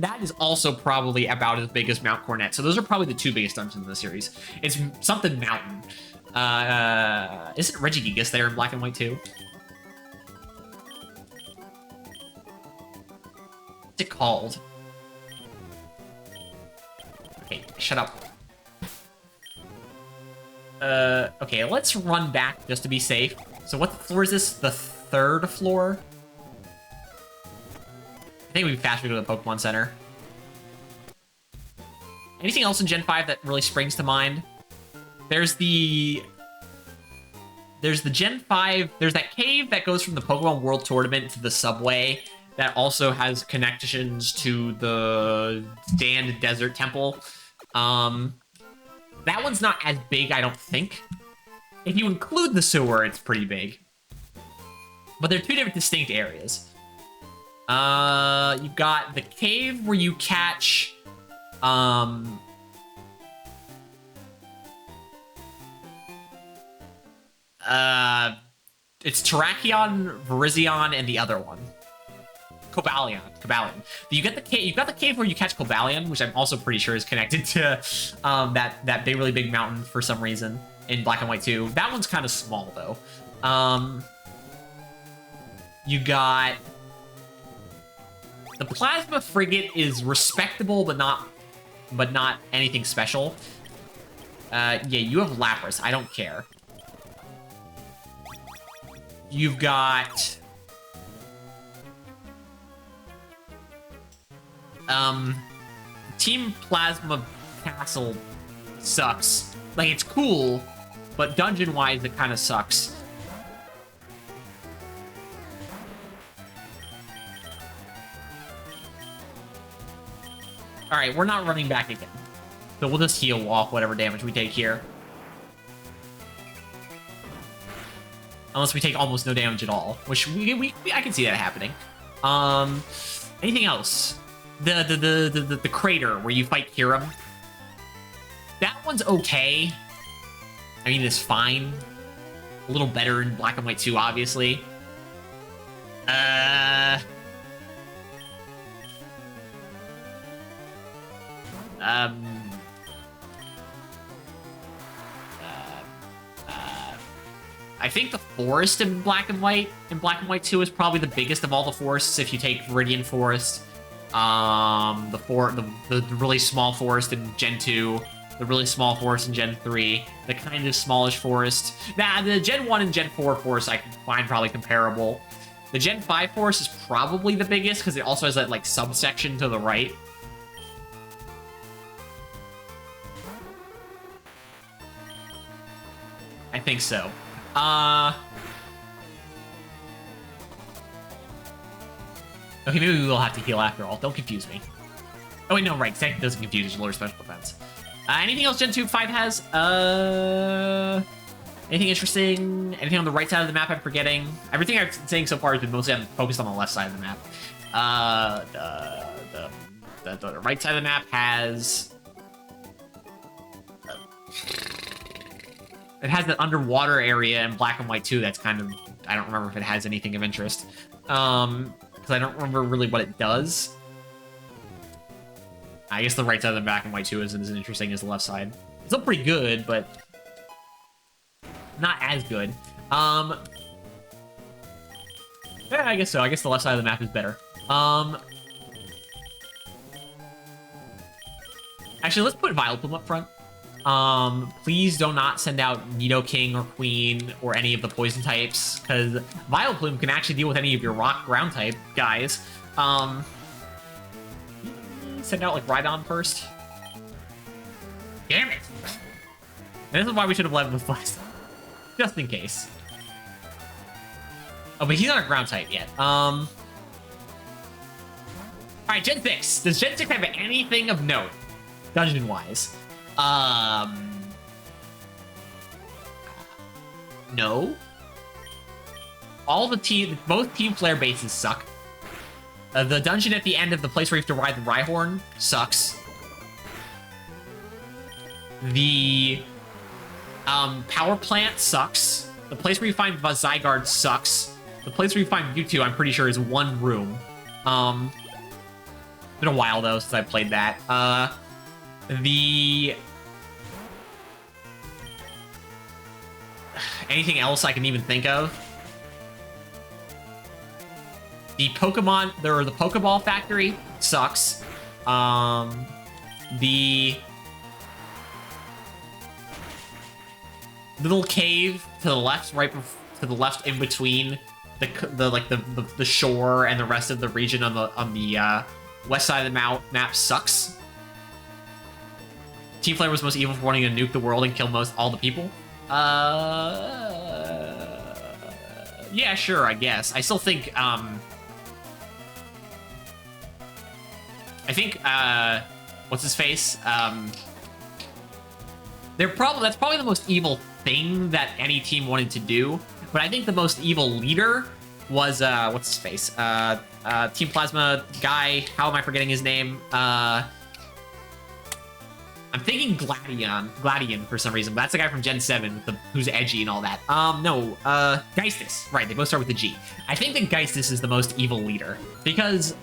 That is also probably about as big as Mount Coronet. So those are probably the 2 biggest dungeons in the series. It's something mountain. Isn't Regigigas there in Black and White too? What's it called? Okay, shut up. Okay, let's run back just to be safe. So what floor is this? The 3rd floor? I think we'd be faster to go to the Pokemon Center. Anything else in Gen 5 that really springs to mind? There's the Gen 5... There's that cave that goes from the Pokemon World Tournament to the subway that also has connections to the Stand Desert Temple. That one's not as big, I don't think. If you include the sewer, it's pretty big. But they're 2 different distinct areas. You've got the cave where you catch... It's Terrakion, Virizion, and the other one. Cobalion. You got the cave where you catch Cobalion, which I'm also pretty sure is connected to that big, really big mountain for some reason in Black and White 2. That one's kind of small though. You got the Plasma Frigate is respectable, but not but not anything special. Yeah, you have Lapras. I don't care. You've got... Team Plasma Castle sucks. Like, it's cool, but dungeon-wise, it kind of sucks. Alright, we're not running back again. So we'll just heal off whatever damage we take here. Unless we take almost no damage at all, which I can see that happening. Anything else? The crater where you fight Kirim. That one's okay. I mean, it's fine. A little better in Black and White 2, obviously. I think the forest in Black and White 2 is probably the biggest of all the forests if you take Viridian Forest, the really small forest in Gen 2, the really small forest in Gen 3, the kind of smallish forest. Nah, the Gen 1 and Gen 4 forest I can find probably comparable. The Gen 5 forest is probably the biggest because it also has that like subsection to the right. I think so. Okay, maybe we will have to heal after all. Don't confuse me. Oh wait, no, right. Second doesn't confuse, it's lower special defense. Anything else Gen 2 5 has? Anything interesting? Anything on the right side of the map I'm forgetting? Everything I've been saying so far has been mostly focused on the left side of the map. The right side of the map has... It has that underwater area in Black and White 2 that's kind of... I don't remember if it has anything of interest. Because I don't remember really what it does. I guess the right side of the Black and White 2 isn't as interesting as the left side. It's still pretty good, but... not as good. Yeah, I guess so. I guess the left side of the map is better. Actually, let's put Vileplume up front. Please do not send out Nidoking or Queen or any of the poison types, because Vileplume can actually deal with any of your rock ground type guys. Send out like Rhydon first. Damn it! And this is why we should have led with Flash. Just in case. Oh, but he's not a ground type yet. Alright, Gen 6. Does Gen 6 have anything of note? Dungeon-wise. No. Both Team Flare bases suck. The dungeon at the end of the place where you have to ride the Rhyhorn sucks. The power plant sucks. The place where you find Zygarde sucks. The place where you find Mewtwo, I'm pretty sure, is one room. It's been a while though since I played that. Anything else I can even think of? The Pokemon, the Pokeball Factory sucks. The little cave to the left, to the left in between the shore and the rest of the region on the west side of the map sucks. Team Flare was most evil for wanting to nuke the world and kill all the people. Yeah, sure, I guess. I still think, what's his face? That's probably the most evil thing that any team wanted to do. But I think the most evil leader was, what's his face? Team Plasma guy. How am I forgetting his name? I'm thinking Gladion for some reason, but that's the guy from Gen 7 who's edgy and all that. No, Geistis. Right, they both start with a G. I think that Geistis is the most evil leader, because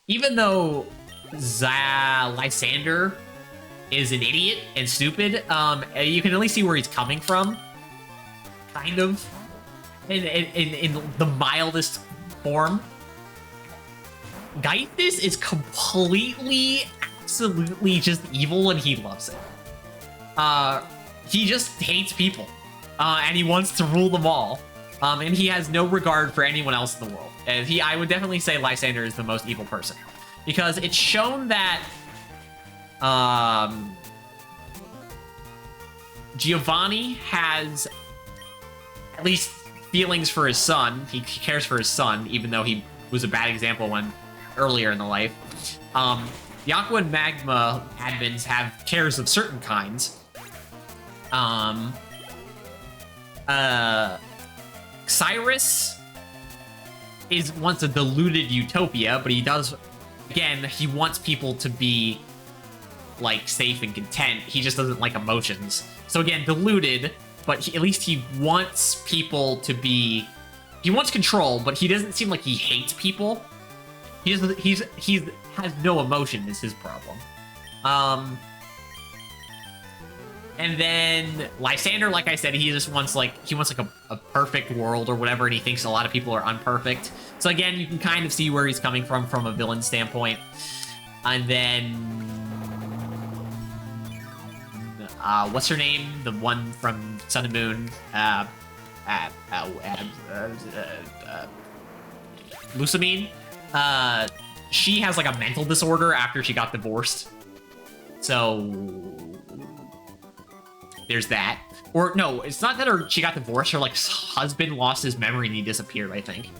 even though Lysander is an idiot and stupid, you can at least see where he's coming from. Kind of. In the mildest form. Geistis is completely absolutely just evil, and he loves it. He just hates people, and he wants to rule them all. And he has no regard for anyone else in the world. And I would definitely say Lysander is the most evil person, because it's shown that Giovanni has at least feelings for his son. He cares for his son, even though he was a bad example earlier in the life. The Aqua and Magma admins have cares of certain kinds. Cyrus wants a deluded utopia, but he does, again, he wants people to be like safe and content. He just doesn't like emotions. So again, deluded, but at least he wants people to be, he wants control, but he doesn't seem like he hates people. He has no emotion is his problem. And then Lysander, like I said, he just wants like a perfect world or whatever, and he thinks a lot of people are unperfect. So again, you can kind of see where he's coming from a villain standpoint. And then what's her name? The one from Sun and Moon, Lusamine. She has like a mental disorder after she got divorced. So there's that. Or no, it's not that she got divorced. Her like husband lost his memory and he disappeared, I think.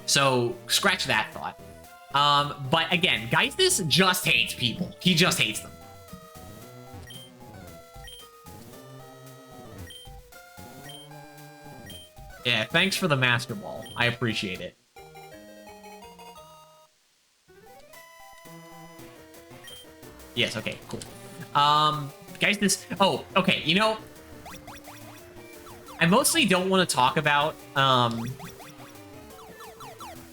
So scratch that thought. But again, Geistis just hates people. He just hates them. Yeah, thanks for the Master Ball. I appreciate it. Yes, okay, cool. Guys, oh, okay, you know, I mostly don't want to talk about,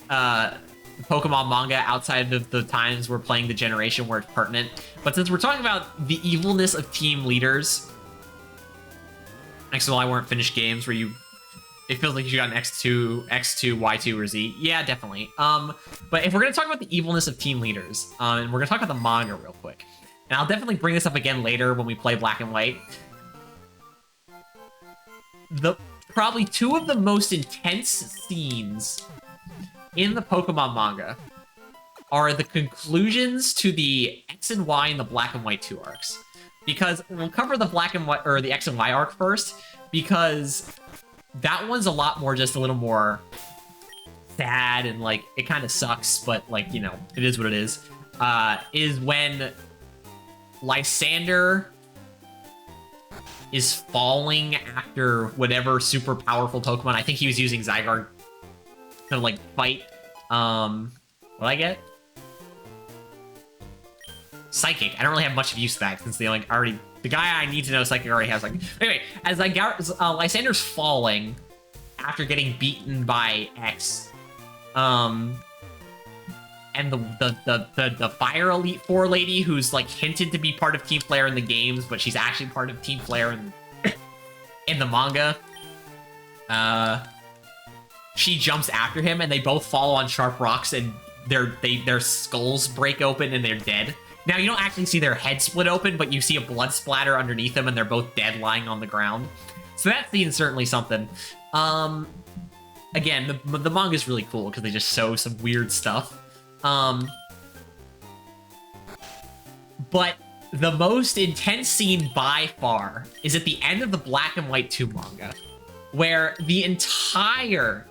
Pokemon manga outside of the times we're playing the generation where it's pertinent, but since we're talking about the evilness of team leaders, next to all, I weren't finished games where it feels like you got an X2, Y2, or Z. Yeah, definitely. But if we're going to talk about the evilness of team leaders, and we're going to talk about the manga real quick, and I'll definitely bring this up again later when we play Black and White. Probably two of the most intense scenes in the Pokemon manga are the conclusions to the X and Y and the Black and White 2 arcs. Because we'll cover the Black and White, or the X and Y arc first, because that one's a lot more, just a little more sad, and like it kind of sucks, but like, you know, it is what it is. Is when Lysander is falling after whatever super powerful Pokemon. I think he was using Zygarde to like fight. What I get? Psychic. I don't really have much of use of that since the guy I need to know Psychic already has like. Anyway, as Lysander's falling after getting beaten by X, and the Fire Elite Four lady who's like hinted to be part of Team Flare in the games, but she's actually part of Team Flare in the manga. She jumps after him, and they both fall on sharp rocks, and their skulls break open, and they're dead. Now, you don't actually see their head split open, but you see a blood splatter underneath them, and they're both dead lying on the ground. So that scene's certainly something. Again, the manga is really cool because they just show some weird stuff. But the most intense scene by far is at the end of the Black and White 2 manga, where the entire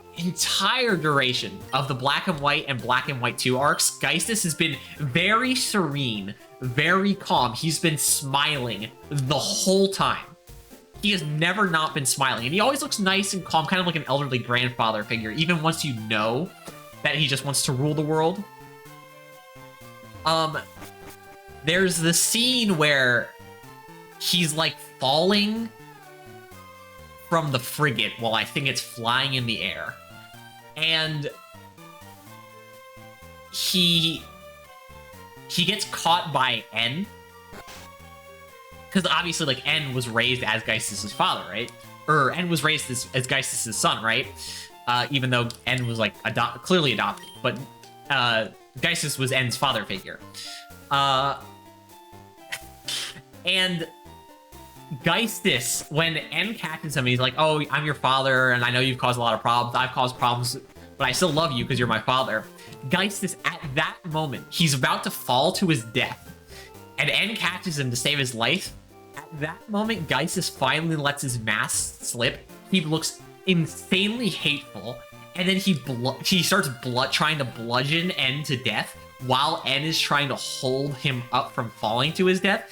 duration of the Black and White 2 arcs, Geistis has been very serene, very calm. He's been smiling the whole time. He has never not been smiling, and he always looks nice and calm, kind of like an elderly grandfather figure, even once you know that he just wants to rule the world. There's the scene where he's like falling from the frigate while I think it's flying in the air. And he gets caught by N. Because obviously, like, N was raised as Geistis' father, right? Or N was raised as Geistis' son, right? Even though N was, like, clearly adopted. But Geistis was N's father figure. And Geistis, when N catches him, he's like, oh, I'm your father, and I know you've caused a lot of problems. I've caused problems, but I still love you because you're my father. Geistis, at that moment, he's about to fall to his death, and N catches him to save his life. At that moment, Geistis finally lets his mask slip. He looks insanely hateful, and then he starts trying to bludgeon N to death while N is trying to hold him up from falling to his death,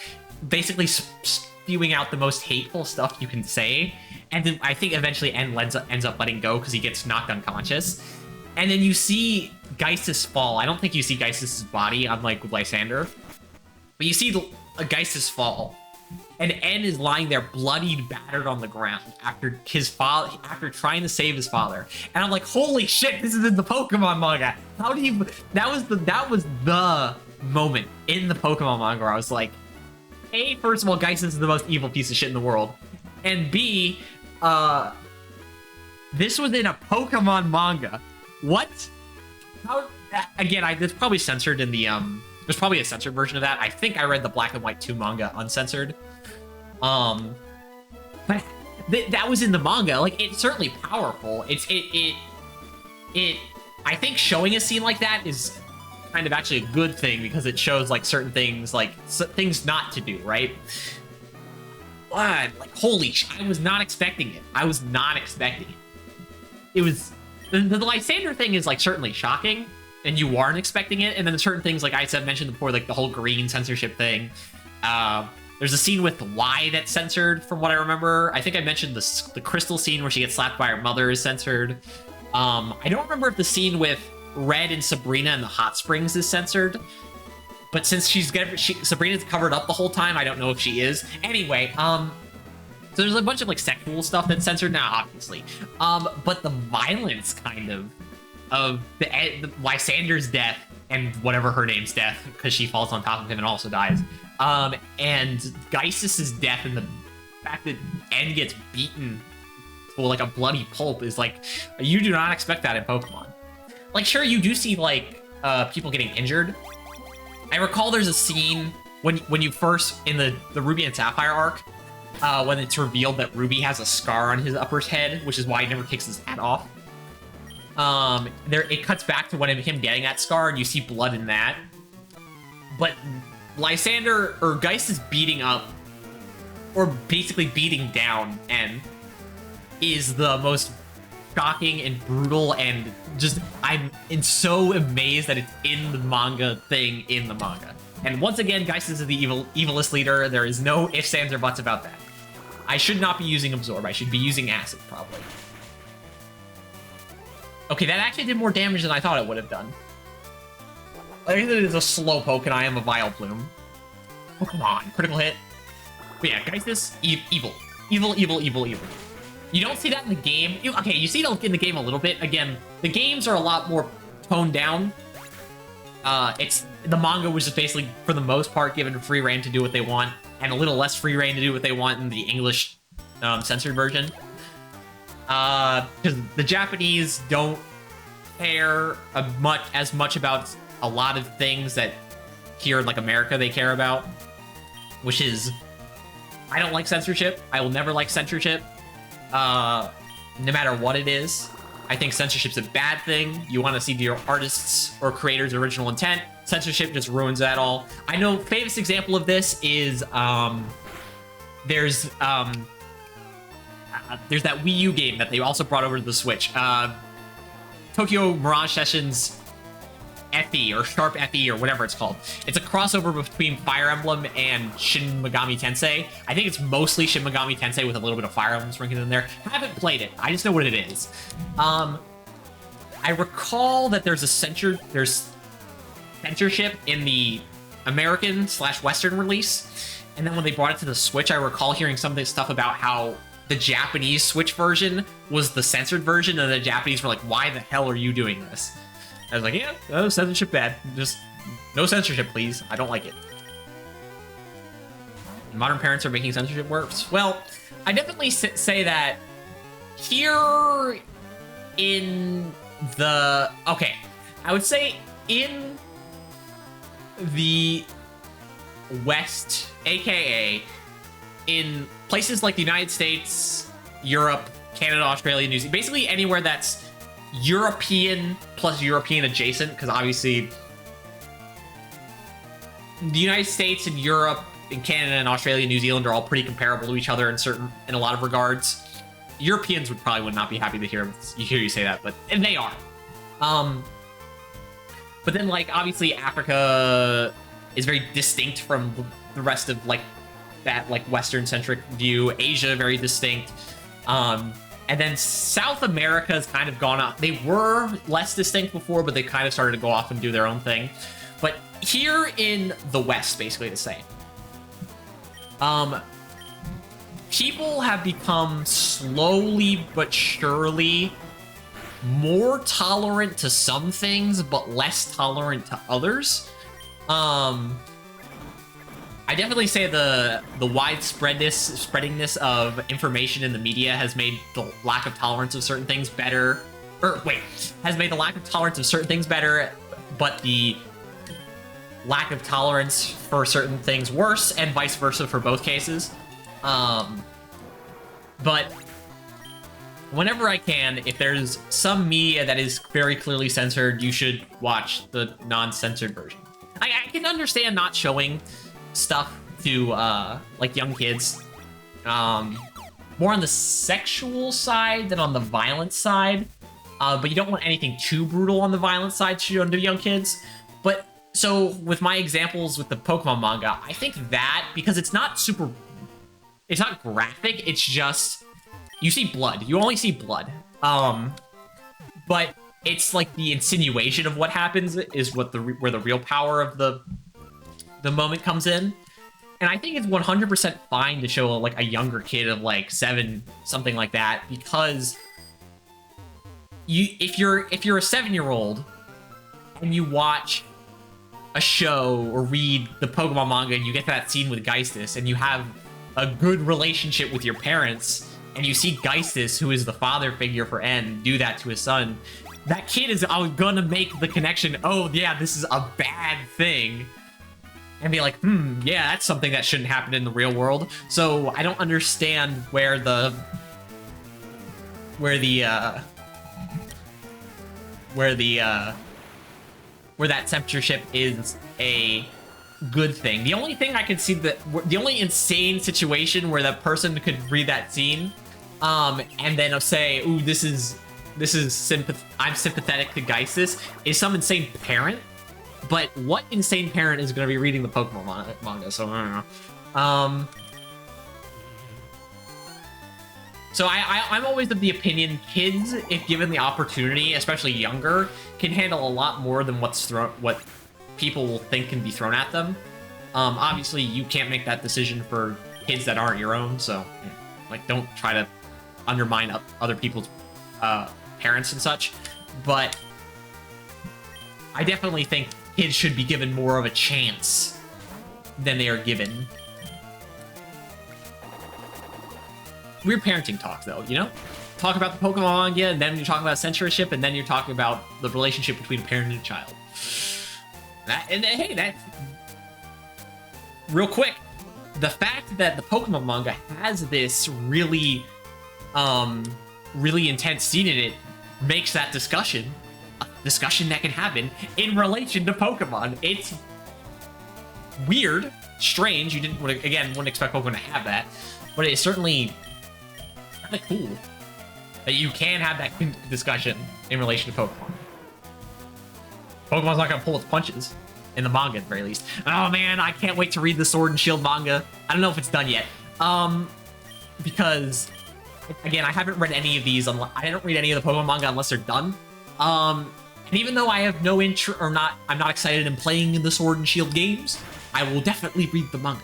basically spewing out the most hateful stuff you can say. And then I think eventually N ends up letting go because he gets knocked unconscious. And then you see Geistis fall. I don't think you see Geistis' body, unlike Lysander. But you see Geistis fall. And N is lying there bloodied, battered on the ground after trying to save his father. And I'm like, holy shit, this is in the Pokemon manga. How do you... That was the moment in the Pokemon manga where I was like, A, first of all, Geistis is the most evil piece of shit in the world. And B, this was in a Pokemon manga. What? How? Again, there's probably censored in the, there's probably a censored version of that. I think I read the Black and White 2 manga uncensored. But that was in the manga. Like, it's certainly powerful. I think showing a scene like that is kind of actually a good thing because it shows like certain things, like things not to do, right? But like, holy shit, I was not expecting it. I was not expecting it. It was the Lysander thing is like certainly shocking, and you aren't expecting it. And then certain things, like I mentioned before, like the whole green censorship thing. There's a scene with Y that's censored, from what I remember. I think I mentioned the crystal scene where she gets slapped by her mother is censored. I don't remember if the scene with Red and Sabrina in the hot springs is censored. But since Sabrina's covered up the whole time, I don't know if she is. Anyway, so there's a bunch of like sexual stuff that's censored now, obviously. But the violence kind of the Lysander's death and whatever her name's death, because she falls on top of him and also dies. And Geistis' death and the fact that N gets beaten to like a bloody pulp is like, you do not expect that in Pokemon. Like, sure, you do see like people getting injured. I recall there's a scene when you first, in the Ruby and Sapphire arc, when it's revealed that Ruby has a scar on his upper head, which is why he never takes his hat off. It cuts back to him getting that scar, and you see blood in that. But Lysander, or Geist, beating up, or basically beating down N, is the most shocking and brutal, and just, I'm so amazed that it's in the manga thing in the manga. And once again, Geist is the evilest leader. There is no ifs, ands, or buts about that. I should not be using Absorb. I should be using Acid, probably. Okay, that actually did more damage than I thought it would have done. I think it is a Slowpoke, and I am a Vileplume. Oh, come on. Critical hit. But yeah, Geistis, evil. Evil, evil, evil, evil. You don't see that in the game. Okay, you see it in the game a little bit. Again, the games are a lot more toned down. The manga was just basically, for the most part, given free reign to do what they want, and a little less free reign to do what they want in the English censored version. Because the Japanese don't care as much about a lot of things that here in like America they care about, which is, I don't like censorship. I will never like censorship, no matter what it is. I think censorship's a bad thing. You want to see your artists or creators' original intent. Censorship just ruins that all. I know famous example of this is there's that Wii U game that they also brought over to the Switch. Tokyo Mirage Sessions FE, or Sharp FE, or whatever it's called. It's a crossover between Fire Emblem and Shin Megami Tensei. I think it's mostly Shin Megami Tensei with a little bit of Fire Emblem sprinkled in there. I haven't played it. I just know what it is. I recall that there's censorship in the American/Western release, and then when they brought it to the Switch, I recall hearing some of this stuff about how the Japanese Switch version was the censored version, and the Japanese were like, why the hell are you doing this? I was like, yeah, no, censorship bad. Just no censorship, please. I don't like it. Modern parents are making censorship worse. Well, I definitely say that here in the... Okay, I would say in the West, aka in places like the United States, Europe, Canada, Australia, New Zealand, basically anywhere that's European plus European adjacent, because obviously the United States and Europe and Canada and Australia and New Zealand are all pretty comparable to each other in a lot of regards. Europeans would not be happy to hear you say that, and they are. But then, like, obviously Africa is very distinct from the rest of, like, that, like, Western-centric view. Asia, very distinct. And then South America has kind of gone up. They were less distinct before, but they kind of started to go off and do their own thing. But here in the West, basically the same. People have become slowly but surely more tolerant to some things, but less tolerant to others. I definitely say the spreadingness of information in the media has made the lack of tolerance of certain things better. Has made the lack of tolerance of certain things better, but the lack of tolerance for certain things worse, and vice versa for both cases. But whenever I can, if there's some media that is very clearly censored, you should watch the non-censored version. I can understand not showing stuff to like young kids, more on the sexual side than on the violent side, but you don't want anything too brutal on the violent side to show to young kids. But so with my examples with the Pokemon manga, I think that because it's not graphic, it's just you see blood. You only see blood. But it's like the insinuation of what happens is where the real power of the moment comes in. And I think it's 100% fine to show like a younger kid of like 7, something like that, because if you're a 7-year-old and you watch a show or read the Pokemon manga and you get to that scene with Geistis and you have a good relationship with your parents and you see Geistis, who is the father figure for N, do that to his son, that kid is gonna make the connection, oh yeah, this is a bad thing, and be like, yeah, that's something that shouldn't happen in the real world. So I don't understand where that censorship is a good thing. The only thing I can see the only insane situation where that person could read that scene, and then say, ooh, I'm sympathetic to Geistis, is some insane parent. But what insane parent is going to be reading the Pokemon manga? So I don't know. So I'm always of the opinion kids, if given the opportunity, especially younger, can handle a lot more than what people will think can be thrown at them. Obviously, you can't make that decision for kids that aren't your own, so like don't try to undermine other people's parents and such. But I definitely think kids should be given more of a chance than they are given. Weird parenting talk, though, you know? Talk about the Pokemon manga, and then you're talking about censorship, and then you're talking about the relationship between a parent and a child. Hey, that's... Real quick, the fact that the Pokemon manga has this really intense scene in it makes that discussion a discussion that can happen in relation to Pokemon. It's weird, strange. You wouldn't expect Pokemon to have that, but it's certainly kind of cool that you can have that discussion in relation to Pokemon. Pokemon's not gonna pull its punches in the manga, at the very least. Oh man, I can't wait to read the Sword and Shield manga. I don't know if it's done yet, because again, I haven't read any of these. I don't read any of the Pokemon manga unless they're done. And even though I have no interest, I'm not excited in playing the Sword and Shield games, I will definitely read the manga.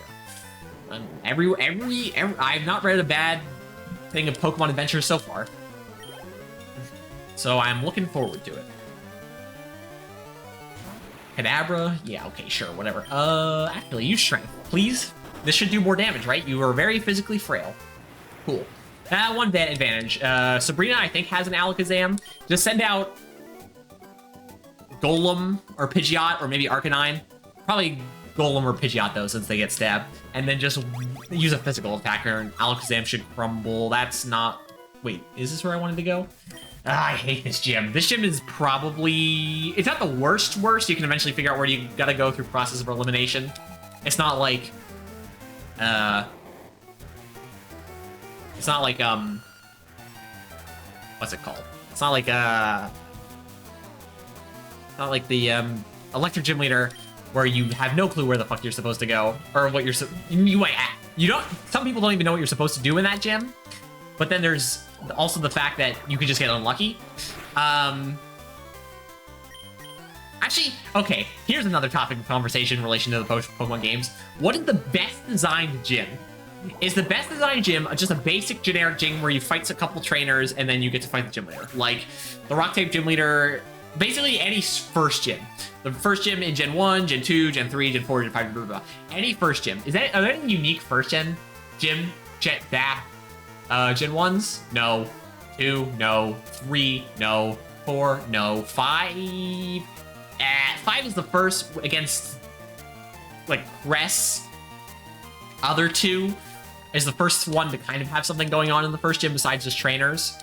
I've not read a bad thing of Pokemon Adventures so far, so I'm looking forward to it. Kadabra, yeah, okay, sure, whatever. Actually, use Strength, please. This should do more damage, right? You are very physically frail. Cool. One advantage. Sabrina, I think, has an Alakazam. Just send out Golem or Pidgeot or maybe Arcanine. Probably Golem or Pidgeotto since they get stabbed. And then just use a physical attacker, and Alakazam should crumble. That's not... Wait, is this where I wanted to go? I hate this gym. This gym is probably... It's not the worst. You can eventually figure out where you gotta go through process of elimination. It's not like... It's not like, what's it called? It's not like, not like the, Electric Gym Leader, where you have no clue where the fuck you're supposed to go, or what you're, you don't, some people don't even know what you're supposed to do in that gym, but then there's also the fact that you could just get unlucky. Actually, okay, here's another topic of conversation in relation to the Pokemon games. What is the best designed gym? Is the best designed gym just a basic generic gym where you fight a couple trainers and then you get to fight the gym leader? Like the Rock Type Gym Leader, basically any first gym. The first gym in Gen 1, Gen 2, Gen 3, Gen 4, Gen 5, blah, blah, blah. Any first gym. Are there any unique first gen gym? Gen 1s? No. 2? No. 3? No. 4? No. 5? 5 is the first against, like, Cress. Other 2 is the first one to kind of have something going on in the first gym besides just trainers.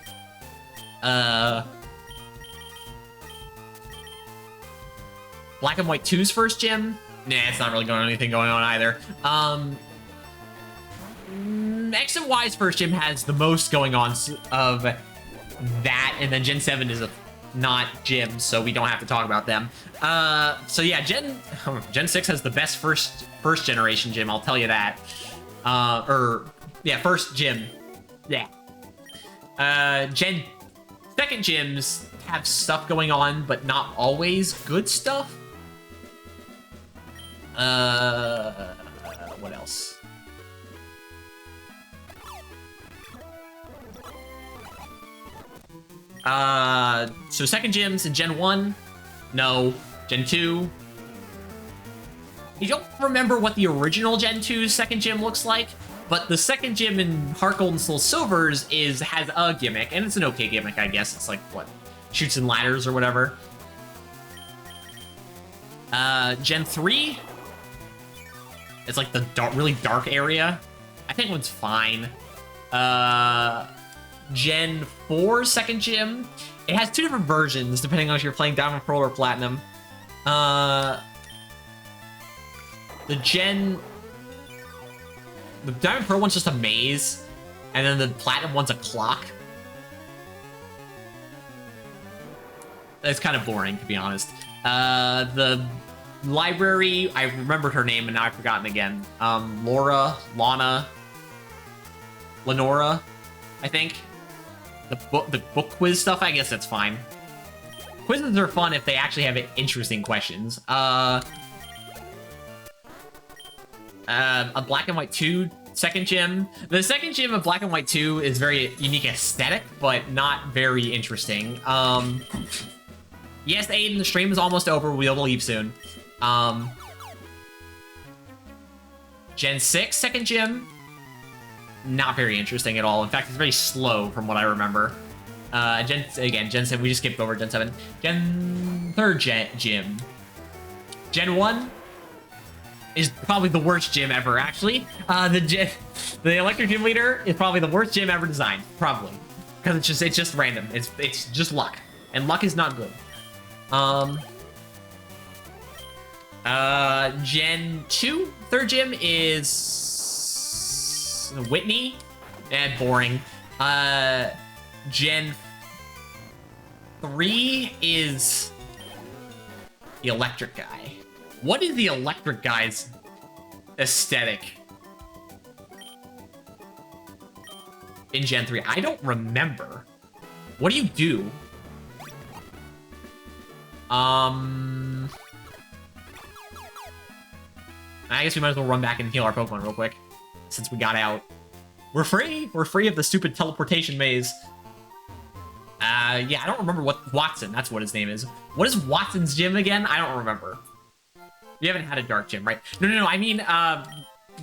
Black and White 2's first gym? Nah, it's not really anything going on either. X and Y's first gym has the most going on of that, and then Gen 7 is not gym, so we don't have to talk about them. So yeah, Gen 6 has the best first generation gym, I'll tell you that. First gym. Yeah. Second gyms have stuff going on, but not always good stuff. What else? So second gyms in Gen 1? No. Gen 2? I don't remember what the original Gen 2's second gym looks like, but the second gym in Heart Gold and Soul Silver's has a gimmick, and it's an okay gimmick, I guess. It's like, what, shoots and ladders or whatever. Gen 3? It's like the really dark area. I think one's fine. Gen 4 second gym. It has 2 different versions, depending on if you're playing Diamond, Pearl, or Platinum. The Diamond Pearl one's just a maze, and then the Platinum one's a clock. That's kind of boring, to be honest. The library, I remembered her name, and now I've forgotten again. Lana, Lenora, I think. The book quiz stuff, I guess that's fine. Quizzes are fun if they actually have interesting questions. A Black and White 2 second gym. The second gym of Black and White 2 is very unique aesthetic, but not very interesting. Yes, Aiden, the stream is almost over. We'll be able to leave soon. Gen 6 second gym. Not very interesting at all. In fact, it's very slow from what I remember. Gen 7, we just skipped over Gen 7. Third gym. Gen 1 is probably the worst gym ever, actually. The Electric Gym Leader is probably the worst gym ever designed, probably. Because it's just random. It's just luck. And luck is not good. Gen 2, third gym is Whitney. Boring. Gen 3 is the electric guy. What is the electric guy's aesthetic in Gen 3? I don't remember. What do you do? I guess we might as well run back and heal our Pokemon real quick, since we got out. We're free! We're free of the stupid teleportation maze. Yeah, I don't remember what... Watson, that's what his name is. What is Watson's gym again? I don't remember. You haven't had a dark gym, right? No, I mean,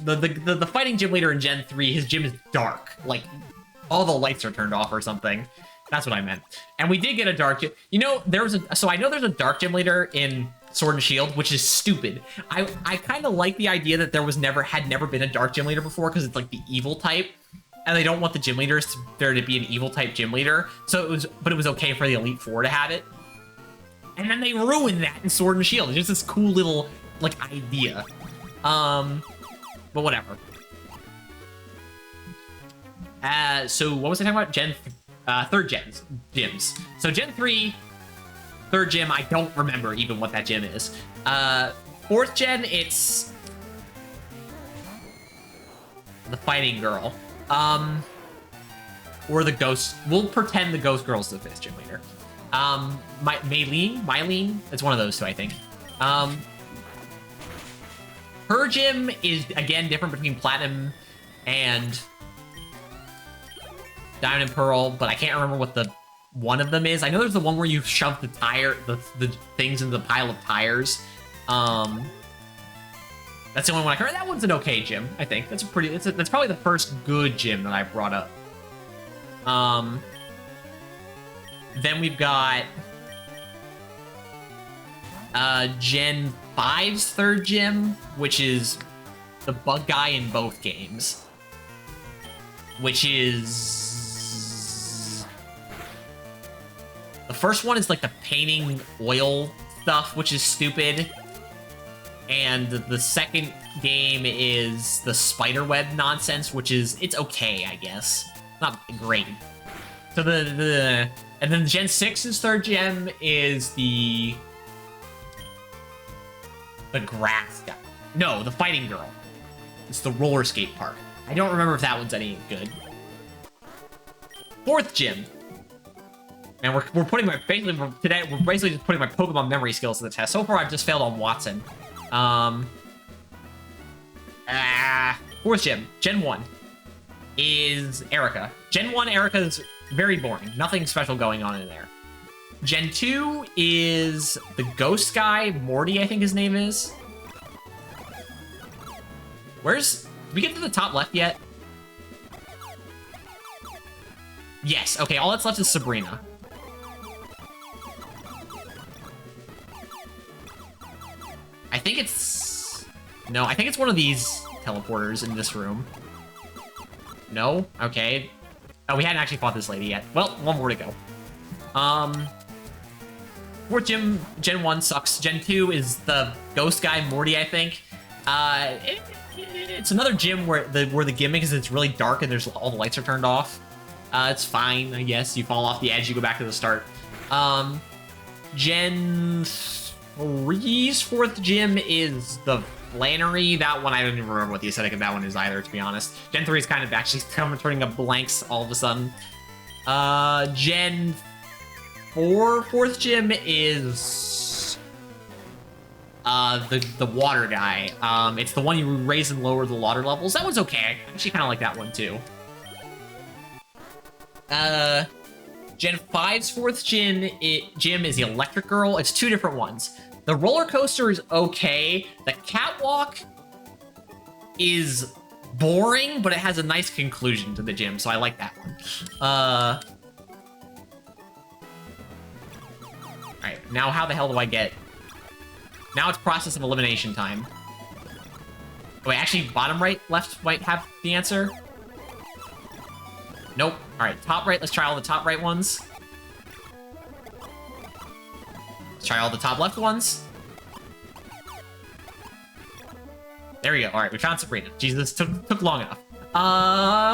the fighting gym leader in Gen 3, his gym is dark. Like, all the lights are turned off or something. That's what I meant. And we did get a dark gym. You know, so I know there's a dark gym leader in Sword and Shield, which is stupid. I kind of like the idea that there had never been a dark gym leader before because it's like the evil type, and they don't want the gym leaders there to be an evil type gym leader. So it was okay for the Elite Four to have it, and then they ruined that in Sword and Shield. It's just this cool little like idea, but whatever. So what was I talking about? Third gyms. So Gen 3. Third gym, I don't remember even what that gym is. Fourth gen, it's the fighting girl. Or the ghost. We'll pretend the ghost girl's the fifth gym leader. Mylene, it's one of those two, I think. Her gym is again different between Platinum and Diamond and Pearl, but I can't remember what the one of them is. I know there's the one where you shove the things into the pile of tires. That's the only one I heard. That one's an okay gym, I think. That's probably the first good gym that I brought up. Then we've got Gen 5's third gym, which is the bug guy in both games. Which is... The first one is like the painting oil stuff, which is stupid. And the second game is the spiderweb nonsense, which is, it's okay, I guess. Not great. So and then Gen 6's third gem is the grass guy. No, the fighting girl. It's the roller skate park. I don't remember if that one's any good. Fourth gym. And we're putting my basically just putting my Pokemon memory skills to the test. So far, I've just failed on Watson. Fourth gym, Gen 1, is Erica. Gen 1 Erica is very boring. Nothing special going on in there. Gen 2 is the ghost guy, Morty, I think his name is. Did we get to the top left yet? Yes, okay, all that's left is Sabrina. I think it's... No, I think it's one of these teleporters in this room. No? Okay. Oh, we hadn't actually fought this lady yet. Well, one more to go. Fourth gym, Gen 1 sucks. Gen 2 is the ghost guy, Morty, I think. It's another gym where the gimmick is it's really dark and all the lights are turned off. It's fine, I guess. You fall off the edge, you go back to the start. Gen 3's fourth gym is the Flannery. That one, I don't even remember what the aesthetic of that one is either, to be honest. Gen 3 is kind of actually turning up blanks all of a sudden. Gen 4 fourth gym is the water guy. It's the one you raise and lower the water levels. That one's okay. I actually kind of like that one too. Gen 5's fourth gym is the Electric Girl. It's two different ones. The roller coaster is okay. The catwalk is boring, but it has a nice conclusion to the gym, so I like that one. Alright, now how the hell do I get... Now it's process of elimination time. Oh, wait, actually, bottom right, left might have the answer. Nope. Alright, top right, let's try all the top right ones. Let's try all the top left ones. There we go. Alright, we found Sabrina. Jesus, took long enough.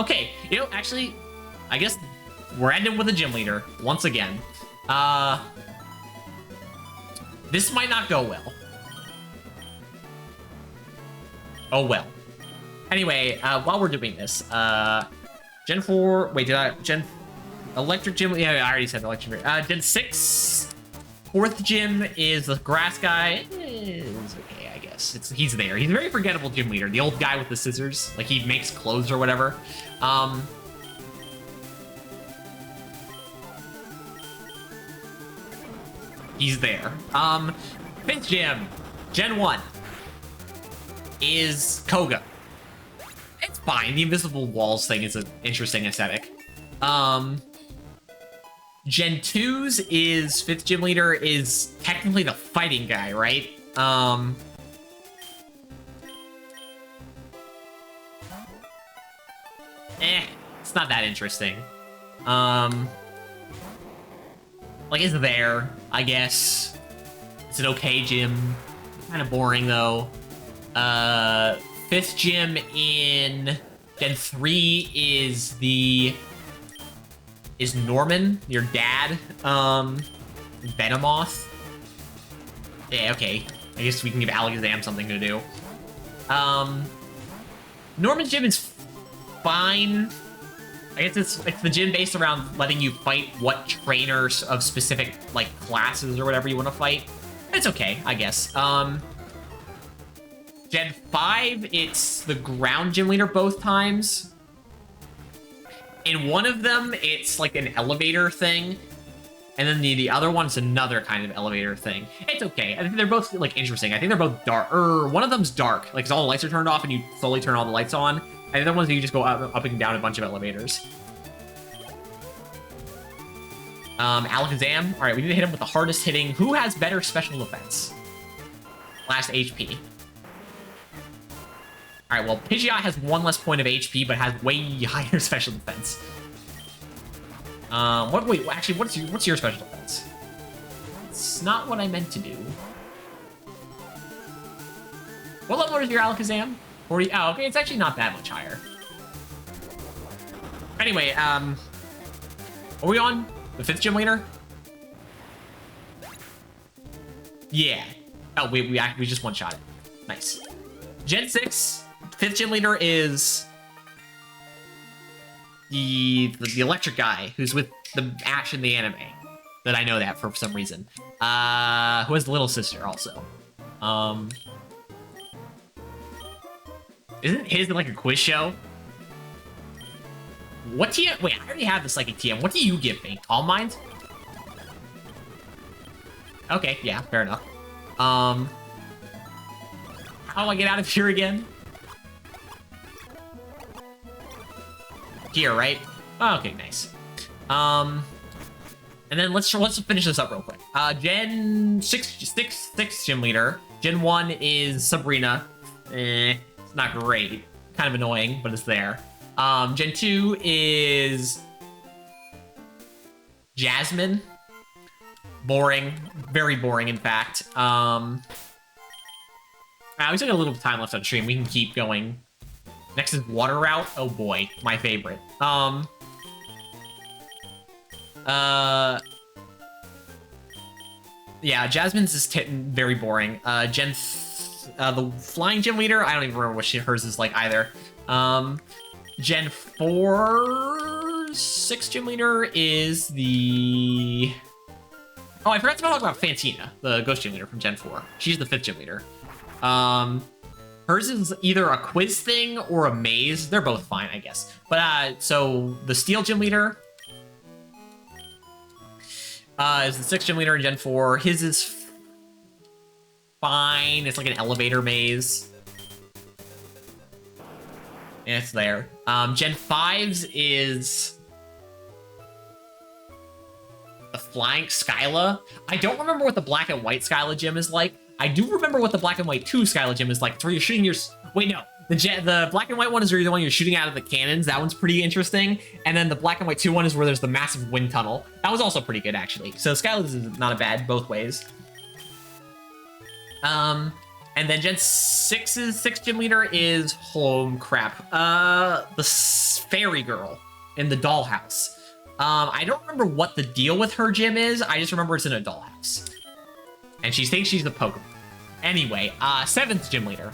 Okay. You know, actually, I guess we're ending with a gym leader once again. This might not go well. Oh well. Anyway, while we're doing this, Gen 4, wait, Electric Gym, yeah, I already said Electric Gym. Gen 6, fourth gym is the grass guy. It's okay, I guess. He's there. He's a very forgettable gym leader. The old guy with the scissors, like he makes clothes or whatever. He's there. Fifth gym, Gen 1, is Koga. It's fine. The invisible walls thing is an interesting aesthetic. Gen 2's is 5th gym leader is technically the fighting guy, right? It's not that interesting. Like, it's there, I guess. It's an okay gym. Kind of boring, though. 5th gym in Gen 3 is Norman, your dad. Venomoth. Yeah, okay. I guess we can give Alakazam something to do. Norman's gym is fine. I guess it's the gym based around letting you fight what trainers of specific, like, classes or whatever you want to fight. It's okay, I guess. Gen 5, it's the ground gym leader both times. In one of them, it's like an elevator thing. And then the other one's another kind of elevator thing. It's okay. I think they're both, like, interesting. I think they're both dark. One of them's dark. Like, 'cause all the lights are turned off and you slowly turn all the lights on. And the other ones, you just go up and down a bunch of elevators. Alakazam. All right, we need to hit him with the hardest hitting. Who has better special defense? Last HP. All right, well, Pidgeot has 1 less point of HP, but has way higher special defense. Wait, actually, what's your special defense? It's not what I meant to do. What level is your Alakazam? 40. Oh, okay, it's actually not that much higher. Anyway, are we on the 5th gym leader? Yeah. Oh, we just one-shot it. Nice. Gen 6, 5th gym leader is the electric guy who's with the Ash in the anime. That I know that for some reason. Who has the little sister also. Isn't his like a quiz show? What TM? Wait, I already have the Psychic TM. What do you give me? Calm Mind? Okay, yeah, fair enough. How do I get out of here again? Here, right? Oh, okay, nice. And then let's finish this up real quick. Gen 6 gym leader. Gen 1 is Sabrina. It's not great. Kind of annoying, but it's there. Gen 2 is Jasmine. Boring. Very boring, in fact. We still got a little time left on stream. We can keep going. Next is Water Route. Oh boy, my favorite. Yeah, Jasmine's is very boring. The flying gym leader, I don't even remember what hers is like either. Gen 4 6 gym leader is the... Oh, I forgot to talk about Fantina, the ghost gym leader from Gen 4. She's the 5th gym leader. Hers is either a quiz thing or a maze. They're both fine, I guess. But, so the steel gym leader is the 6th gym leader in Gen 4. His is fine. It's like an elevator maze. And it's there. Gen 5's is the flying Skyla. I don't remember what the black and white Skyla gym is like. I do remember what the black and white 2 Skyla gym is like. It's where you're shooting your... Wait, no. The black and white one is where you're the one you're shooting out of the cannons. That one's pretty interesting. And then the black and white 2 one is where there's the massive wind tunnel. That was also pretty good, actually. So Skyla is not a bad both ways. And then Gen 6's 6th gym leader is... Oh, crap. The fairy girl in the dollhouse. I don't remember what the deal with her gym is. I just remember it's in a dollhouse. And she thinks she's the Pokemon. Anyway, 7th gym leader.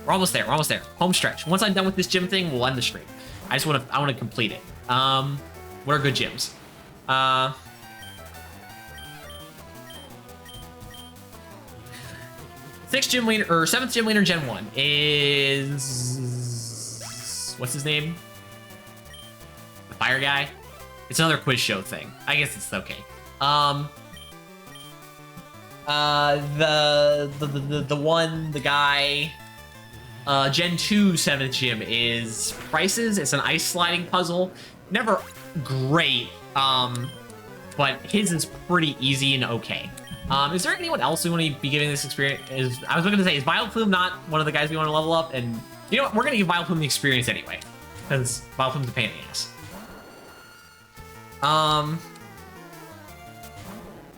We're almost there. We're almost there. Home stretch. Once I'm done with this gym thing, we'll end the stream. I want to complete it. What are good gyms? 6th gym leader, or 7th gym leader Gen 1 is... What's his name? The fire guy? It's another quiz show thing. I guess it's okay. The guy... Gen 2 7th gym is Prices. It's an ice sliding puzzle. Never great. but his is pretty easy and okay. Is there anyone else we want to be giving this experience? I was going to say, is Vileplume not one of the guys we want to level up? And you know what? We're going to give Vileplume the experience anyway, because Vileplume's a pain in the ass.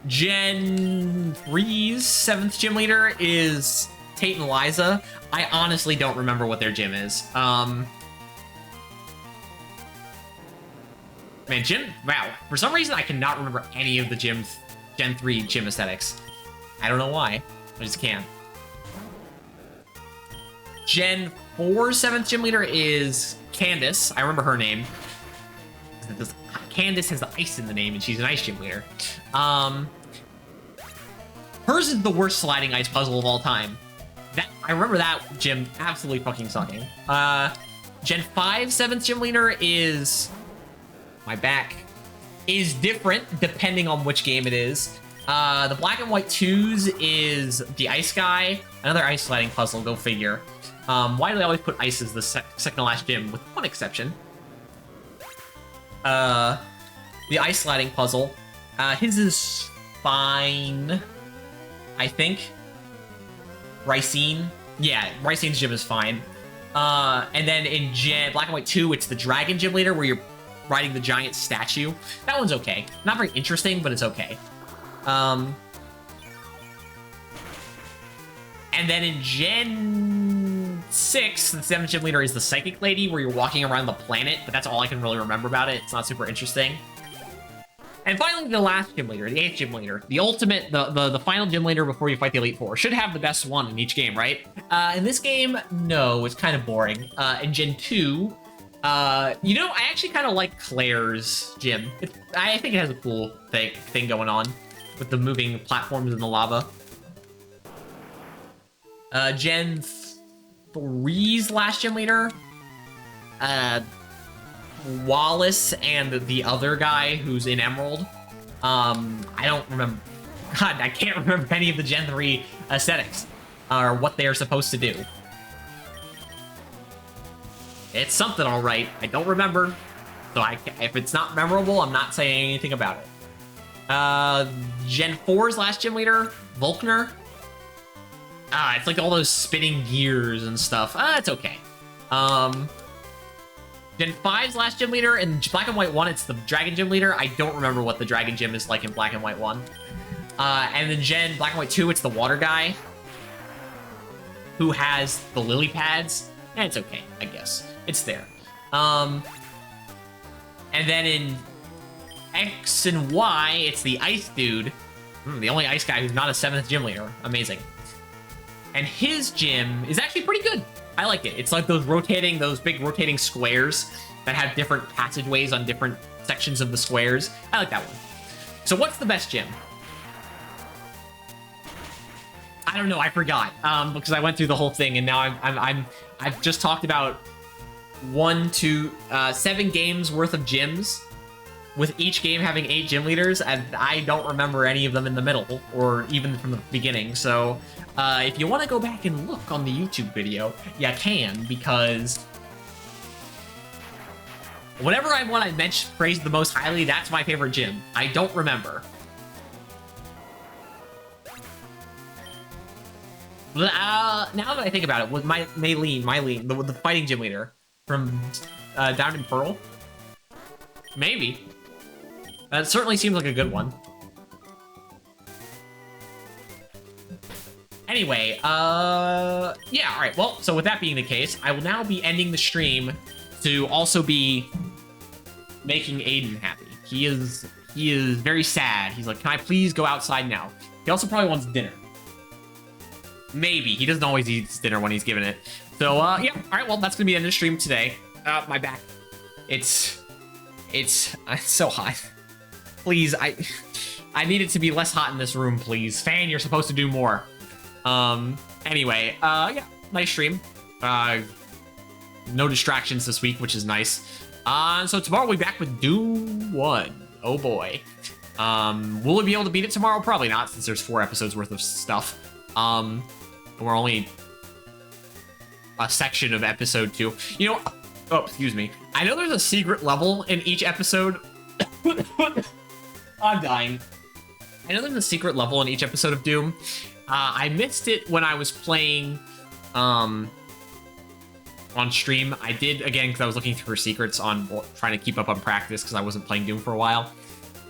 Gen 3's 7th gym leader is Tate and Liza. I honestly don't remember what their gym is. Man, wow. For some reason, I cannot remember any of the Gen 3 gym aesthetics. I don't know why. I just can't. Gen 4's 7th gym leader is Candace. I remember her name. Candace has the ice in the name, and she's an ice gym leader. Hers is the worst sliding ice puzzle of all time. I remember that gym absolutely fucking sucking. Gen 5's 7th gym leader is... My back is different depending on which game it is. The Black and White 2's is the ice guy. Another ice sliding puzzle, go figure. Why do they always put ice as the second to last gym, with one exception? The ice sliding puzzle. His is fine, I think. Ricine. Yeah, Ricene's gym is fine. And then in Black and White 2, it's the Dragon Gym Leader, where you're riding the giant statue. That one's okay. Not very interesting, but it's okay. And then in Gen 6, the 7th gym leader is the Psychic Lady, where you're walking around the planet, but that's all I can really remember about it. It's not super interesting. And finally, the last gym leader, the 8th gym leader, the ultimate, the final gym leader before you fight the Elite Four. Should have the best one in each game, right? In this game, no, it's kind of boring. In Gen 2, you know, I actually kind of like Claire's gym. I think it has a cool thing going on with the moving platforms in the lava. Gen 3's last gym leader, Wallace and the other guy who's in Emerald. I don't remember. God, I can't remember any of the Gen 3 aesthetics or what they are supposed to do. It's something, all right. I don't remember. So if it's not memorable, I'm not saying anything about it. Gen 4's last gym leader, Volkner. It's like all those spinning gears and stuff. It's okay. Gen 5's last gym leader, in Black and White 1, it's the Dragon Gym Leader. I don't remember what the Dragon Gym is like in Black and White 1. And then Black and White 2, it's the Water Guy, who has the lily pads. And it's okay, I guess. It's there. And then in X and Y, it's the Ice Dude. The only ice guy who's not a 7th gym leader. Amazing. And his gym is actually pretty good. I like it. It's like those big rotating squares that have different passageways on different sections of the squares. I like that one. So what's the best gym? I don't know. I forgot because I went through the whole thing, and now I've just talked about 1 to 7 games worth of gyms, with each game having 8 gym leaders, and I don't remember any of them in the middle or even from the beginning. So if you want to go back and look on the YouTube video, you can, because whatever I want to praise the most highly, that's my favorite gym. I don't remember. Now that I think about it, with Mylene, the fighting gym leader from Diamond and Pearl, maybe. That certainly seems like a good one. Anyway, yeah, all right. Well, so with that being the case, I will now be ending the stream to also be making Aiden happy. He is very sad. He's like, can I please go outside now? He also probably wants dinner. Maybe. He doesn't always eat dinner when he's given it. So, yeah. All right, well, that's going to be the end of the stream today. My back. It's so hot. Please, I need it to be less hot in this room, please. Fan, you're supposed to do more. Anyway, yeah, nice stream. No distractions this week, which is nice. So tomorrow we'll be back with Doom 1. Oh boy. Will we be able to beat it tomorrow? Probably not, since there's 4 episodes worth of stuff. We're only a section of episode 2. You know, oh, excuse me. I know there's a secret level in each episode. I'm dying. I know there's a secret level in each episode of Doom. I missed it when I was playing on stream. I did, again, because I was looking for secrets on trying to keep up on practice because I wasn't playing Doom for a while.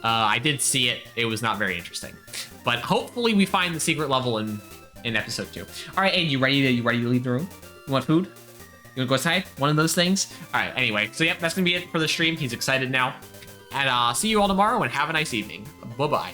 I did see it. It was not very interesting. But hopefully we find the secret level in episode 2. All right, Aiden, you ready to leave the room? You want food? You want to go outside? One of those things? All right, anyway. So, yep, that's going to be it for the stream. He's excited now. And see you all tomorrow, and have a nice evening. Bye-bye.